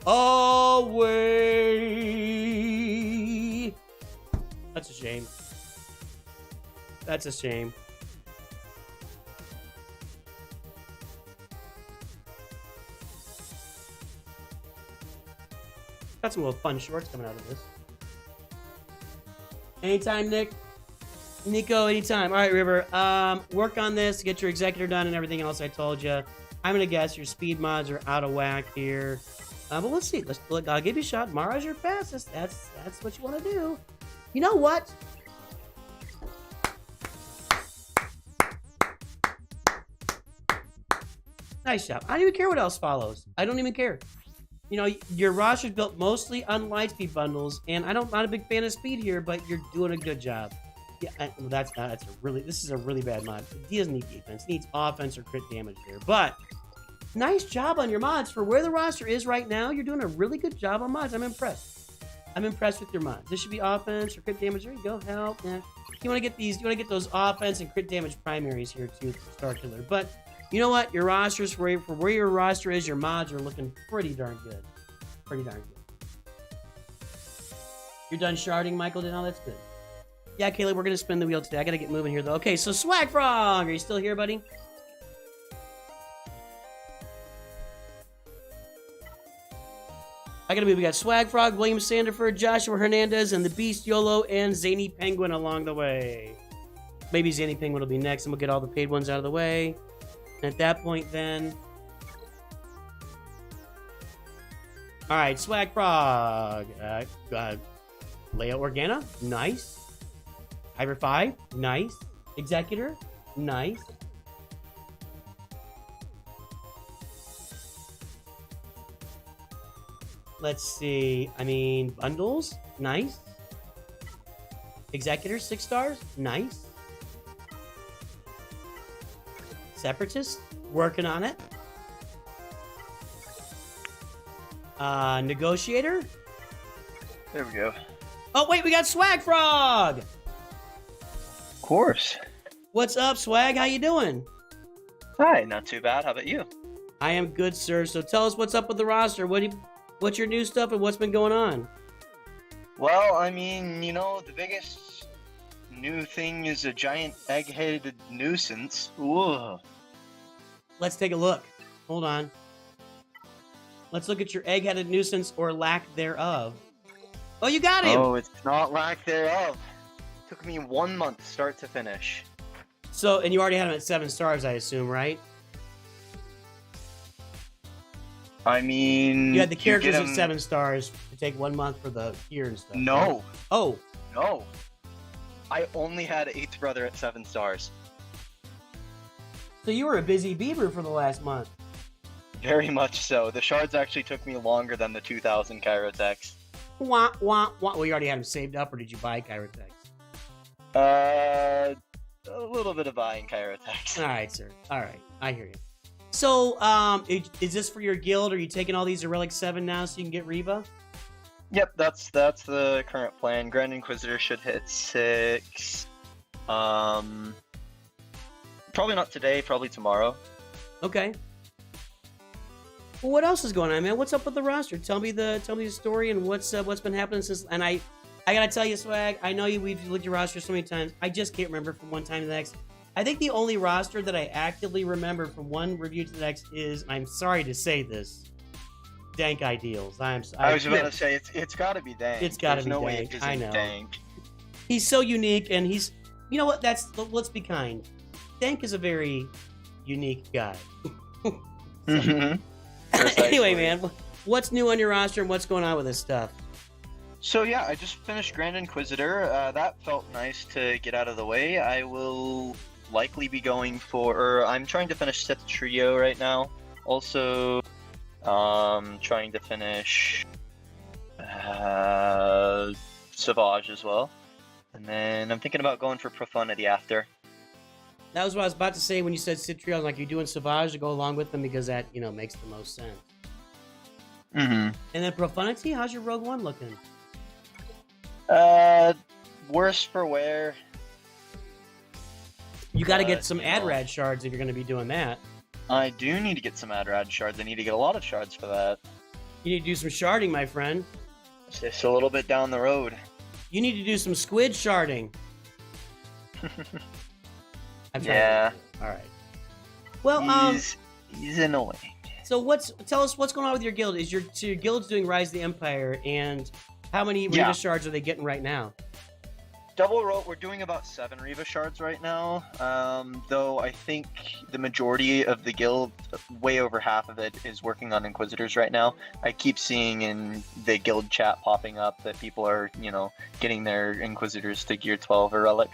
away. That's a shame. That's a shame. Got some little fun shorts coming out of this. Anytime, Nick. Nico, anytime. All right, River. Work on this, get your executor done and everything else I told you. I'm going to guess your speed mods are out of whack here. But let's see. Look, I'll give you a shot. Mara's your fastest. That's what you want to do. You know what? Nice job. I don't even care what else follows. I don't even care. You know, your roster's built mostly on Lightspeed bundles, and I'm not a big fan of speed here, but you're doing a good job. Yeah, this is a really bad mod. He doesn't need defense. He needs offense or crit damage here. But nice job on your mods. For where the roster is right now, you're doing a really good job on mods. I'm impressed. I'm impressed with your mods. This should be offense or crit damage. There you go. Help. Yeah. You want to get those offense and crit damage primaries here too, Star Killer. But you know what? Your rosters, for where your roster is, your mods are looking pretty darn good. Pretty darn good. You're done sharding, Michael? No, that's good. Yeah, Caleb, we're going to spin the wheel today. I got to get moving here, though. Okay, so Swag Frog, are you still here, buddy? I got to move. We got Swag Frog, William Sandiford, Joshua Hernandez, and the BeastYolo and Zany Penguin along the way. Maybe Zany Penguin will be next, and we'll get all the paid ones out of the way. And at that point, then... All right, Swag Frog. Leia Organa, nice. Hyper 5, nice. Executor, nice. Let's see. Bundles, nice. Executor, 6 stars, nice. Separatist, working on it. Negotiator. There we go. Oh, wait, we got Swag Frog! Of course. What's up, Swag? How you doing? Hi, not too bad. How about you? I am good, sir. So tell us what's up with the roster. What's your new stuff and what's been going on? Well, the biggest new thing is a giant egg-headed nuisance. Ooh. Let's take a look. Hold on. Let's look at your egg-headed nuisance or lack thereof. Oh, you got him! Oh, it's not lack thereof. Took me 1 month start to finish. So, and you already had him at 7 stars, I assume, right? You had the characters at 7 stars to take 1 month for the gear and stuff. No. Right? Oh. No. I only had 8th brother at 7 stars. So you were a busy beaver for the last month. Very much so. The shards actually took me longer than the 2,000 Kyrotechs. Wah, wah, wah. Well, you already had them saved up, or did you buy Kyrotechs? A little bit of buying Kyrotechs. All right, sir. All right. I hear you. So, is this for your guild? Are you taking all these to Relic 7 now so you can get Reva? Yep, that's the current plan. Grand Inquisitor should hit 6. Probably not today, probably tomorrow. Okay. Well, what else is going on, man? What's up with the roster? Tell me the story and what's been happening since. And I gotta tell you, Swag. I know we've looked at your roster so many times. I just can't remember from one time to the next. I think the only roster that I actively remember from one review to the next is, I'm sorry to say this, Dank Ideals. I was about to say it's got to be Dank. It's got to be no Dank. way it I isn't know. Dank. He's so unique, and he's, you know what? Let's be kind. Dank is a very unique guy. Anyway, man, what's new on your roster and what's going on with this stuff? So yeah, I just finished Grand Inquisitor. That felt nice to get out of the way. I will likely be going for, I'm trying to finish Sith Trio right now. Also, trying to finish Savage as well. And then I'm thinking about going for Profundity after. That was what I was about to say when you said Sith Trio. I was like, you're doing Savage to go along with them because that, makes the most sense. Mm-hmm. And then Profundity, how's your Rogue One looking? Worse for wear. You got to get some AdRad shards if you're going to be doing that. I do need to get some AdRad shards. I need to get a lot of shards for that. You need to do some sharding, my friend. It's just a little bit down the road. You need to do some squid sharding. Yeah. All right. Well, he's annoying. So tell us what's going on with your guild? Is your guild's doing Rise of the Empire, and how many Reva shards are they getting right now? Double rope, we're doing about 7 Reva shards right now. Though I think the majority of the guild, way over half of it, is working on Inquisitors right now. I keep seeing in the guild chat popping up that people are, getting their Inquisitors to Gear 12 or Relic.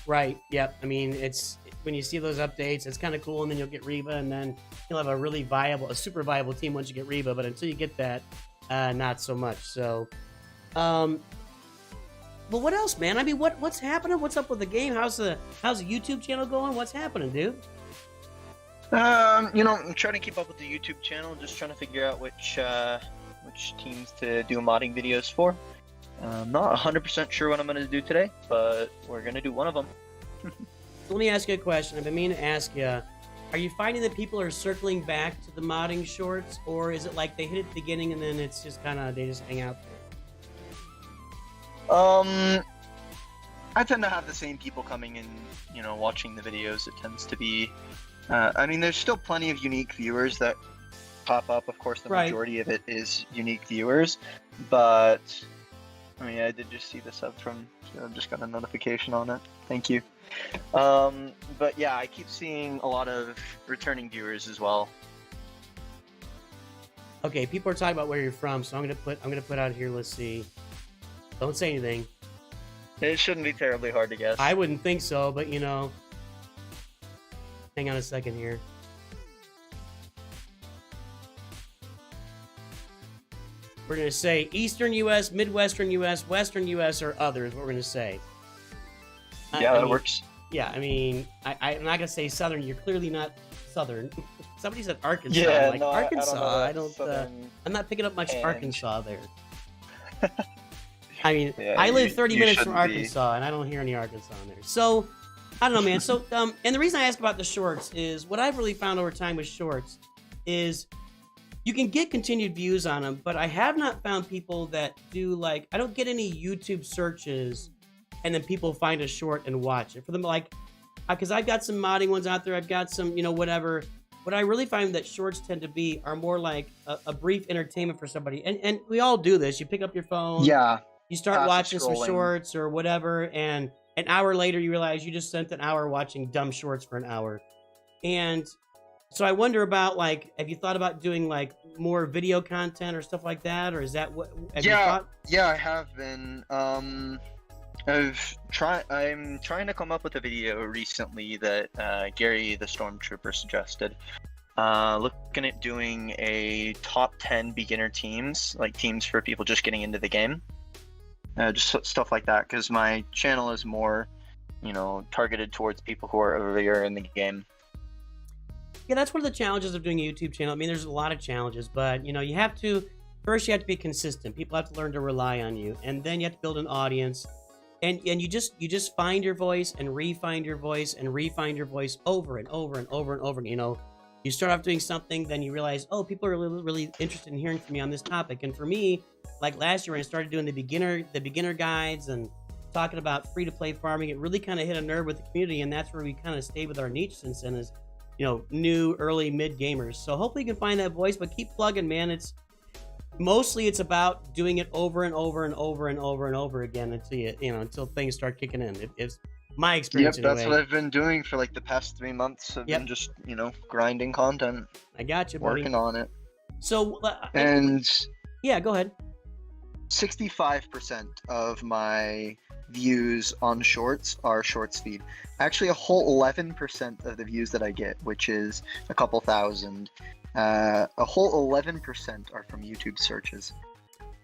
Right. Yep. I mean, it's when you see those updates, it's kind of cool, and then you'll get Reba, and then you'll have a super viable team once you get Reba. But until you get that, not so much. So, but what else, man? I mean, what's happening? What's up with the game? How's the YouTube channel going? What's happening, dude? I'm trying to keep up with the YouTube channel. Just trying to figure out which teams to do modding videos for. I'm not 100% sure what I'm going to do today, but we're going to do one of them. Let me ask you a question. I've been meaning to ask you. Are you finding that people are circling back to the modding shorts, or is it like they hit it at the beginning and then it's just they just hang out there? I tend to have the same people coming in, watching the videos. It tends to be, there's still plenty of unique viewers that pop up. Of course, the majority of it is unique viewers, but I did just see the sub from, so I just got a notification on it. Thank you. But yeah, I keep seeing a lot of returning viewers as well. Okay, people are talking about where you're from, so I'm gonna put out here. Let's see. Don't say anything. It shouldn't be terribly hard to guess. I wouldn't think so, but hang on a second here. We're going to say Eastern U.S., Midwestern U.S., Western U.S., or others, what we're going to say. Yeah, that works. Yeah, I'm not going to say Southern. You're clearly not Southern. Somebody said Arkansas. Yeah, like, no, Arkansas. I don't know I'm not picking up much Arkansas there. Yeah, I live 30 minutes from Arkansas, and I don't hear any Arkansas in there. So, I don't know, man. So, and the reason I ask about the shorts is what I've really found over time with shorts is you can get continued views on them, but I have not found people that do I don't get any YouTube searches and then people find a short and watch it. For them, because I've got some modding ones out there, I've got some, whatever. What I really find that shorts tend to be are more like a brief entertainment for somebody. And we all do this. You pick up your phone. Yeah. You start watching some shorts or whatever, and an hour later you realize you just spent an hour watching dumb shorts for an hour. And so I wonder about have you thought about doing more video content or stuff like that, or is that what? Yeah, I have been. I'm trying to come up with a video recently that Gary the Stormtrooper suggested. Looking at doing a top 10 beginner teams, teams for people just getting into the game. Just stuff like that, because my channel is more, targeted towards people who are earlier in the game. Yeah, that's one of the challenges of doing a YouTube channel. There's a lot of challenges, but you have to be consistent. People have to learn to rely on you, and then you have to build an audience, and you just find your voice and re-find your voice and re-find your voice over and over and over and over. You start off doing something, then you realize, oh, people are really, really interested in hearing from me on this topic. And for me, last year when I started doing the beginner guides and talking about free-to-play farming, it really kind of hit a nerve with the community, and that's where we kind of stayed with our niche since then is, new, early, mid gamers. So hopefully you can find that voice, but keep plugging, man. It's about doing it over and over and over and over and over again until until things start kicking in. It's my experience. Yep, that's what I've been doing for the past 3 months. I've been just grinding content. I got you, buddy. Working on it. So yeah, go ahead. 65% of my views on shorts are shorts feed. Actually, a whole 11% of the views that I get, which is a couple thousand, a whole 11% are from YouTube searches.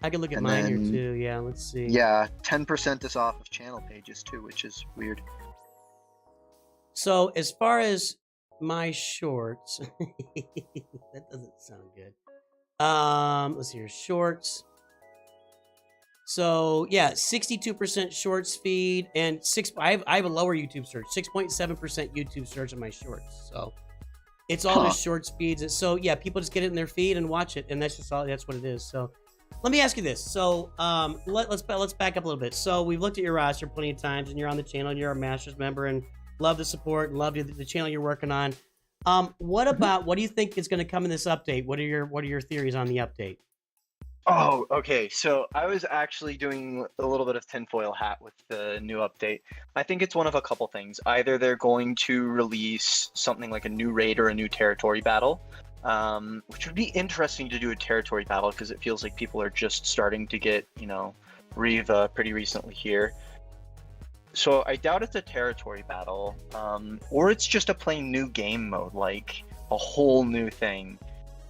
I can look at mine here too. Yeah, let's see. Yeah, 10% is off of channel pages too, which is weird. So as far as my shorts, that doesn't sound good. Let's see here, shorts. So yeah, 62% short speed and I have a lower YouTube search, 6.7% YouTube search on my shorts. So it's all just short speeds. So yeah, people just get it in their feed and watch it, and that's just all. That's what it is. So let me ask you this. So let's back up a little bit. So we've looked at your roster plenty of times, and you're on the channel, and you're a Masters member, and love the support, and love the channel you're working on. What do you think is going to come in this update? What are your theories on the update? Oh, okay. So I was actually doing a little bit of tinfoil hat with the new update. I think it's one of a couple things. Either they're going to release something like a new raid or a new territory battle, which would be interesting to do a territory battle because it feels like people are just starting to get, Riva pretty recently here. So I doubt it's a territory battle, or it's just a plain new game mode, like a whole new thing.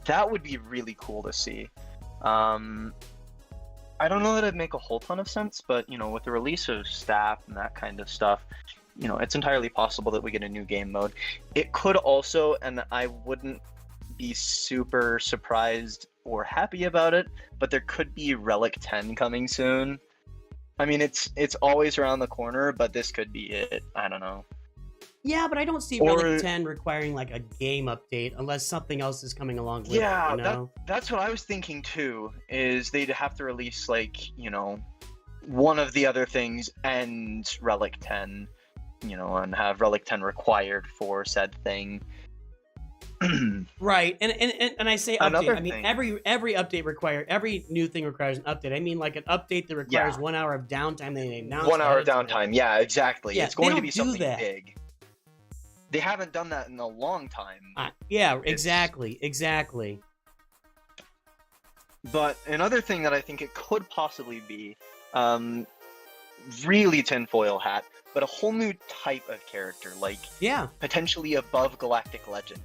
That would be really cool to see. I don't know that it'd make a whole ton of sense, but with the release of staff and that kind of stuff, it's entirely possible that we get a new game mode. It could also, and I wouldn't be super surprised or happy about it, but there could be Relic 10 coming soon. I mean, it's always around the corner, but this could be it. I don't know. Yeah, but I don't see Relic 10 requiring like a game update unless something else is coming along with it, that's what I was thinking too, is they'd have to release like, one of the other things and Relic 10, and have Relic 10 required for said thing. Right, and I say update. Another I mean, thing. every update every new thing requires an update. I mean, like an update that requires 1 hour of downtime. They announce 1 hour downtime. Yeah, exactly. Yeah, it's going they to be don't do something that. big. They haven't done that in a long time. Yeah, exactly. But another thing that I think it could possibly be, really tinfoil hat, but a whole new type of character, like potentially above Galactic Legend.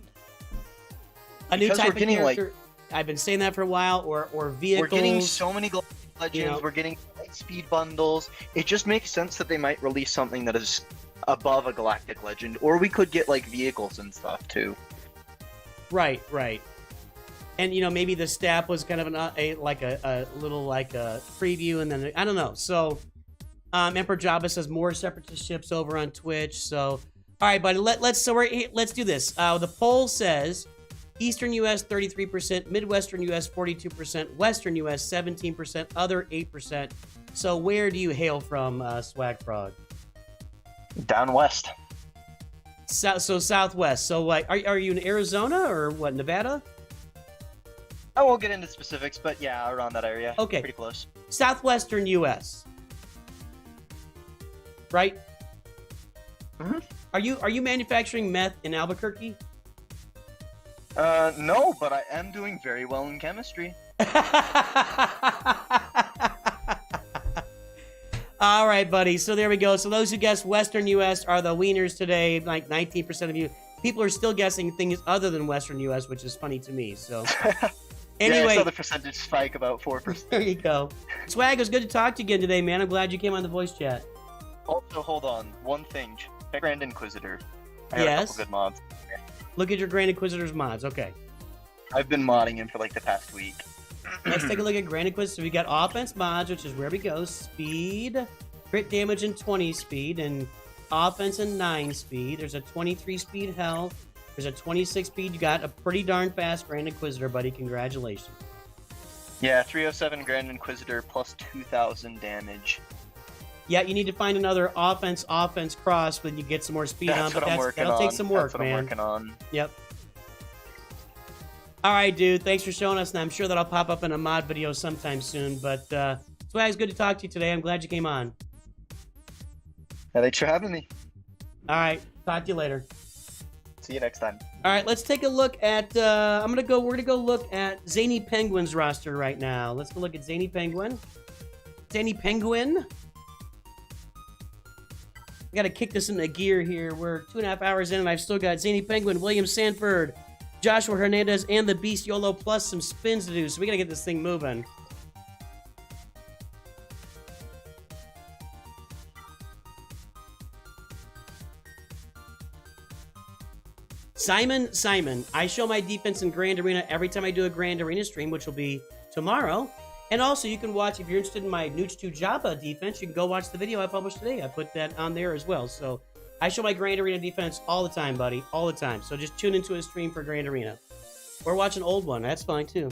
A new Because type we're of getting, character. I've been saying that for a while, or vehicles. We're getting so many Galactic Legends. We're getting light speed bundles. It just makes sense that they might release something that is above a Galactic Legend, or we could get like vehicles and stuff too. Right. And maybe the staff was kind of a little preview, and then I don't know. So Emperor Jabba says more separatist ships over on Twitch. So all right, buddy, let's do this. The poll says Eastern US 33%, Midwestern US 42%, Western US 17%, other 8%. So where do you hail from, Swag Frog? Down west. So Southwest. So like, are you in Arizona or what? Nevada? I won't get into specifics, but yeah, around that area. Okay. Pretty close. Southwestern US. Right? Mm-hmm. Are you manufacturing meth in Albuquerque? No, but I am doing very well in chemistry. All right, buddy. So there we go. So those who guessed Western U.S. are the wieners today. Like 19% of you. People are still guessing things other than Western U.S., which is funny to me. So anyway, yeah, I saw the percentage spike about 4%. There you go. Swag, it was good to talk to you again today, man. I'm glad you came on the voice chat. Also, hold on. One thing. Check Grand Inquisitor. I got a couple good mods. Look at your Grand Inquisitor's mods. Okay. I've been modding him for like the past week. Let's take a look at Grand Inquisitor. So we got offense mods, which is where we go. Speed, crit damage, and 20 speed, and offense and 9 speed. There's a 23 speed health. There's a 26 speed. You got a pretty darn fast Grand Inquisitor, buddy. Congratulations. Yeah, 307 Grand Inquisitor plus 2,000 damage. Yeah, you need to find another offense cross when you get some more speed on. But that'll take some work, man. I'm working on. Yep. All right, dude. Thanks for showing us, and I'm sure that'll pop up in a mod video sometime soon. But Swag, it's good to talk to you today. I'm glad you came on. Yeah, thanks for having me. All right, talk to you later. See you next time. All right, let's take a look at. We're gonna go look at Zany Penguin's roster right now. Let's go look at Zany Penguin. Zany Penguin. I gotta kick this into gear here. We're 2.5 hours in, and I've still got Zany Penguin, William Sanford, Joshua Hernandez, and the BeastYolo, plus some spins to do. So we gotta get this thing moving. Simon, I show my defense in Grand Arena every time I do a Grand Arena stream, which will be tomorrow. And also, you can watch, if you're interested in my Nooch 2 Jabba defense, you can go watch the video I published today. I put that on there as well. So I show my Grand Arena defense all the time, buddy. All the time. So just tune into a stream for Grand Arena. Or watch an old one. That's fine, too.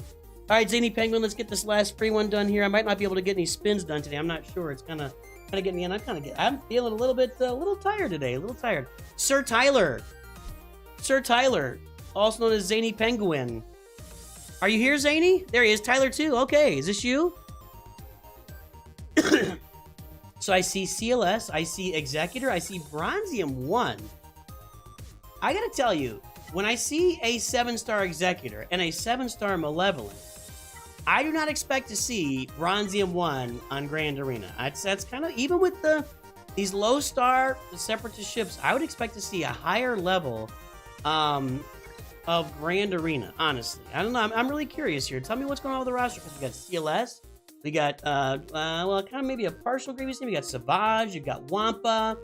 All right, Zany Penguin, let's get this last free one done here. I might not be able to get any spins done today. I'm not sure. It's kind of getting me in. I'm feeling a little tired today. A little tired. Sir Tyler, also known as Zany Penguin. Are you here, Zany? There he is, Tyler too. Okay, is this you? So I see CLS, I see Executor, I see Bronzium 1. I gotta tell you, when I see a 7-star Executor and a 7-star Malevolent, I do not expect to see Bronzium 1 on Grand Arena. That's kind of, even with these low-star Separatist ships, I would expect to see a higher level of Grand Arena, honestly. I don't know. I'm really curious here. Tell me what's going on with the roster, because we got CLS, we got, well, kind of maybe a partial Grievous team. We got Savage, you got Wampa,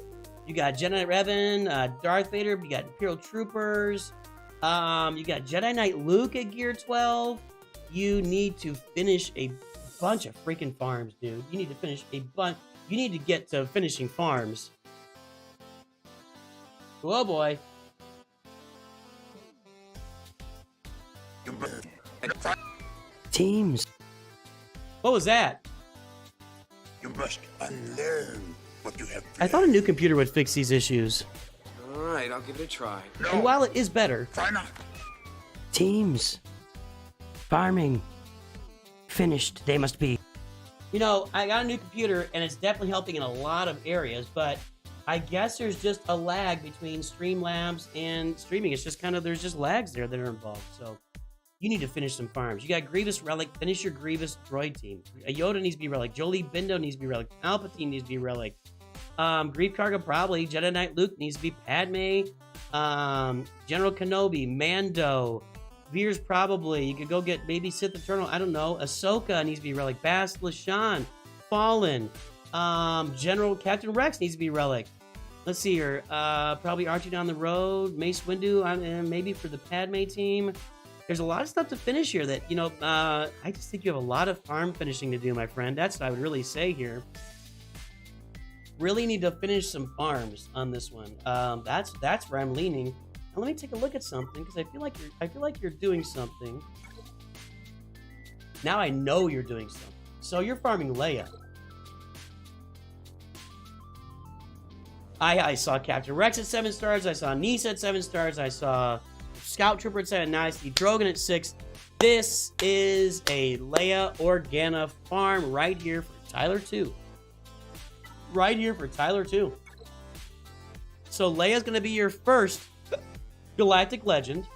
you got Jedi Revan, Darth Vader, you got Imperial Troopers, you got Jedi Knight Luke at Gear 12. You need to finish a bunch of freaking farms, dude. You need to finish a bunch. You need to get to finishing farms. Oh, boy. Teams. What was that? You must unlearn what you have. I thought a new computer would fix these issues. All right, I'll give it a try. And while it is better, teams. Farming. Finished, they must be. You know, I got a new computer, and it's definitely helping in a lot of areas, but I guess there's just a lag between Streamlabs and streaming. It's just kind of, there's just lags there that are involved, so you need to finish some farms. You got Grievous Relic, finish your Grievous droid team. A Yoda needs to be Relic. Jolie Bindo needs to be Relic. Palpatine needs to be Relic. Grief Karga probably. Jedi Knight Luke needs to be Padme. General Kenobi, Mando. Veers probably. You could go get maybe Sith Eternal. I don't know. Ahsoka needs to be Relic. Bast Lashan. Fallen. General Captain Rex needs to be Relic. Let's see here. Probably Archie down the road. Mace Windu. Maybe for the Padme team. There's a lot of stuff to finish here that, you know, I just think you have a lot of farm finishing to do, my friend. That's what I would really say here. Really need to finish some farms on this one. That's where I'm leaning. Now, let me take a look at something, because I feel like you're doing something. Now I know you're doing something. So you're farming Leia. I saw Captain Rex at 7 stars. I saw Nisa at 7 stars. I saw Scout Trooper at 7. Now I see Drogon at 6. This is a Leia Organa farm right here for Tyler 2. Right here for Tyler 2. So Leia's going to be your first Galactic Legend.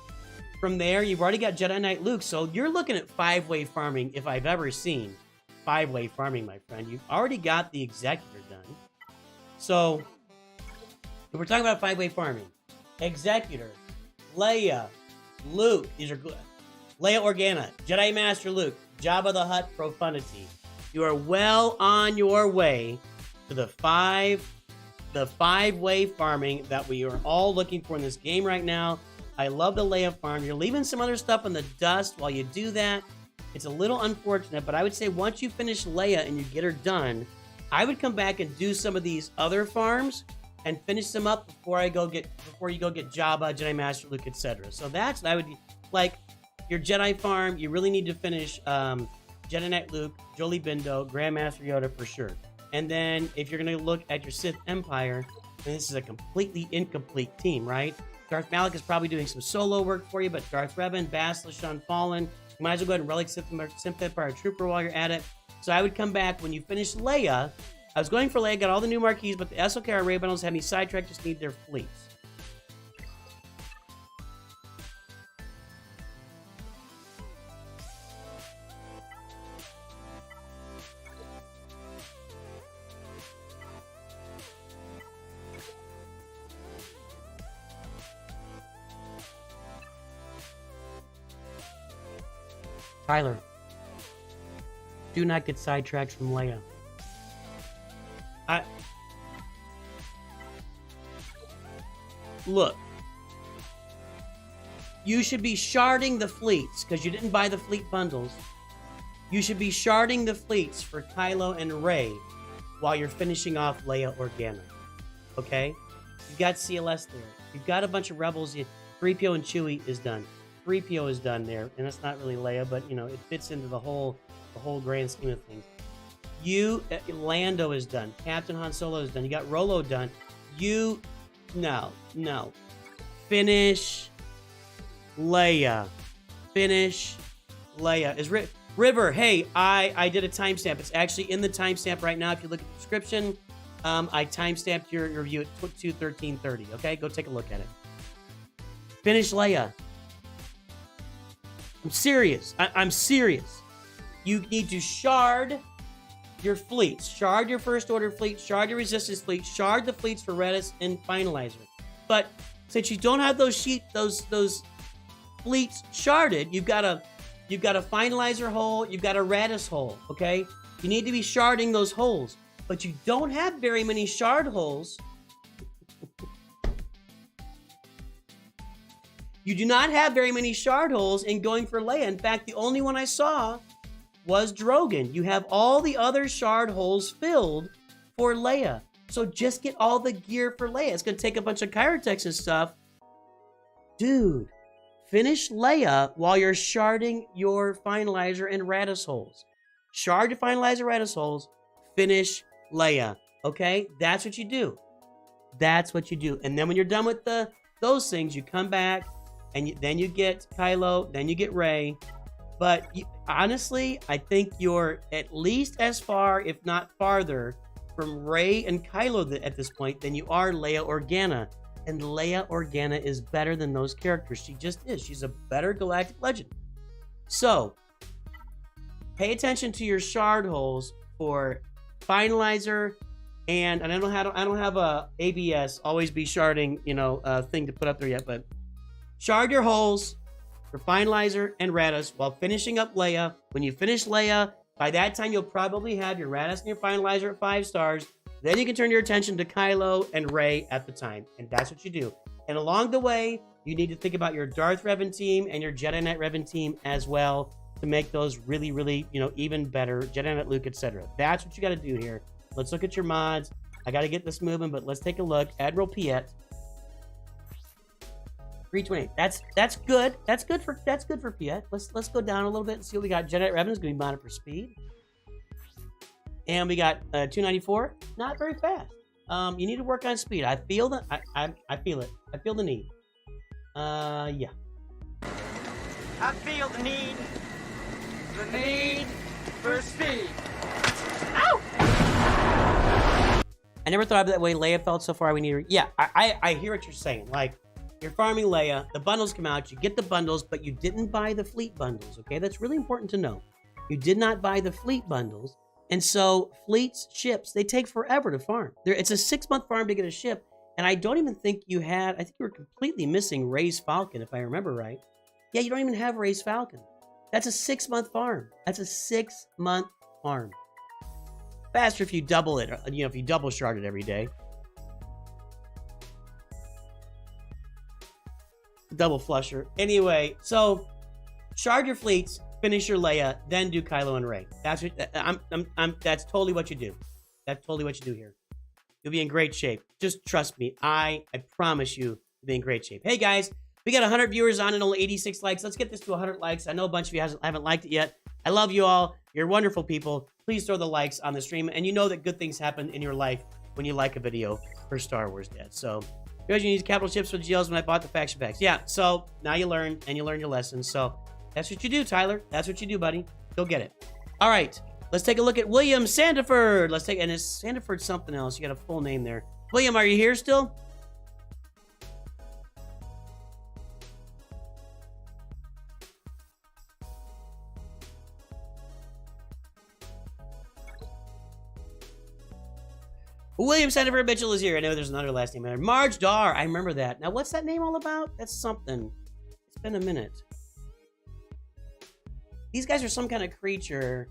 From there, you've already got Jedi Knight Luke. So you're looking at 5-way farming if I've ever seen 5-way farming, my friend. You've already got the Executor done. So if we're talking about 5-way farming, Executor, Leia, Luke, these are good. Leia Organa, Jedi Master Luke, Jabba the Hutt Profundity. You are well on your way to the 5-way farming that we are all looking for in this game right now. I love the Leia farm. You're leaving some other stuff in the dust while you do that. It's a little unfortunate, but I would say once you finish Leia and you get her done, I would come back and do some of these other farms and finish them up before you go get Jabba, Jedi Master Luke, etc. So that's what I would like. Your Jedi farm, you really need to finish Jedi Knight Luke, Jolie Bindo, Grandmaster Yoda for sure. And then if you're going to look at your Sith Empire, then this is a completely incomplete team, right? Darth Malak is probably doing some solo work for you, but Darth Revan, Bast Lashan Fallen, you might as well go ahead and Relic Sith Empire Trooper while you're at it. So I would come back when you finish Leia. I was going for Leia, got all the new marquees, but the SOK array bundles have me sidetracked, just need their fleets. Tyler, do not get sidetracked from Leia. Look, you should be sharding the fleets because you didn't buy the fleet bundles. You should be sharding the fleets for Kylo and Rey while you're finishing off Leia Organa. Okay? You've got CLS there. You've got a bunch of rebels. 3PO and Chewie is done. 3PO is done there, and that's not really Leia, but you know it fits into the whole grand scheme of things. Lando is done. Captain Han Solo is done. You got Rolo done. No. Finish Leia. Finish Leia. Is River? Hey, I did a timestamp. It's actually in the timestamp right now. If you look at the description, I timestamped your review at 2:13:30. Okay, go take a look at it. Finish Leia. I'm serious. I'm serious. You need to shard your fleets. Shard your First Order fleet. Shard your Resistance fleet. Shard the fleets for Redis and Finalizer. But since you don't have those fleets sharded, you've got a Finalizer hole. You've got a Redis hole. Okay, you need to be sharding those holes. But you don't have very many shard holes. You do not have very many shard holes in going for Leia. In fact, the only one I saw was Drogon. You have all the other shard holes filled for Leia. So just get all the gear for Leia. It's going to take a bunch of Kyrotex and stuff. Dude, finish Leia while you're sharding your Finalizer and Radis holes. Shard your Finalizer Radis holes. Finish Leia. Okay? That's what you do. That's what you do. And then when you're done with those things, you come back and then you get Kylo, then you get Rey. But honestly, I think you're at least as far, if not farther, from Rey and Kylo at this point than you are Leia Organa. And Leia Organa is better than those characters. She just is. She's a better galactic legend. So, pay attention to your shard holes for Finalizer, and I don't have a ABS always be sharding thing to put up there yet, but shard your holes for Finalizer and Radis while finishing up Leia. When you finish Leia, by that time you'll probably have your Radis and your Finalizer at 5 stars. Then you can turn your attention to Kylo and Rey at the time, and that's what you do. And along the way, you need to think about your Darth Revan team and your Jedi Knight Revan team as well to make those really, really, even better. Jedi Knight Luke, etc. That's what you got to do here. Let's look at your mods. I got to get this moving, but let's take a look. Admiral Piet. 328. That's good. That's good for Piet. Let's go down a little bit and see what we got. Jedi Knight Revan is going to be modded for speed. And we got 294. Not very fast. You need to work on speed. I feel that. I feel it. I feel the need. Yeah. I feel the need. The need for speed. Ow! I never thought of it that way. Leia felt so far. We need her. Yeah, I hear what you're saying. Like, you're farming Leia. The bundles come out. You get the bundles, but you didn't buy the fleet bundles. Okay, that's really important to know. You did not buy the fleet bundles. And so fleets, ships, they take forever to farm. It's a 6-month farm to get a ship. And I don't even think you had, I think you were completely missing Rey's Falcon, if I remember right. Yeah, you don't even have Rey's Falcon. That's a 6-month farm. That's a 6-month farm. Faster if you double it, if you double shard it every day. Double flusher. Anyway, so shard your fleets. Finish your Leia, then do Kylo and Rey. That's what that's totally what you do. That's totally what you do here. You'll be in great shape. Just trust me. I promise you, you'll be in great shape. Hey guys, we got 100 viewers on and only 86 likes. Let's get this to 100 likes. I know a bunch of you haven't liked it yet. I love you all. You're wonderful people. Please throw the likes on the stream, and you know that good things happen in your life when you like a video for Star Wars Dad. So, you guys, you need capital chips for the GLs when I bought the faction packs. Yeah. So now you learn, and you learn your lessons. So. That's what you do, Tyler. That's what you do, buddy. Go get it. All right. Let's take a look at William Sandiford. And is Sandiford something else? You got a full name there. William, are you here still? William Sandiford Mitchell is here. I know there's another last name there. Marge Dar. I remember that. Now, what's that name all about? That's something. It's been a minute. These guys are some kind of creature.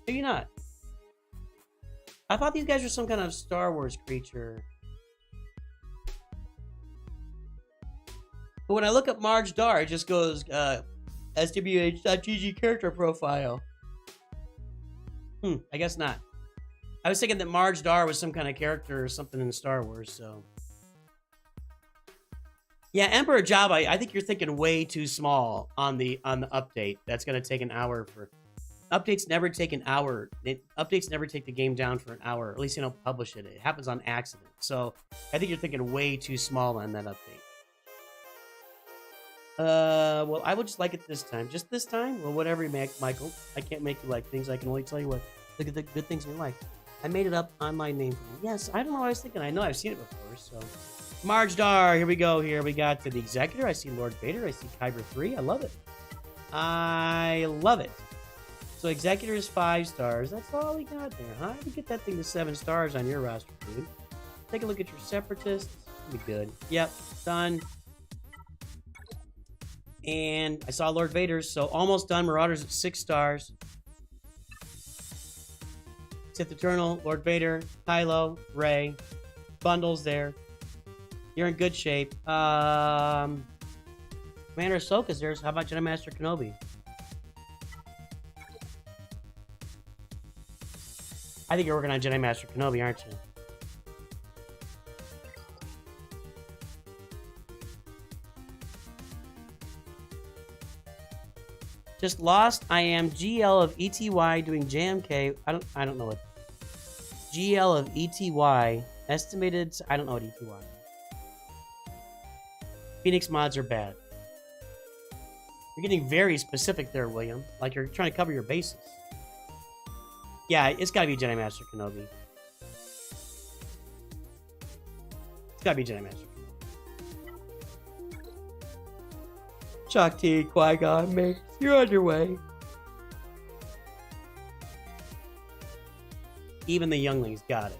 Maybe not. I thought these guys were some kind of Star Wars creature. But when I look up Marge Dar, it just goes SWGOH character profile. I guess not. I was thinking that Marge Dar was some kind of character or something in Star Wars, so. Yeah, Emperor Jabba, I think you're thinking way too small on the update. That's gonna take an hour for. Updates never take an hour. Updates never take the game down for an hour. At least they don't publish it. It happens on accident. So I think you're thinking way too small on that update. Well, I will just like it this time. Just this time? Well, whatever you make, Michael. I can't make you like things. I can only tell you what. Look at the good things in your life. I made it up on my name for you. Yes, I don't know what I was thinking. I know I've seen it before, so. Marge Dar, here we go. Here we got to the Executor. I see Lord Vader. I see Kyber 3. I love it. I love it. So Executor is 5 stars. That's all we got there, huh? We get that thing to 7 stars on your roster, dude. Take a look at your Separatists. Be good. Yep, done. And I saw Lord Vader's, so almost done. Marauders at 6 stars. Sith Eternal, Lord Vader, Kylo, Rey. Bundles there. You're in good shape. Commander Ahsoka's there, so how about Jedi Master Kenobi? I think you're working on Jedi Master Kenobi, aren't you? Just lost. I am GL of ETY doing JMK. I don't know what. GL of ETY estimated. I don't know what ETY is. Phoenix mods are bad. You're getting very specific there, William. Like you're trying to cover your bases. Yeah, it's gotta be Jedi Master Kenobi. It's gotta be Jedi Master Kenobi. Shock T, Qui-Gon, Mace, you're on your way. Even the younglings got it.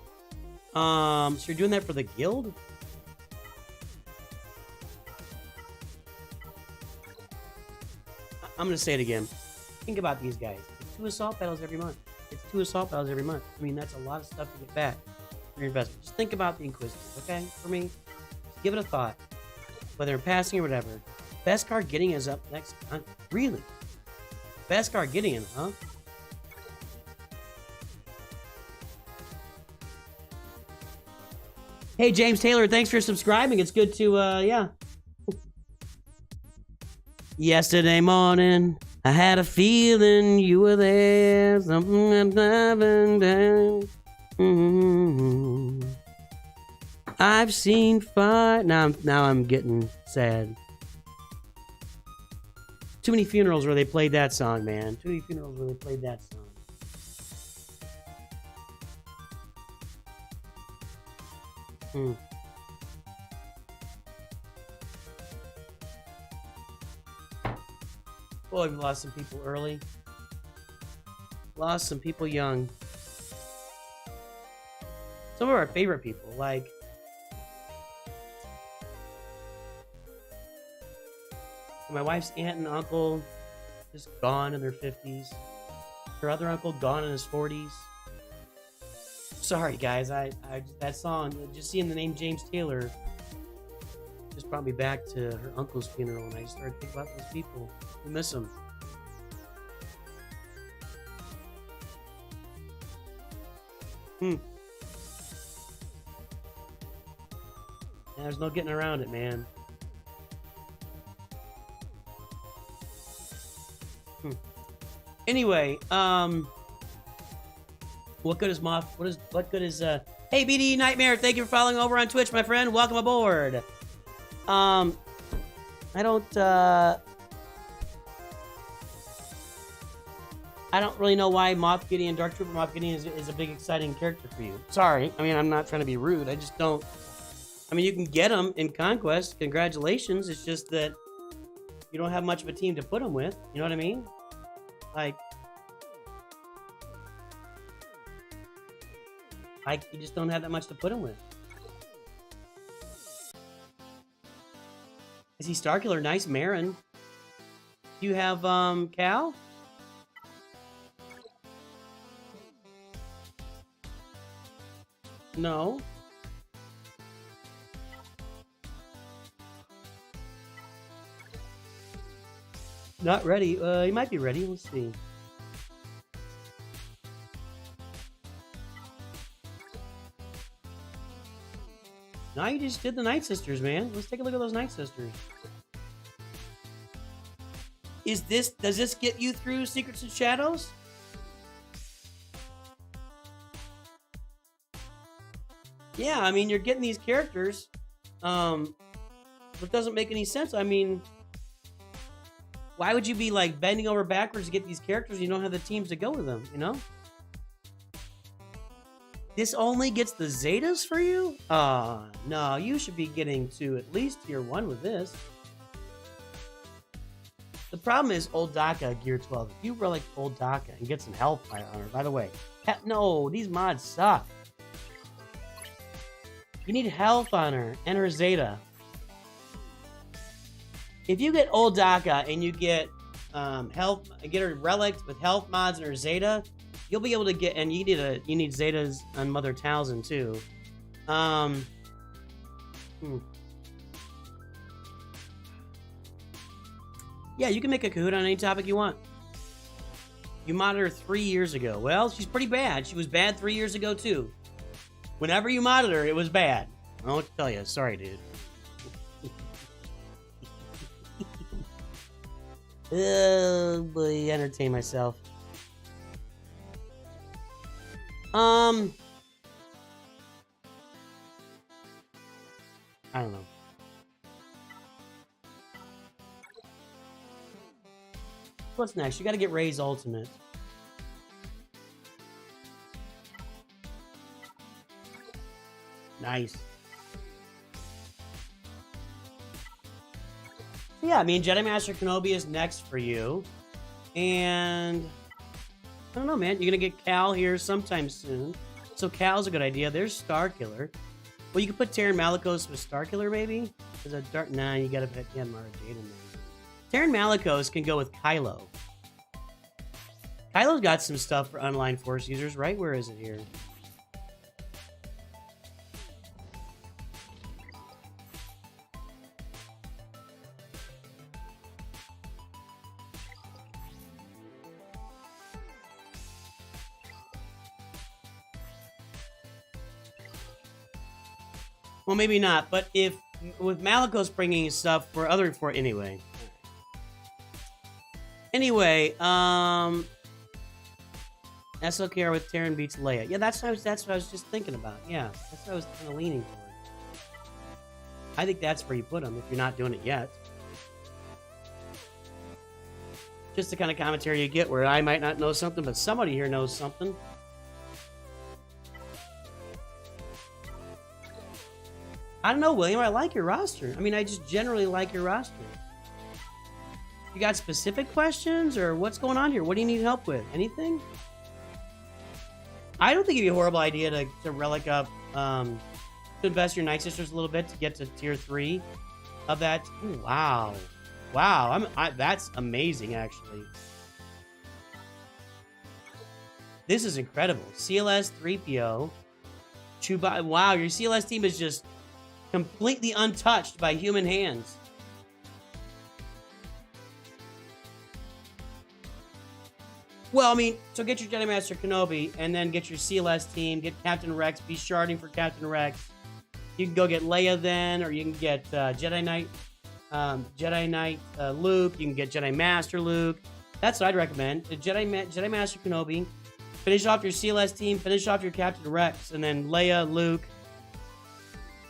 So you're doing that for the guild? I'm gonna say it again. Think about these guys. It's 2 assault battles every month. It's 2 assault battles every month. I mean, that's a lot of stuff to get back for your investment. Just think about the Inquisitors, okay? For me, just give it a thought. Whether they're passing or whatever. Beskar Gideon is up next. Really? Beskar Gideon, huh? Hey, James Taylor, thanks for subscribing. It's good to, yeah. Yesterday morning, I had a feeling you were there. Something that's driving down. I've seen fire. Now I'm getting sad. Too many funerals where they played that song, man. Too many funerals where they played that song. Boy, we lost some people early. Lost some people young. Some of our favorite people, like my wife's aunt and uncle, just gone in their 50s. Her other uncle gone in his 40s. Sorry, guys. I that song, just seeing the name James Taylor, just brought me back to her uncle's funeral, and I just started thinking about those people. We miss them. There's no getting around it, man. Anyway, what good is Moth? What good is Hey BD Nightmare, thank you for following over on Twitch, my friend. Welcome aboard. I don't really know why Moff Gideon, Dark Trooper Moff Gideon is a big exciting character for you. Sorry. I mean, I'm not trying to be rude. I just don't. I mean, you can get him in Conquest. Congratulations. It's just that you don't have much of a team to put him with. You know what I mean? Like you just don't have that much to put him with. Is he Starkiller? Nice Marin. Do you have Cal? No. Not ready. He might be ready. Let's see. Now you just did the Night Sisters, man. Let's take a look at those Night Sisters. Does this get you through Secrets and Shadows? Yeah, I mean, you're getting these characters. It doesn't make any sense. I mean, why would you be like bending over backwards to get these characters and you don't have the teams to go with them, you know? This only gets the Zetas for you? No, you should be getting to at least tier 1 with this. The problem is Old Daka Gear 12. If you relic Old Daka and get some health on her, by the way, no, these mods suck. You need health on her and her Zeta. If you get Old Daka and you get health, get her relics with health mods and her Zeta, you'll be able to get, and you need Zetas on Mother Talzin too. Yeah, you can make a Kahoot on any topic you want. You modded her 3 years ago. Well, she's pretty bad. She was bad 3 years ago too. Whenever you modded her, it was bad. I don't know what to tell you. Sorry, dude. Oh boy, entertain myself. I don't know. What's next? You gotta get Ray's ultimate. Nice. Yeah, I mean, Jedi Master Kenobi is next for you. And I don't know, man. You're gonna get Cal here sometime soon. So Cal's a good idea. There's Starkiller. Well, you could put Terran Malicos with Starkiller, maybe? Because a Dark... Nah, you gotta put Mara Jade in there. Terran Malicos can go with Kylo. Kylo's got some stuff for online Force users, right? Where is it here? Well, maybe not, but if with Malicos bringing stuff for other for anyway. Anyway, SLKR with Terran beats Leia. Yeah, that's what I was just thinking about. Yeah, that's what I was kind of leaning for. I think that's where you put them if you're not doing it yet. Just the kind of commentary you get where I might not know something, but somebody here knows something. I don't know, William. I like your roster. I mean, I just generally like your roster. You got specific questions or what's going on here? What do you need help with? Anything? I don't think it'd be a horrible idea to relic up, to invest your Night Sisters a little bit to get to tier 3 of that. Ooh, wow. Wow. That's amazing, actually. This is incredible. CLS 3PO. Chewbacca. Wow, your CLS team is just completely untouched by human hands. Well, I mean, so get your Jedi Master Kenobi, and then get your CLS team, get Captain Rex, be sharding for Captain Rex. You can go get Leia then, or you can get Jedi Knight Luke, you can get Jedi Master Luke. That's what I'd recommend. Jedi Master Kenobi, finish off your CLS team, finish off your Captain Rex, and then Leia, Luke,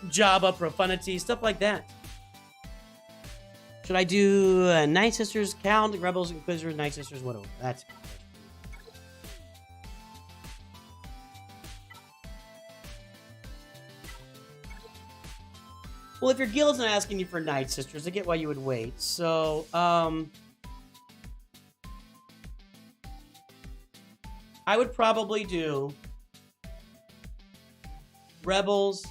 Jabba, Profundity, stuff like that. Should I do Night Sisters, Count, Rebels, Inquisitors, Night Sisters, whatever? That's good. Well, if your guild's not asking you for Night Sisters, I get why you would wait. So, I would probably do Rebels,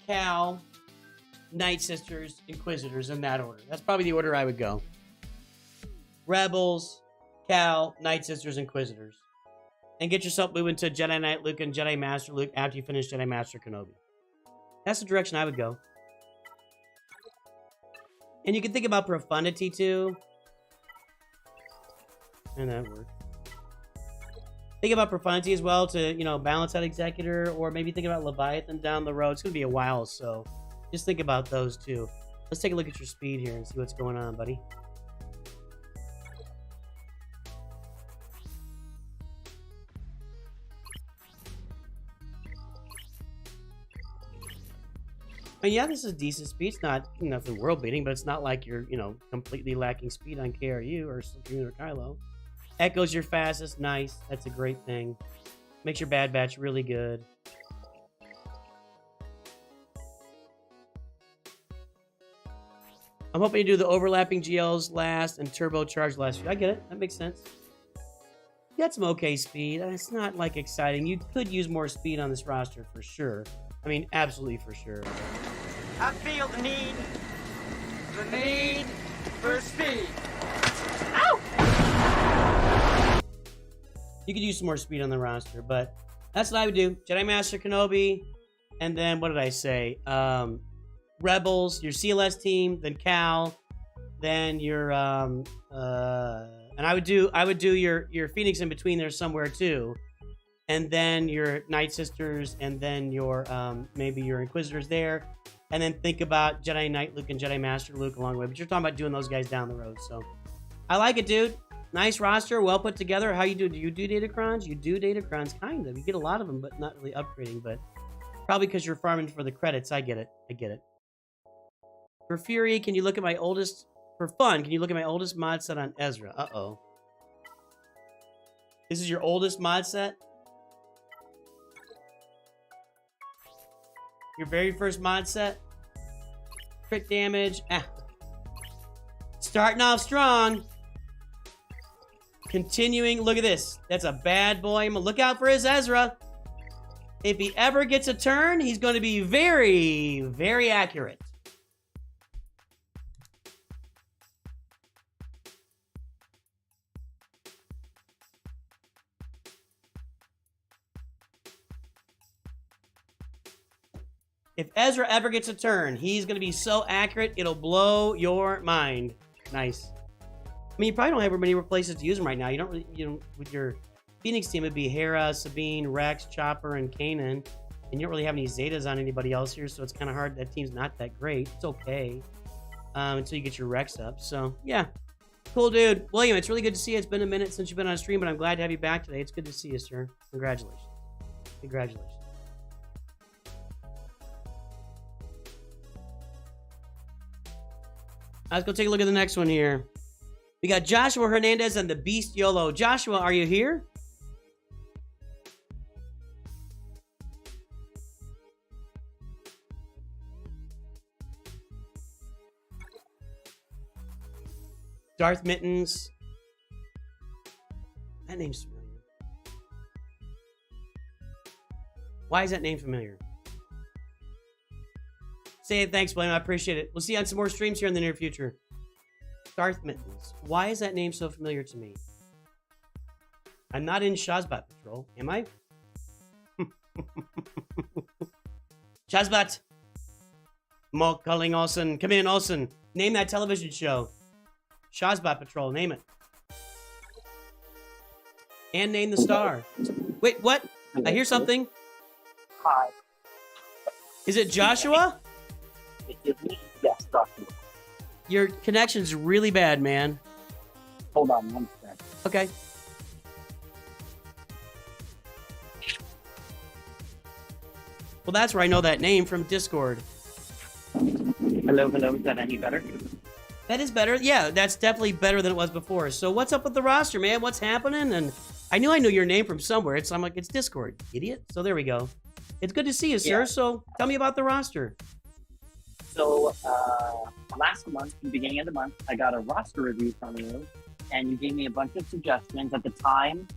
Cal, Night Sisters, Inquisitors in that order. That's probably the order I would go. Rebels, Cal, Night Sisters, Inquisitors. And get yourself moving to Jedi Knight Luke and Jedi Master Luke after you finish Jedi Master Kenobi. That's the direction I would go. And you can think about profundity too. And that worked. Think about profundity as well to, you know, balance out Executor, or maybe think about Leviathan down the road. It's going to be a while, so just think about those two. Let's take a look at your speed here and see what's going on, buddy. And yeah, this is decent speed. It's not nothing world beating, but it's not like you're, you know, completely lacking speed on KRU or Supreme or Kylo. Echo's your fastest. Nice. That's a great thing. Makes your Bad Batch really good. I'm hoping to do the overlapping GLs last and turbocharge last. I get it. That makes sense. You got some okay speed. It's not like exciting. You could use more speed on this roster for sure. I mean, absolutely for sure. I feel the need for speed. Ow! You could use some more speed on the roster, but that's what I would do. Jedi Master Kenobi, and then what did I say? Rebels, your CLS team, then Cal, then your and I would do your Phoenix in between there somewhere too. And then your Night Sisters, and then your maybe your Inquisitors there, and then think about Jedi Knight Luke and Jedi Master Luke along the way. But you're talking about doing those guys down the road, so I like it, dude. Nice roster, well put together. How you do? Do you do datacrons? You do datacrons, kind of. You get a lot of them, but not really upgrading. But probably because you're farming for the credits. I get it. I get it. For Fury, can you look at my oldest? For fun, can you look at my oldest mod set on Ezra? Uh-oh. This is your oldest mod set? Your very first mod set? Crit damage. Ah. Starting off strong. Continuing. Look at this. That's a bad boy. Look out for his Ezra. If he ever gets a turn, he's going to be very, very accurate. If Ezra ever gets a turn, he's going to be so accurate, it'll blow your mind. Nice. I mean, you probably don't have many places to use him right now. You don't really, you know, with your Phoenix team, it'd be Hera, Sabine, Rex, Chopper, and Kanan. And you don't really have any Zetas on anybody else here, so it's kind of hard. That team's not that great. It's okay until you get your Rex up. So, yeah. Cool, dude. William, it's really good to see you. It's been a minute since you've been on stream, but I'm glad to have you back today. It's good to see you, sir. Congratulations. Congratulations. Let's go take a look at the next one here. We got Joshua Hernandez and the BeastYolo. Joshua, are you here? Darth Mittens. That name's familiar. Why is that name familiar? Say it, thanks, William. I appreciate it. We'll see you on some more streams here in the near future. Darth Mittens. Why is that name so familiar to me? I'm not in Shazbot Patrol, am I? Shazbot! More calling Olsen. Come in, Olsen. Name that television show. Shazbot Patrol, name it. And name the star. Wait, what? I hear something. Hi. Is it Joshua? It is me. Yes, Joshua. Your connection's really bad, man. Hold on one second. Okay. Well, that's where I know that name from Discord. Hello, hello. Is that any better? That is better. Yeah, that's definitely better than it was before. So what's up with the roster, man? What's happening? And I knew your name from somewhere. I'm like, it's Discord, idiot. So there we go. It's good to see you, sir. Yeah. So tell me about the roster. So last month, the beginning of the month, I got a roster review from you, and you gave me a bunch of suggestions. At the time,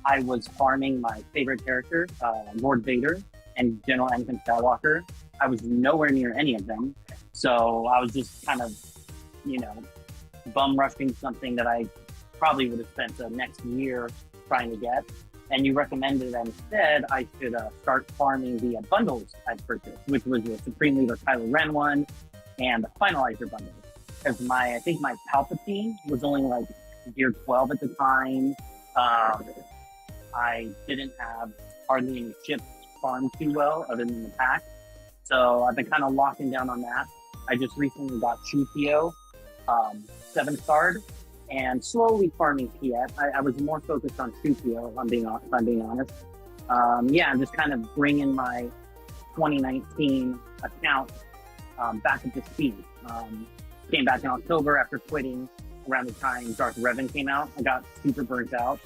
I was farming my favorite character, Lord Vader and General Anakin Skywalker. I was nowhere near any of them, so I was just kind of, you know, bum rushing something that I probably would have spent the next year trying to get. And you recommended that instead I should start farming the bundles I purchased, which was the Supreme Leader Kylo Ren one and the Finalizer bundle. because I think my Palpatine was only like gear 12 at the time. I didn't have hardly any ships farmed too well other than the pack. So I've been kind of locking down on that. I just recently got Chupio, 7-starred, and slowly farming Piet. I was more focused on Chupio, if I'm being honest. I'm just kind of bringing my 2019 account back up to speed. Came back in October after quitting around the time Darth Revan came out. I got super burnt out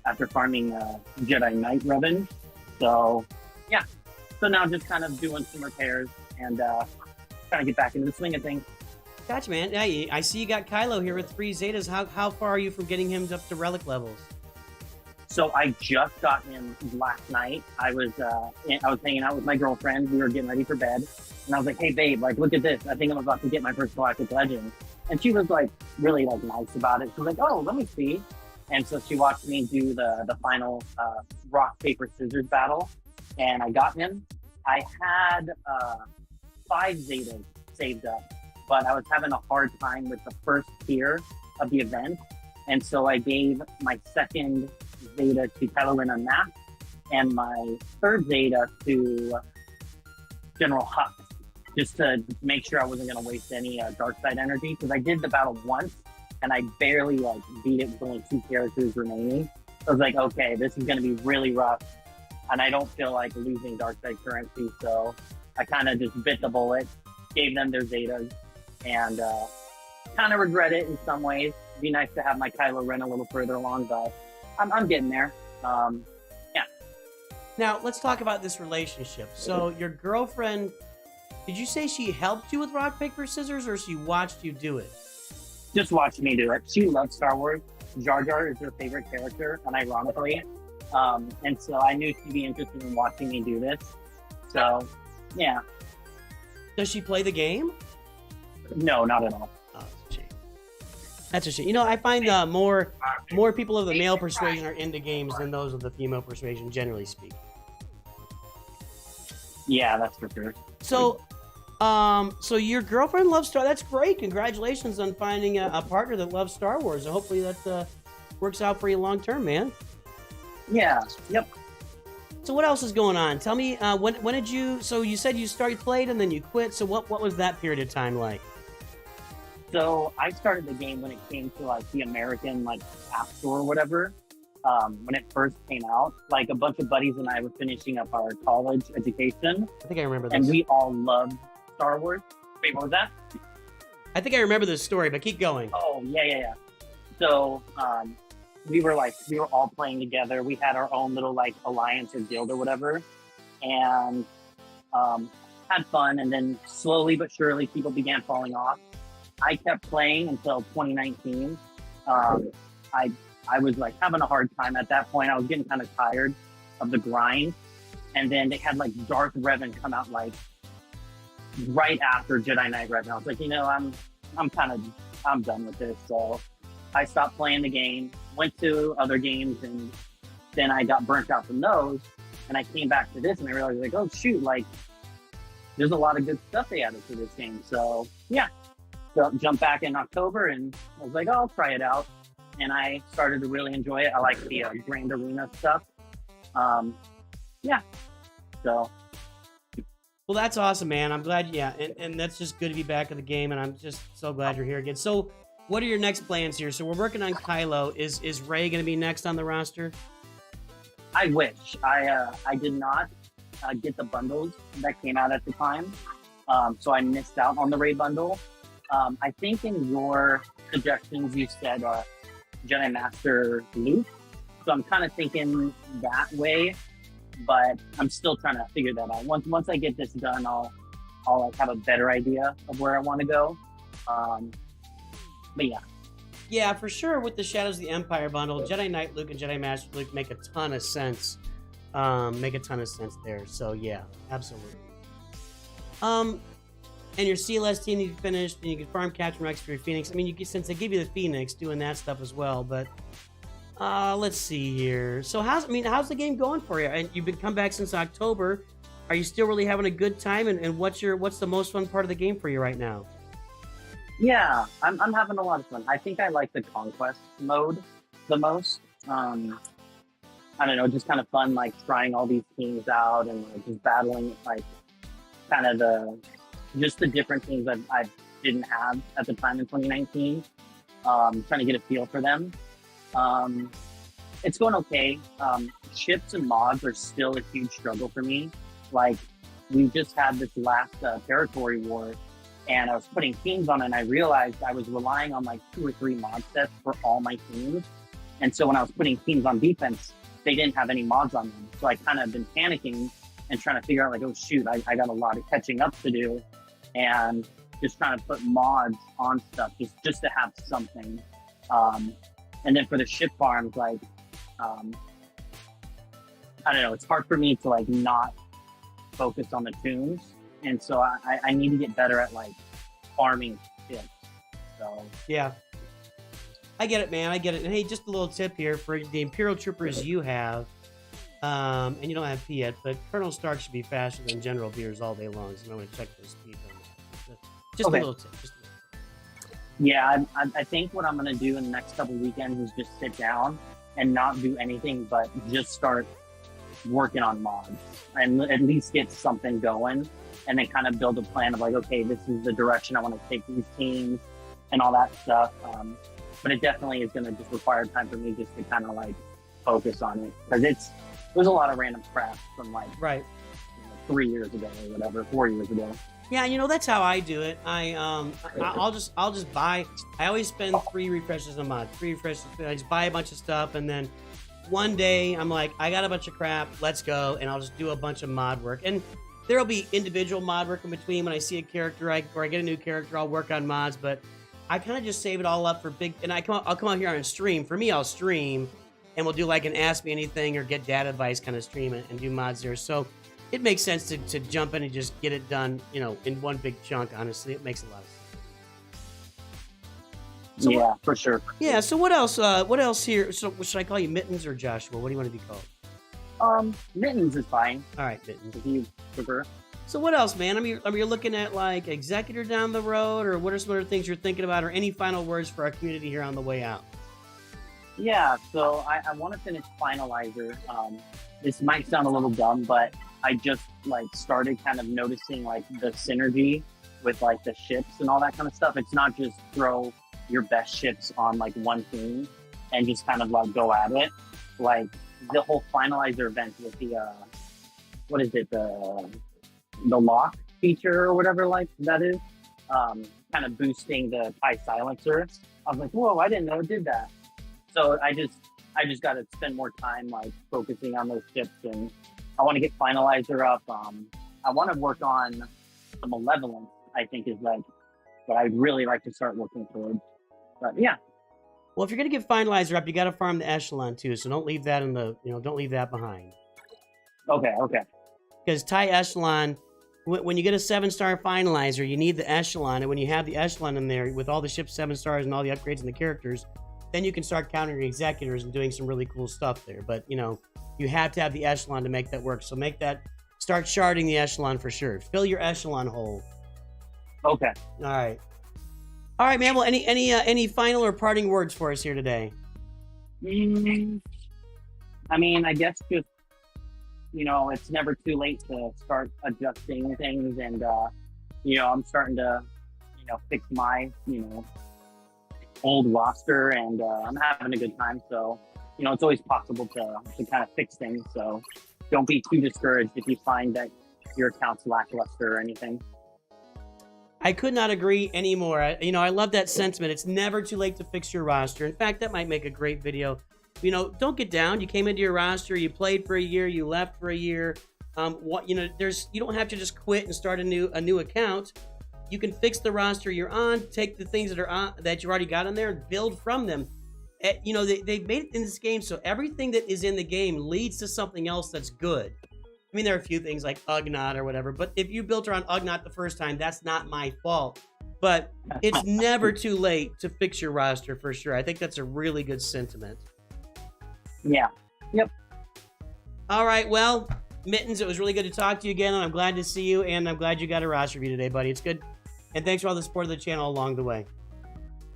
after farming Jedi Knight Revan. So, yeah. So now just kind of doing some repairs and trying to get back into the swing of things. Gotcha, man. Yeah, I see you got Kylo here with 3 Zetas. How far are you from getting him up to relic levels? So I just got him last night. I was hanging out with my girlfriend. We were getting ready for bed, and I was like, "Hey, babe, like, look at this. I think I'm about to get my first Galactic Legend." And she was like, really like nice about it. She was like, "Oh, let me see." And so she watched me do the final rock paper scissors battle, and I got him. I had 5 Zetas saved up, but I was having a hard time with the first tier of the event, and so I gave my second Zeta to Kylo Ren Unmasked, and my third Zeta to General Hux, just to make sure I wasn't going to waste any dark side energy, because I did the battle once, and I barely like beat it with only 2 characters remaining. So I was like, okay, this is going to be really rough, and I don't feel like losing dark side currency, so I kind of just bit the bullet, gave them their Zetas, and kind of regret it in some ways. It'd be nice to have my Kylo Ren a little further along, but I'm getting there. Yeah. Now, let's talk about this relationship. So, your girlfriend, did you say she helped you with rock, paper, scissors, or she watched you do it? Just watched me do it. She loves Star Wars. Jar Jar is her favorite character, unironically. And so I knew she'd be interested in watching me do this. So, yeah. Does she play the game? No, not at all. Oh, that's a shame. That's a shame. You know, I find more people of the male persuasion are into games than those of the female persuasion, generally speaking. Yeah, that's for sure. So, so your girlfriend loves Star. That's great. Congratulations on finding a partner that loves Star Wars. Hopefully that works out for you long term, man. Yeah. Yep. So what else is going on? Tell me, when did you? So you said you played and then you quit. So what was that period of time like? So I started the game when it came to like the American like App Store or whatever. When it first came out, like a bunch of buddies and I were finishing up our college education. I think I remember this. And we all loved Star Wars. Wait, what was that? I think I remember this story, but keep going. Oh, yeah. So, we were all playing together. We had our own little like alliance or guild or whatever, and had fun. And then slowly but surely, people began falling off. I kept playing until 2019. I was like having a hard time at that point. I was getting kind of tired of the grind. And then they had like Darth Revan come out like right after Jedi Knight Revan. I was like, I'm done with this. So I stopped playing the game, went to other games, and then I got burnt out from those. And I came back to this and I realized like, oh shoot, like there's a lot of good stuff they added to this game. So yeah, jumped back in October and I was like, oh, I'll try it out. And I started to really enjoy it. I like the Grand Arena stuff. Yeah. So. Well, that's awesome, man. I'm glad. Yeah. And that's just good to be back in the game. And I'm just so glad you're here again. So what are your next plans here? So we're working on Kylo. Is Rey going to be next on the roster? I wish. I did not get the bundles that came out at the time. So I missed out on the Rey bundle. I think in your suggestions, you said, Jedi Master Luke, so I'm kind of thinking that way, but I'm still trying to figure that out. Once I get this done, I'll like have a better idea of where I want to go. But yeah, for sure. With the Shadows of the Empire bundle, Jedi Knight Luke and Jedi Master Luke make a ton of sense. There. So yeah, absolutely. And your CLS team you finished, and you can farm capture Rex for your Phoenix. I mean, since they give you the Phoenix, doing that stuff as well. But let's see here. So how's the game going for you? And you've been come back since October. Are you still really having a good time? And what's the most fun part of the game for you right now? Yeah, I'm having a lot of fun. I think I like the conquest mode the most. I don't know, just kind of fun, like trying all these teams out and like just battling like kind of the different teams that I didn't have at the time in 2019. Trying to get a feel for them. It's going okay. Ships and mods are still a huge struggle for me. Like we just had this last territory war, and I was putting teams on it, and I realized I was relying on like 2 or 3 mod sets for all my teams. And so when I was putting teams on defense, they didn't have any mods on them. So I kind of been panicking and trying to figure out like, oh shoot, I got a lot of catching up to do, and just trying to put mods on stuff just to have something. And then for the ship farms, like, I don't know, it's hard for me to like not focus on the tombs. And so I need to get better at like farming ships. So yeah. I get it, man. I get it. And hey, just a little tip here for the Imperial Troopers you have, and you don't have P yet, but Colonel Stark should be faster than General Beers all day long, so I'm going to check those speeds on that. Just okay. a little tip. Yeah, I think what I'm going to do in the next couple of weekends is just sit down and not do anything but just start working on mods and at least get something going, and then kind of build a plan of like, okay, this is the direction I want to take these teams and all that stuff. But it definitely is going to just require time for me just to kind of like focus on it, because there's a lot of random crap from like 3 years ago or whatever, 4 years ago. Yeah, you know, that's how I do it. I'll just buy. I always spend 3 refreshes a month. 3 refreshes. I just buy a bunch of stuff, and then one day I'm like, I got a bunch of crap. Let's go, and I'll just do a bunch of mod work. And there'll be individual mod work in between. When I see a character, or I get a new character, I'll work on mods. But I kind of just save it all up for big. And I'll come out here on stream. For me, I'll stream, and we'll do like an Ask Me Anything or Get Data Advice kind of stream and do mods there. So it makes sense to jump in and just get it done, you know, in one big chunk. Honestly, it makes a lot of sense. So yeah, for sure. Yeah. So what else? What else here? So should I call you Mittens or Joshua? What do you want to be called? Mittens is fine. All right, Mittens. If you prefer. So what else, man? I mean, you're looking at like Executor down the road, or what are some other things you're thinking about, or any final words for our community here on the way out? Yeah. So I want to finish Finalizer. This might sound a little dumb, but I just like started kind of noticing like the synergy with like the ships and all that kind of stuff. It's not just throw your best ships on like one team and just kind of like go at it. Like the whole Finalizer event with the what is it, the lock feature or whatever like that is, kind of boosting the TIE silencer. I was like, whoa, I didn't know it did that. So I just got to spend more time like focusing on those ships, and I want to get Finalizer up. I want to work on the Malevolence, I think is like what I'd really like to start working towards. But yeah. Well, if you're going to get Finalizer up, you got to farm the Echelon too. So don't leave that don't leave that behind. Okay. Because TIE Echelon, when you get a 7-star Finalizer, you need the Echelon. And when you have the Echelon in there with all the ships 7 stars and all the upgrades and the characters, then you can start countering Executors and doing some really cool stuff there. But, you know, you have to have the Echelon to make that work. So start sharding the Echelon for sure. Fill your Echelon hole. Okay. All right, man. Well, any final or parting words for us here today? I mean, I guess just, you know, it's never too late to start adjusting things, and you know, I'm starting to, you know, fix my, you know, old roster, and I'm having a good time. So, you know, it's always possible to kind of fix things. So don't be too discouraged if you find that your account's lackluster or anything. I could not agree anymore. I love that sentiment. It's never too late to fix your roster. In fact, that might make a great video. You know, don't get down. You came into your roster, you played for a year, you left for a year. You don't have to just quit and start a new account. You can fix the roster you're on, take the things that are on that you already got on there, and build from them. You know, they've made it in this game so everything that is in the game leads to something else that's good. I mean, there are a few things like Ugnaught or whatever, but if you built around Ugnaught the first time, that's not my fault. But it's never too late to fix your roster for sure. I think that's a really good sentiment. Yeah. Yep. All right. Well, Mittens, it was really good to talk to you again, and I'm glad to see you, and I'm glad you got a roster review today, buddy. It's good And thanks for all the support of the channel along the way.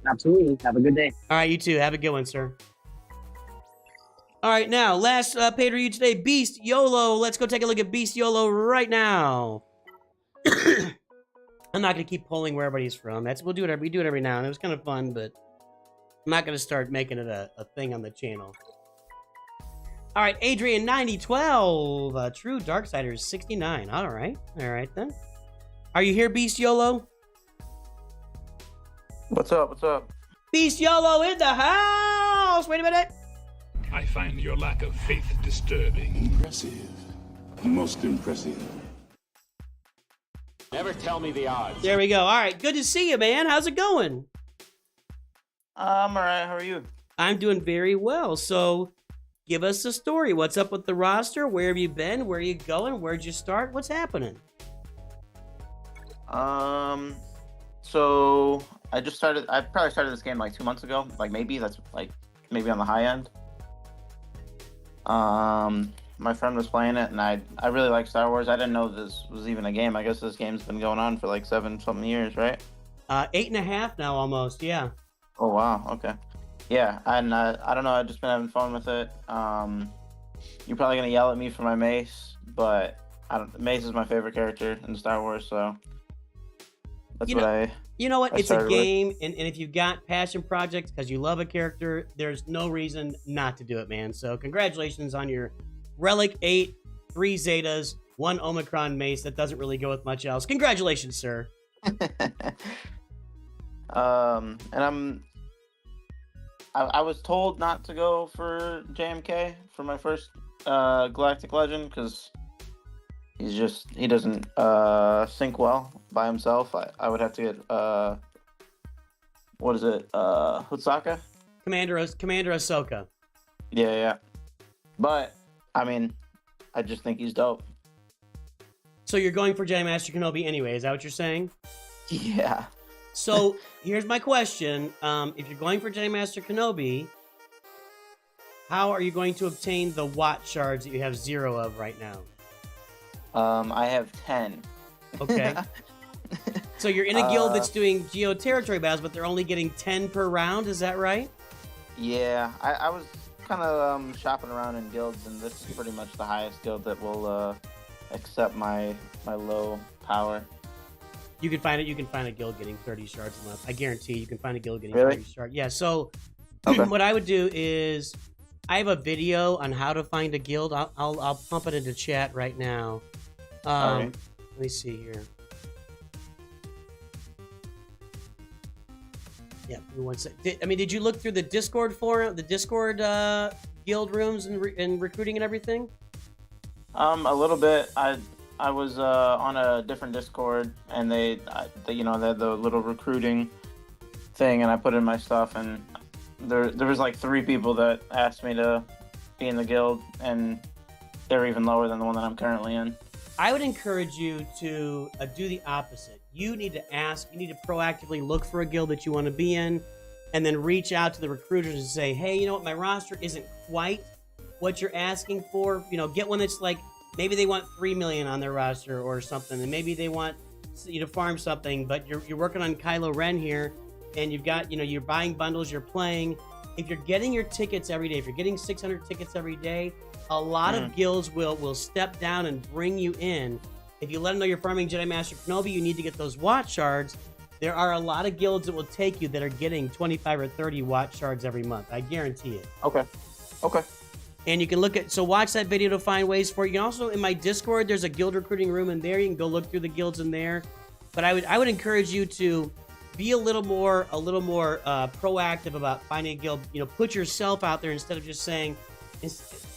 Absolutely. Have a good day. All right, you too. Have a good one, sir. All right, now, last paid review today, BeastYolo. Let's go take a look at BeastYolo right now. I'm not going to keep polling where everybody's from. We do it every now and then. It was kind of fun, but I'm not going to start making it a thing on the channel. All right, Adrian 9012. True Darksiders 69. All right then. Are you here, BeastYolo? What's up? What's up? BeastYolo in the house. Wait a minute. I find your lack of faith disturbing. Impressive. Most impressive. Never tell me the odds. There we go. All right, good to see you, man. How's it going? I'm alright. How are you? I'm doing very well. So, give us the story. What's up with the roster? Where have you been? Where are you going? Where'd you start? What's happening? So I probably started this game like 2 months ago. Like maybe on the high end. My friend was playing it, and I really like Star Wars. I didn't know this was even a game. I guess this game's been going on for like 7-something years, right? 8.5 now, almost. Yeah. Oh wow. Okay. Yeah, and I don't know. I've just been having fun with it. You're probably gonna yell at me for my Mace, but Mace is my favorite character in Star Wars, so that's You know what? It's a game, and if you've got passion projects because you love a character, there's no reason not to do it, man. So congratulations on your Relic 8, 3 Zetas, 1 Omicron Mace. That doesn't really go with much else. Congratulations, sir. And I was told not to go for JMK for my first Galactic Legend because he doesn't sync well by himself. I would have to get Hutsaka? Commander Ahsoka. Yeah. But I mean, I just think he's dope. So you're going for Jedi Master Kenobi anyway, is that what you're saying? Yeah. So here's my question. If you're going for Jedi Master Kenobi, how are you going to obtain the Watt shards that you have 0 of right now? I have 10. Okay. So you're in a guild that's doing Geo territory battles, but they're only getting 10 per round, is that right? Yeah, I was kind of shopping around in guilds, and this is pretty much the highest guild that will accept my low power. You can find a guild getting 30 shards a month. I guarantee you can find a guild getting Really? 30 shards. Yeah, so Okay. what I would do is I have a video on how to find a guild. I'll pump it into chat right now. All right. Let me see here. Yeah, give me 1 sec. Did you look through the Discord forum, the Discord guild rooms and recruiting and everything? A little bit. I was on a different Discord, and they had the little recruiting thing, and I put in my stuff, and there was like 3 people that asked me to be in the guild, and they're even lower than the one that I'm currently in. I would encourage you to do the opposite. You need to ask, you need to proactively look for a guild that you want to be in, and then reach out to the recruiters and say, hey, you know what, my roster isn't quite what you're asking for. Get one that's like, maybe they want 3 million on their roster or something, and maybe they want you to farm something, but you're working on Kylo Ren here, and you've got, you're buying bundles, you're playing. If you're getting your tickets every day, if you're getting 600 tickets every day, a lot of guilds will step down and bring you in. If you let them know you're farming Jedi Master Kenobi, you need to get those Watt shards. There are a lot of guilds that will take you that are getting 25 or 30 Watt shards every month. I guarantee it. Okay. And you can watch that video to find ways for it. You can also, in my Discord, there's a guild recruiting room in there. You can go look through the guilds in there. But I would encourage you to be a little more proactive about finding a guild. Put yourself out there instead of just saying,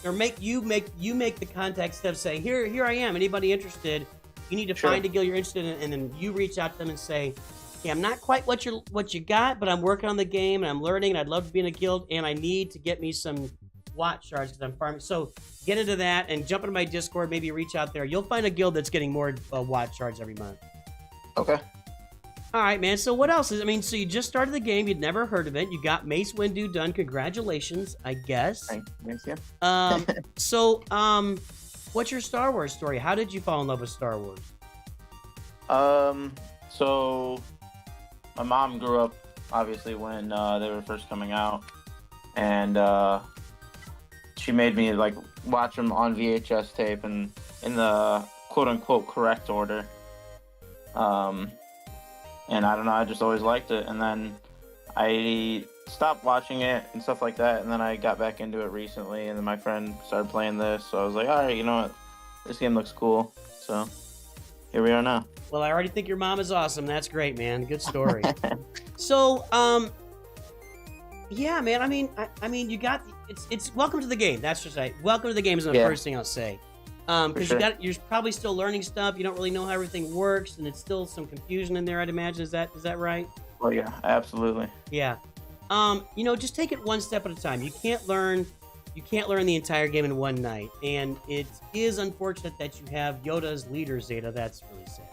or make the contact step saying, here I am, anybody interested? You need to find a guild you're interested in, and then you reach out to them and say, hey, I'm not quite what you got, but I'm working on the game and I'm learning and I'd love to be in a guild and I need to get me some Watt shards because I'm farming. So get into that and jump into my Discord, maybe reach out there. You'll find a guild that's getting more Watt shards every month. Okay. All right, man. So what else so you just started the game. You'd never heard of it. You got Mace Windu done. Congratulations, I guess. Thanks, yeah. What's your Star Wars story? How did you fall in love with Star Wars? So, my mom grew up, obviously, when they were first coming out. And she made me, like, watch them on VHS tape and in the quote-unquote correct order. And I don't know, I just always liked it. And then I stopped watching it and stuff like that. And then I got back into it recently. And then my friend started playing this. So I was like, all right, you know what? This game looks cool. So here we are now. Well, I already think your mom is awesome. That's great, man. Good story. So, yeah, man. I mean, you got it's welcome to the game. That's just right. Welcome to the game is the first thing I'll say. Because you're probably still learning stuff. You don't really know how everything works, and it's still some confusion in there. I'd imagine. Is that right? Oh yeah, absolutely. Yeah. You know, just take it one step at a time. You can't learn the entire game in one night, and it is unfortunate that you have Yoda as leader, Zeta. That's really sad.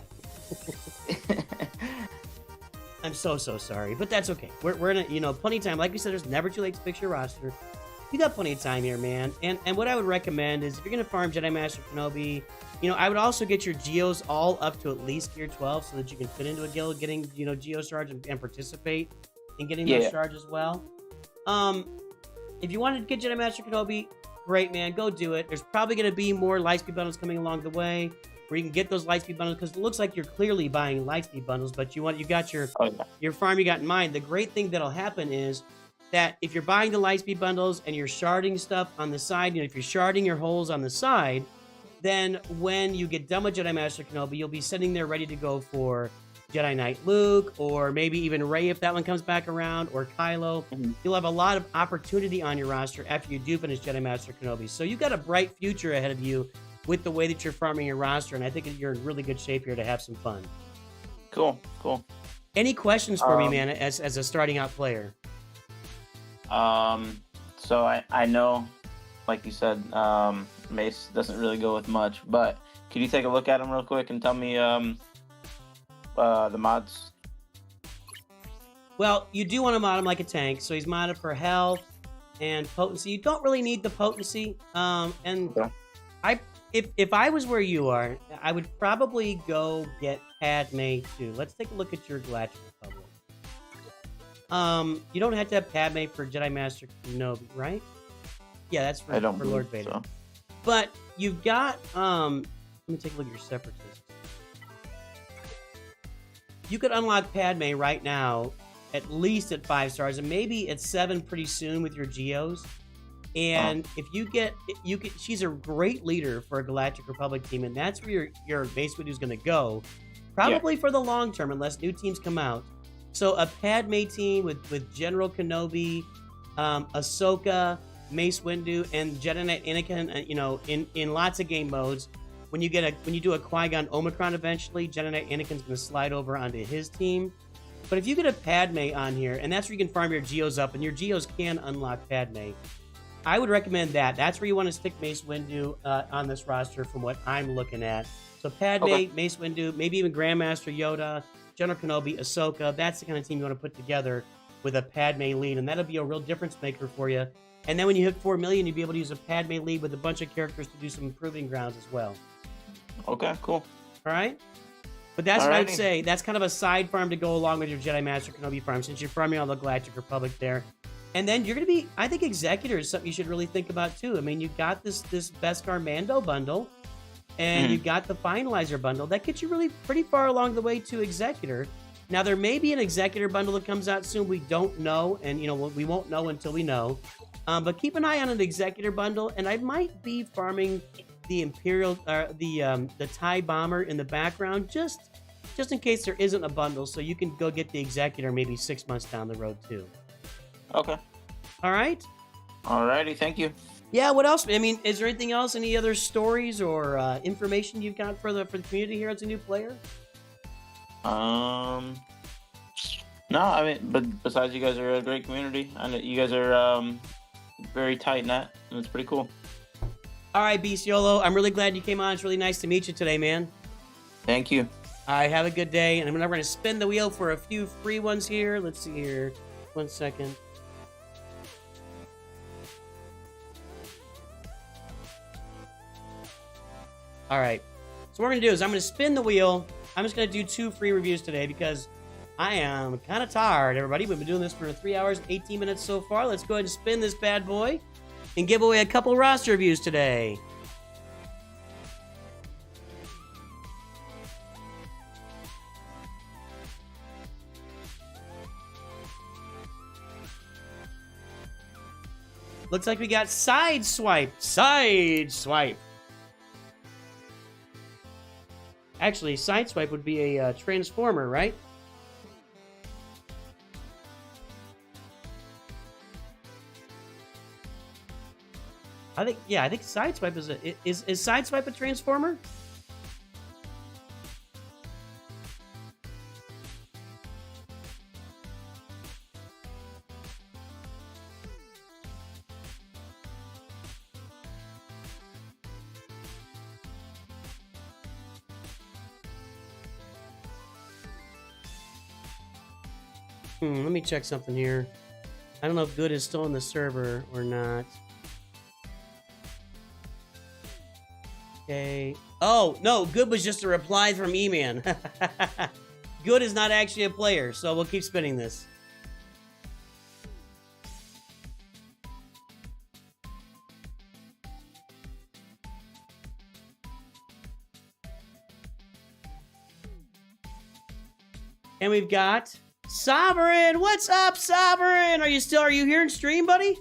I'm so sorry, but that's okay. We're in a, plenty of time. Like we said, there's never too late to fix your roster. You got plenty of time here, man. And what I would recommend is if you're gonna farm Jedi Master Kenobi, I would also get your Geos all up to at least Gear 12 so that you can fit into a guild, getting Geo Charge and participate in getting those Charge as well. If you wanted to get Jedi Master Kenobi, great, man. Go do it. There's probably gonna be more Lightspeed bundles coming along the way where you can get those Lightspeed bundles, because it looks like you're clearly buying Lightspeed bundles, but you got your farm you got in mind. The great thing that'll happen is that if you're buying the Lightspeed bundles and you're sharding stuff on the side, if you're sharding your holes on the side, then when you get done with Jedi Master Kenobi, you'll be sitting there ready to go for Jedi Knight Luke, or maybe even Rey if that one comes back around, or Kylo. You'll have a lot of opportunity on your roster after you do finish Jedi Master Kenobi. So you've got a bright future ahead of you with the way that you're farming your roster, and I think you're in really good shape here to have some fun. Cool. Any questions for me, man, as a starting out player? So I know, like you said, Mace doesn't really go with much, but could you take a look at him real quick and tell me the mods? Well, you do want to mod him like a tank, so he's modded for health and potency. You don't really need the potency. If I was where you are, I would probably go get Padme too. Let's take a look at your Galactic Republic. You don't have to have Padme for Jedi Master Kenobi, right? Yeah, that's for Lord Vader. So. But you've got let me take a look at your Separatists. You could unlock Padme right now at least at 5 stars, and maybe at 7 pretty soon with your Geos. And if she's a great leader for a Galactic Republic team, and that's where your Mace Windu's going to go, probably for the long term, unless new teams come out. So a Padme team with General Kenobi, Ahsoka, Mace Windu, and Jedi Knight Anakin, in lots of game modes. When you do a Qui-Gon Omicron eventually, Jedi Knight Anakin's going to slide over onto his team. But if you get a Padme on here, and that's where you can farm your Geos up, and your Geos can unlock Padme, I would recommend that. That's where you want to stick Mace Windu on this roster from what I'm looking at. So Padme, Mace Windu, maybe even Grandmaster Yoda, General Kenobi, Ahsoka. That's the kind of team you want to put together with a Padme lead, and that'll be a real difference maker for you. And then when you hit 4 million, you'll be able to use a Padme lead with a bunch of characters to do some improving grounds as well. Okay, cool. All right? But that's what I'd say. That's kind of a side farm to go along with your Jedi Master Kenobi farm, since you're farming all the Galactic Republic there. And then you're going to be, I think Executor is something you should really think about too. I mean, you've got this Beskar Mando bundle, and you've got the Finalizer bundle. That gets you really pretty far along the way to Executor. Now, there may be an Executor bundle that comes out soon. We don't know, and we won't know until we know. But keep an eye on an Executor bundle, and I might be farming the Imperial, the TIE Bomber in the background, just in case there isn't a bundle, so you can go get the Executor maybe 6 months down the road too. Okay. All right. Alrighty, thank you. Yeah, what else? I mean, is there anything else? Any other stories or information you've got for the community here as a new player? No, I mean, but besides, you guys are a great community. I know you guys are very tight knit, and it's pretty cool. All right, BeastYolo, I'm really glad you came on. It's really nice to meet you today, man. Thank you. All right, have a good day. And we're going to spin the wheel for a few free ones here. Let's see here. 1 second. All right. So what we're going to do is I'm going to spin the wheel. I'm just gonna do 2 free reviews today because I am kind of tired, everybody. We've been doing this for 3 hours and 18 minutes so far. Let's go ahead and spin this bad boy and give away a couple roster reviews today. Looks like we got Sideswipe. Sideswipe. Actually, Sideswipe would be a Transformer, right? I think Sideswipe is is Sideswipe a Transformer? Let me check something here. I don't know if Good is still on the server or not. Okay. Oh, no, Good was just a reply from E-Man. Good is not actually a player, so we'll keep spinning this. And we've got Sovereign. What's up, Sovereign? Are you here in stream, buddy?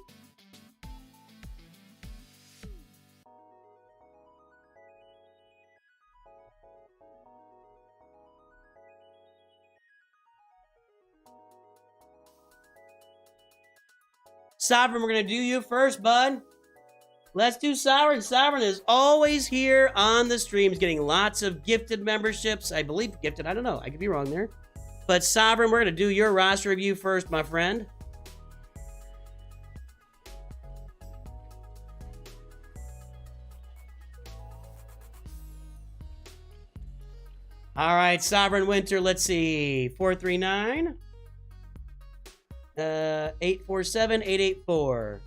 Sovereign, we're gonna do you first, bud. Let's do Sovereign. Sovereign is always here on the streams, getting lots of gifted memberships. I believe gifted. I don't know. I could be wrong there. But Sovereign, we're going to do your roster review first, my friend. All right, Sovereign Winter, let's see. 439. 847, 884.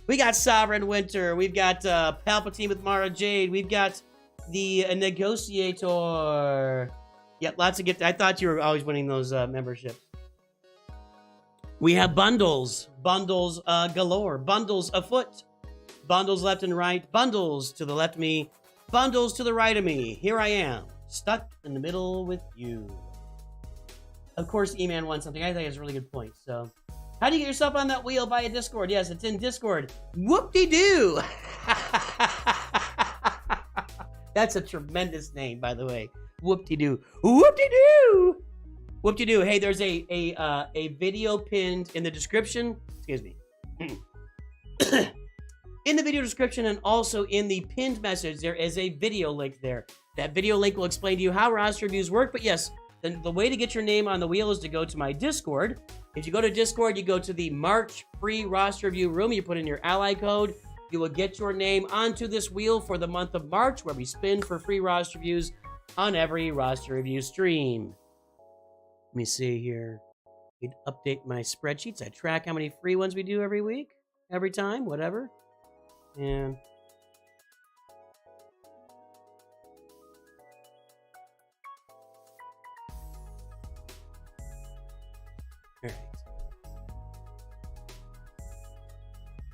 We got Sovereign Winter. We've got Palpatine with Mara Jade. We've got the Negotiator. Yep, lots of gifts. I thought you were always winning those memberships. We have bundles. Bundles galore. Bundles afoot. Bundles left and right. Bundles to the left of me. Bundles to the right of me. Here I am, stuck in the middle with you. Of course, E-Man won something. I think it's a really good point. So, how do you get yourself on that wheel via Discord? Yes, it's in Discord. Whoop-de-doo. That's a tremendous name, by the way. Whoop-de-doo. Whoop-de-doo. Whoop-de-doo. Hey, there's a video pinned in the description. Excuse me. In the video description and also in the pinned message, there is a video link there. That video link will explain to you how roster reviews work. But yes, the way to get your name on the wheel is to go to my Discord. If you go to Discord, you go to the March free roster review room. You put in your ally code. You will get your name onto this wheel for the month of March, where we spin for free roster reviews on every roster review stream. Let me see here. We'd update my spreadsheets. I track how many free ones we do every week, every time, whatever. And all right.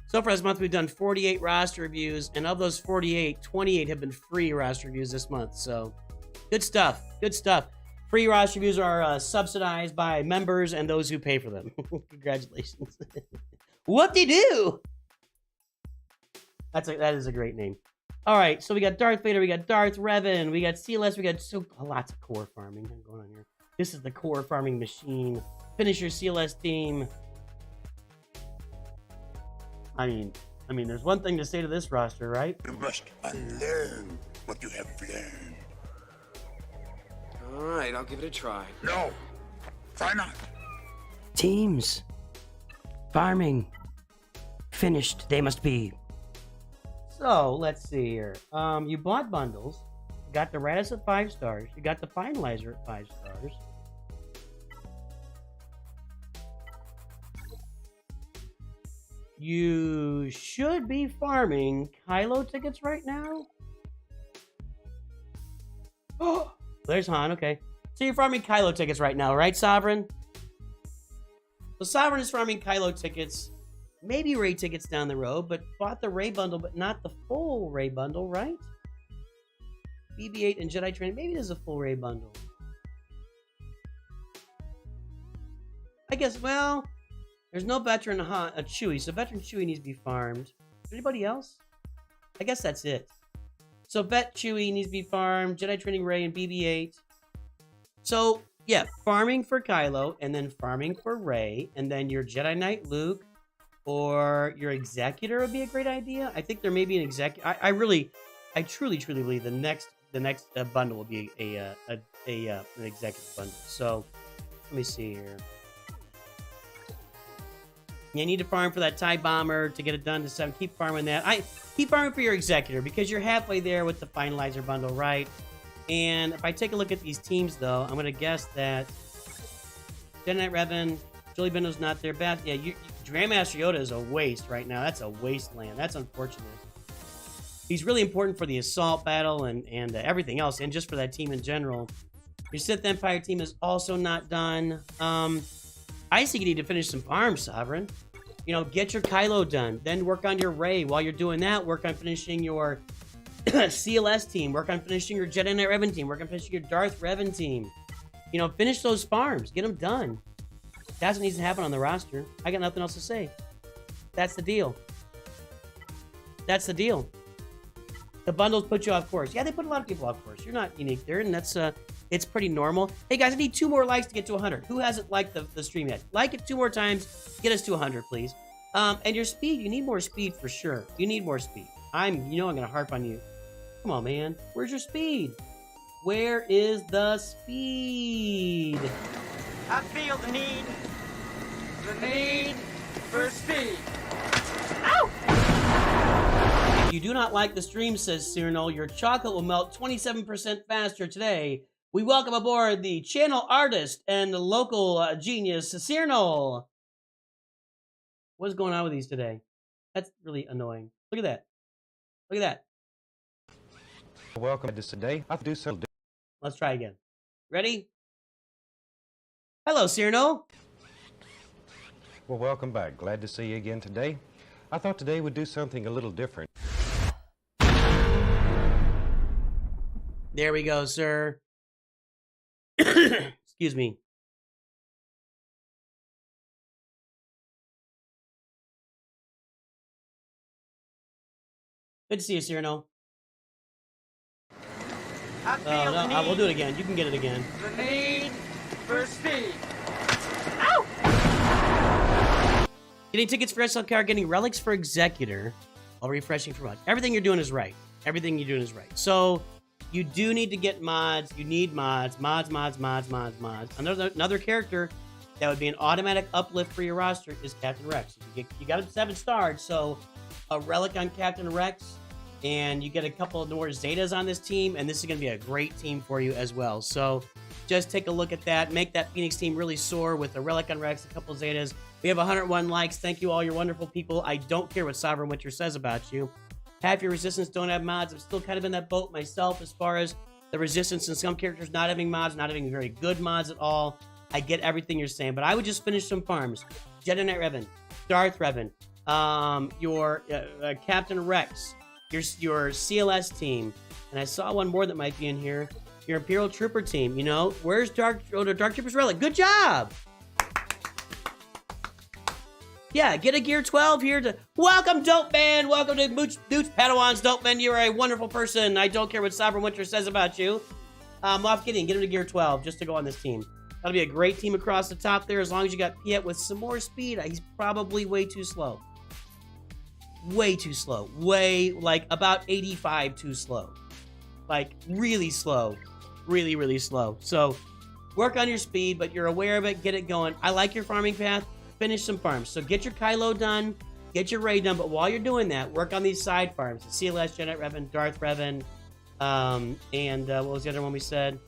So far this month, we've done 48 roster reviews, and of those 48, 28 have been free roster reviews this month. So, good stuff. Good stuff. Free roster reviews are subsidized by members and those who pay for them. Congratulations. Whoop-de-doo! That is a great name. All right, so we got Darth Vader, we got Darth Revan, we got CLS, we got lots of core farming going on here. This is the core farming machine. Finish your CLS team. I mean, there's one thing to say to this roster, right? You must unlearn what you have learned. All right, I'll give it a try. No, try not. Teams. Farming. Finished, they must be. So, let's see here. You bought bundles. You got the Radis at 5 stars. You got the Finalizer at 5 stars. You should be farming Kylo tickets right now. Oh, there's Han. Okay. So you're farming Kylo tickets right now, right, Sovereign? So Sovereign is farming Kylo tickets, maybe Ray tickets down the road, but bought the Ray bundle, but not the full Ray bundle, right? BB-8 and Jedi Training. Maybe there's a full Ray bundle. I guess, well, there's no veteran Chewie, so veteran Chewie needs to be farmed. Anybody else? I guess that's it. So vet Chewie needs to be farmed, Jedi Training Ray and BB-8. So, yeah, farming for Kylo, and then farming for Ray, and then your Jedi Knight Luke, or your Executor would be a great idea. I think there may be an Executor. I truly believe the next bundle will be an Executive bundle. So, let me see here. You need to farm for that TIE Bomber to get it done to 7. Keep farming that. Keep farming for your Executor, because you're halfway there with the Finalizer bundle, right? And if I take a look at these teams, though, I'm going to guess that Jedi Knight Revan, Julie Bendo's not there. Yeah, Grandmaster Yoda is a waste right now. That's a wasteland. That's unfortunate. He's really important for the assault battle and everything else, and just for that team in general. Your Sith Empire team is also not done. I think you need to finish some farms, Sovereign. You know, get your Kylo done. Then work on your Rey. While you're doing that, work on finishing your CLS team. Work on finishing your Jedi Knight Revan team. Work on finishing your Darth Revan team. You know, finish those farms. Get them done. That's what needs to happen on the roster. I got nothing else to say. That's the deal. That's the deal. The bundles put you off course. Yeah, they put a lot of people off course. You're not unique there, and that's it's pretty normal. Hey guys, I need 2 more likes to get to 100. Who hasn't liked the stream yet? Like it 2 more times. Get us to 100, please. And your speed, you need more speed for sure. You need more speed. I'm gonna harp on you. Come on, man. Where's your speed? Where is the speed? I feel the need for speed. Ow! If you do not like the stream, says Cyrano, your chocolate will melt 27% faster today. We welcome aboard the channel artist and the local genius, Cyrano. What's going on with these today? That's really annoying. Look at that. Look at that. Welcome to today. I do so. Let's try again. Ready? Hello, Cyrano. Well, welcome back. Glad to see you again today. I thought today would do something a little different. There we go, sir. Excuse me. Good to see you, Cyrano. No, we'll do it again. You can get it again. The need for speed. Getting tickets for SLCar, getting relics for Executor, while refreshing for mods. Everything you're doing is right. Everything you're doing is right. So, you do need to get mods. You need mods. Mods. Another character that would be an automatic uplift for your roster is Captain Rex. You got him 7 stars, so a relic on Captain Rex, and you get a couple of more Zetas on this team, and this is going to be a great team for you as well. So just take a look at that. Make that Phoenix team really soar with a relic on Rex, a couple of Zetas. We have 101 likes. Thank you all, you're wonderful people. I don't care what Sovereign Witcher says about you. Half your Resistance don't have mods. I'm still kind of in that boat myself as far as the Resistance and some characters not having mods, not having very good mods at all. I get everything you're saying, but I would just finish some farms. Jedi Knight Revan, Darth Revan, your Captain Rex, your CLS team, and I saw one more that might be in here. Your Imperial Trooper team, you know, where's Dark Trooper's relic? Good job! Yeah, get a Gear 12 here to... Welcome, Dope Man! Welcome to Mooch Padawans, Dope Man. You're a wonderful person. I don't care what Sovereign Winter says about you. Moff Gideon, get him to Gear 12 just to go on this team. That'll be a great team across the top there, as long as you got Piet with some more speed. He's probably way too slow. Way too slow. Way, like, about 85 too slow. Like, really slow. Really, really slow. So, work on your speed, but you're aware of it. Get it going. I like your farming path. Finish some farms. So get your Kylo done, get your Rey done, but while you're doing that, work on these side farms. The CLS, Jedi Revan, Darth Revan, and what was the other one we said?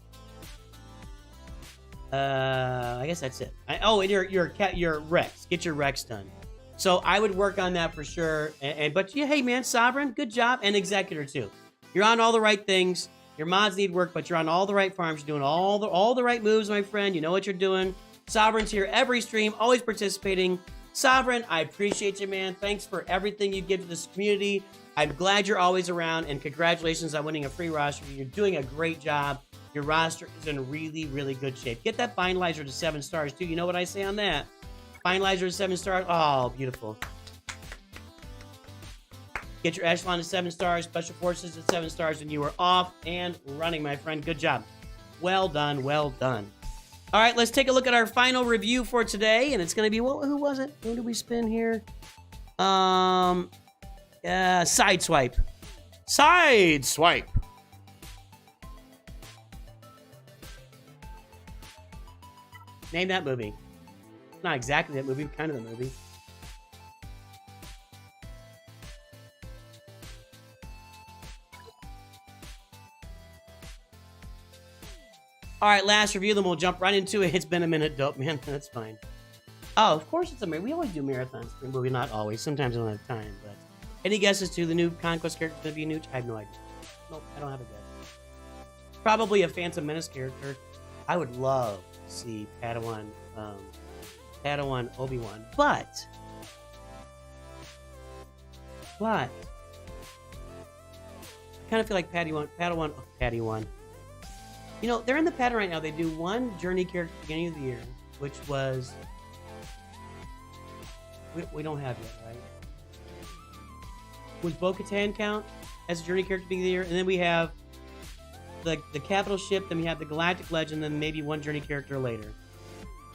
I guess that's it. And your Rex. Get your Rex done. So I would work on that for sure. But yeah, hey man, Sovereign, good job, and Executor too. You're on all the right things. Your mods need work, but you're on all the right farms. You're doing all the right moves, my friend. You know what you're doing. Sovereign's here every stream, always participating. Sovereign, I appreciate you, man. Thanks for everything you give to this community. I'm glad you're always around, and congratulations on winning a free roster. You're doing a great job. Your roster is in really, really good shape. Get that finalizer to 7 stars, too. You know what I say on that? Finalizer to 7 stars. Oh, beautiful. Get your echelon to 7 stars, special forces at 7 stars, and you are off and running, my friend. Good job. Well done, well done. All right, let's take a look at our final review for today, and it's going to be, who was it? Who did we spin here? Sideswipe. Sideswipe. Name that movie. Not exactly that movie, kind of the movie. All right, last review, then we'll jump right into it. It's been a minute, dope, man. That's fine. Oh, of course it's a marathon. We always do marathons, but we not always. Sometimes I don't have time, but... Any guesses to the new Conquest character going to be new? I have no idea. Nope, I don't have a guess. Probably a Phantom Menace character. I would love to see Padawan Obi-Wan, but... I kind of feel like Padawan. You know, they're in the pattern right now. They do one journey character at the beginning of the year, which was... We don't have yet, right? Was Bo-Katan count as a journey character at the beginning of the year? And then we have the capital ship, then we have the Galactic Legend, then maybe one journey character later.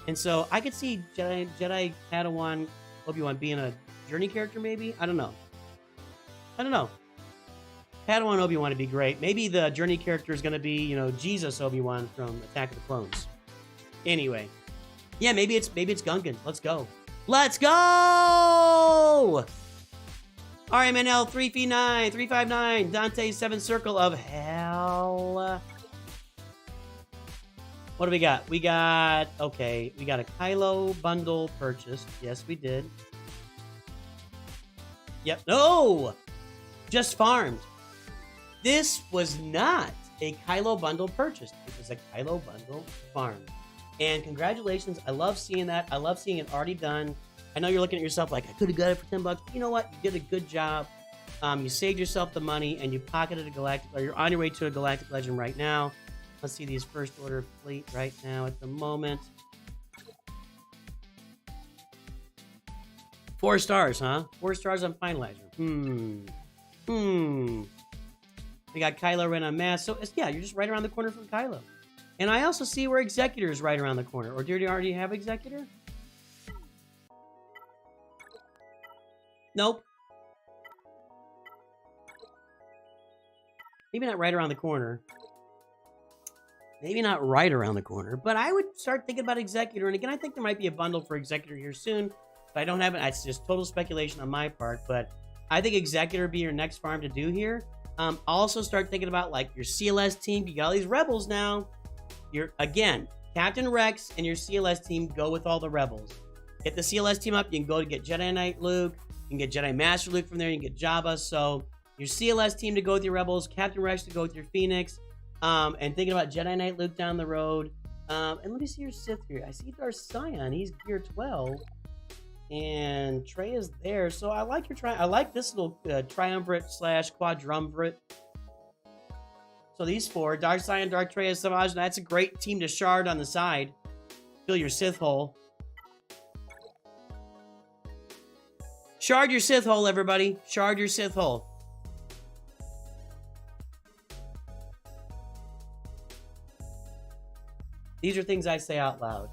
And so I could see Jedi Padawan Obi-Wan being a journey character, maybe? I don't know. Padawan Obi-Wan would be great. Maybe the journey character is going to be, you know, Jesus Obi-Wan from Attack of the Clones. Anyway. Yeah, maybe it's Gungan. Let's go. Let's go! RMNL 359, 359, Dante's 7th Circle of Hell. What do we got? We got a Kylo bundle purchased. Yes, we did. Yep. No! Just farmed. This was not a Kylo bundle purchased. It was a Kylo bundle farmed. And congratulations. I love seeing that. I love seeing it already done. I know you're looking at yourself like, I could have got it for $10. You know what? You did a good job. You saved yourself the money, and you pocketed a Galactic, or you're on your way to a Galactic Legend right now. Let's see these first order fleet right now at the moment. 4 stars, huh? 4 stars on Finalizer. We got Kylo Ren on Mass. So, yeah, you're just right around the corner from Kylo. And I also see where Executor is right around the corner. Or do you already have Executor? Nope. Maybe not right around the corner. Maybe not right around the corner. But I would start thinking about Executor. And again, I think there might be a bundle for Executor here soon. But I don't have it. It's just total speculation on my part. But I think Executor would be your next farm to do here. Also start thinking about like your CLS team. You got all these rebels now. Again, Captain Rex and your CLS team go with all the rebels. Get the CLS team up. You can go to get Jedi Knight Luke. You can get Jedi Master Luke from there. You can get Jabba. So your CLS team to go with your rebels. Captain Rex to go with your Phoenix. And thinking about Jedi Knight Luke down the road. And let me see your Sith here. I see Darth Sion. He's gear 12. And Trey is there. So I like your I like this little triumvirate / quadrumvirate. So these 4, Dark Sion, Dark Trey, Savage, that's a great team to shard on the side. Fill your Sith hole. Shard your Sith hole, everybody. Shard your Sith hole. These are things I say out loud.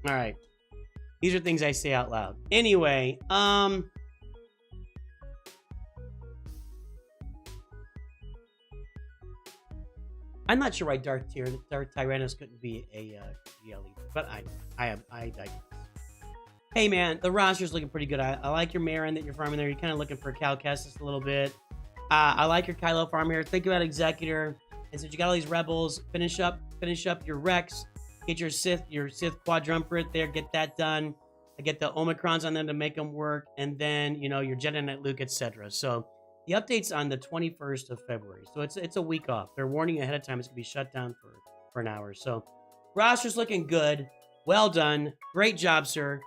All right. These are things I say out loud. Anyway, I'm not sure why Darth Tyrannus couldn't be a GL leader, but I digress. Hey man, the roster's looking pretty good. I like your Marin that you're farming there. You're kind of looking for Cal Kestis a little bit. I like your Kylo farm here. Think about Executor. And since you got all these rebels, finish up your Rex. Get your Sith quadrumvirate there. Get that done. I get the Omicrons on them to make them work, and then, you know, your Jedi Knight Luke, etc. So the update's on the 21st of February. So it's a week off. They're warning you ahead of time it's going to be shut down for an hour. So roster's looking good. Well done. Great job, sir.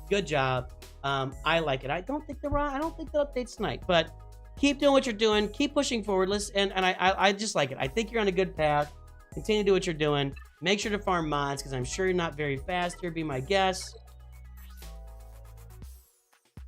Good job. I like it. I don't think the update's tonight, but keep doing what you're doing. Keep pushing forward. I just like it. I think you're on a good path. Continue to do what you're doing. Make sure to farm mods, because I'm sure you're not very fast here. Be my guess.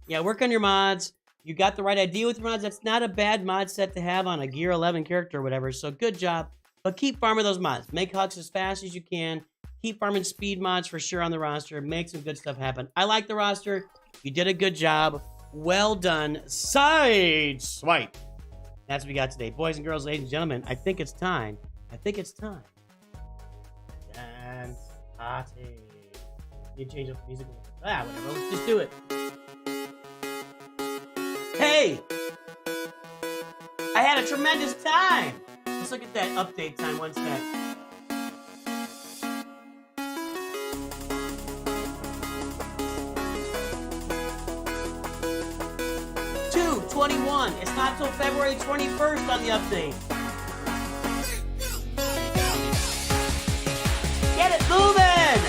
Yeah, work on your mods. You got the right idea with your mods. That's not a bad mod set to have on a Gear 11 character or whatever. So good job. But keep farming those mods. Make hucks as fast as you can. Keep farming speed mods for sure on the roster. Make some good stuff happen. I like the roster. You did a good job. Well done. Side swipe. That's what we got today. Boys and girls, ladies and gentlemen, I think it's time. Dance party. You change up the music. Whatever. Let's just do it. Hey! I had a tremendous time! Let's look at that update time. One sec. $2.21. It's not till February 21st on the update. Get it moving!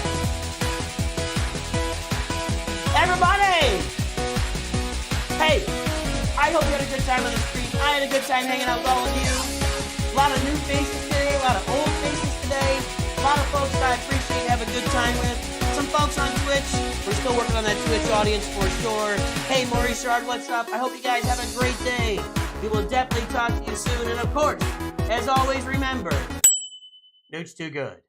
Everybody! Hey, I hope you had a good time on the stream. I had a good time hanging out with all of you. A lot of new faces today, a lot of old faces today. A lot of folks that I appreciate and have a good time with. Some folks on Twitch. We're still working on that Twitch audience for sure. Hey, Maurice Shard, what's up? I hope you guys have a great day. We will definitely talk to you soon. And of course, as always, remember, Noot's too good.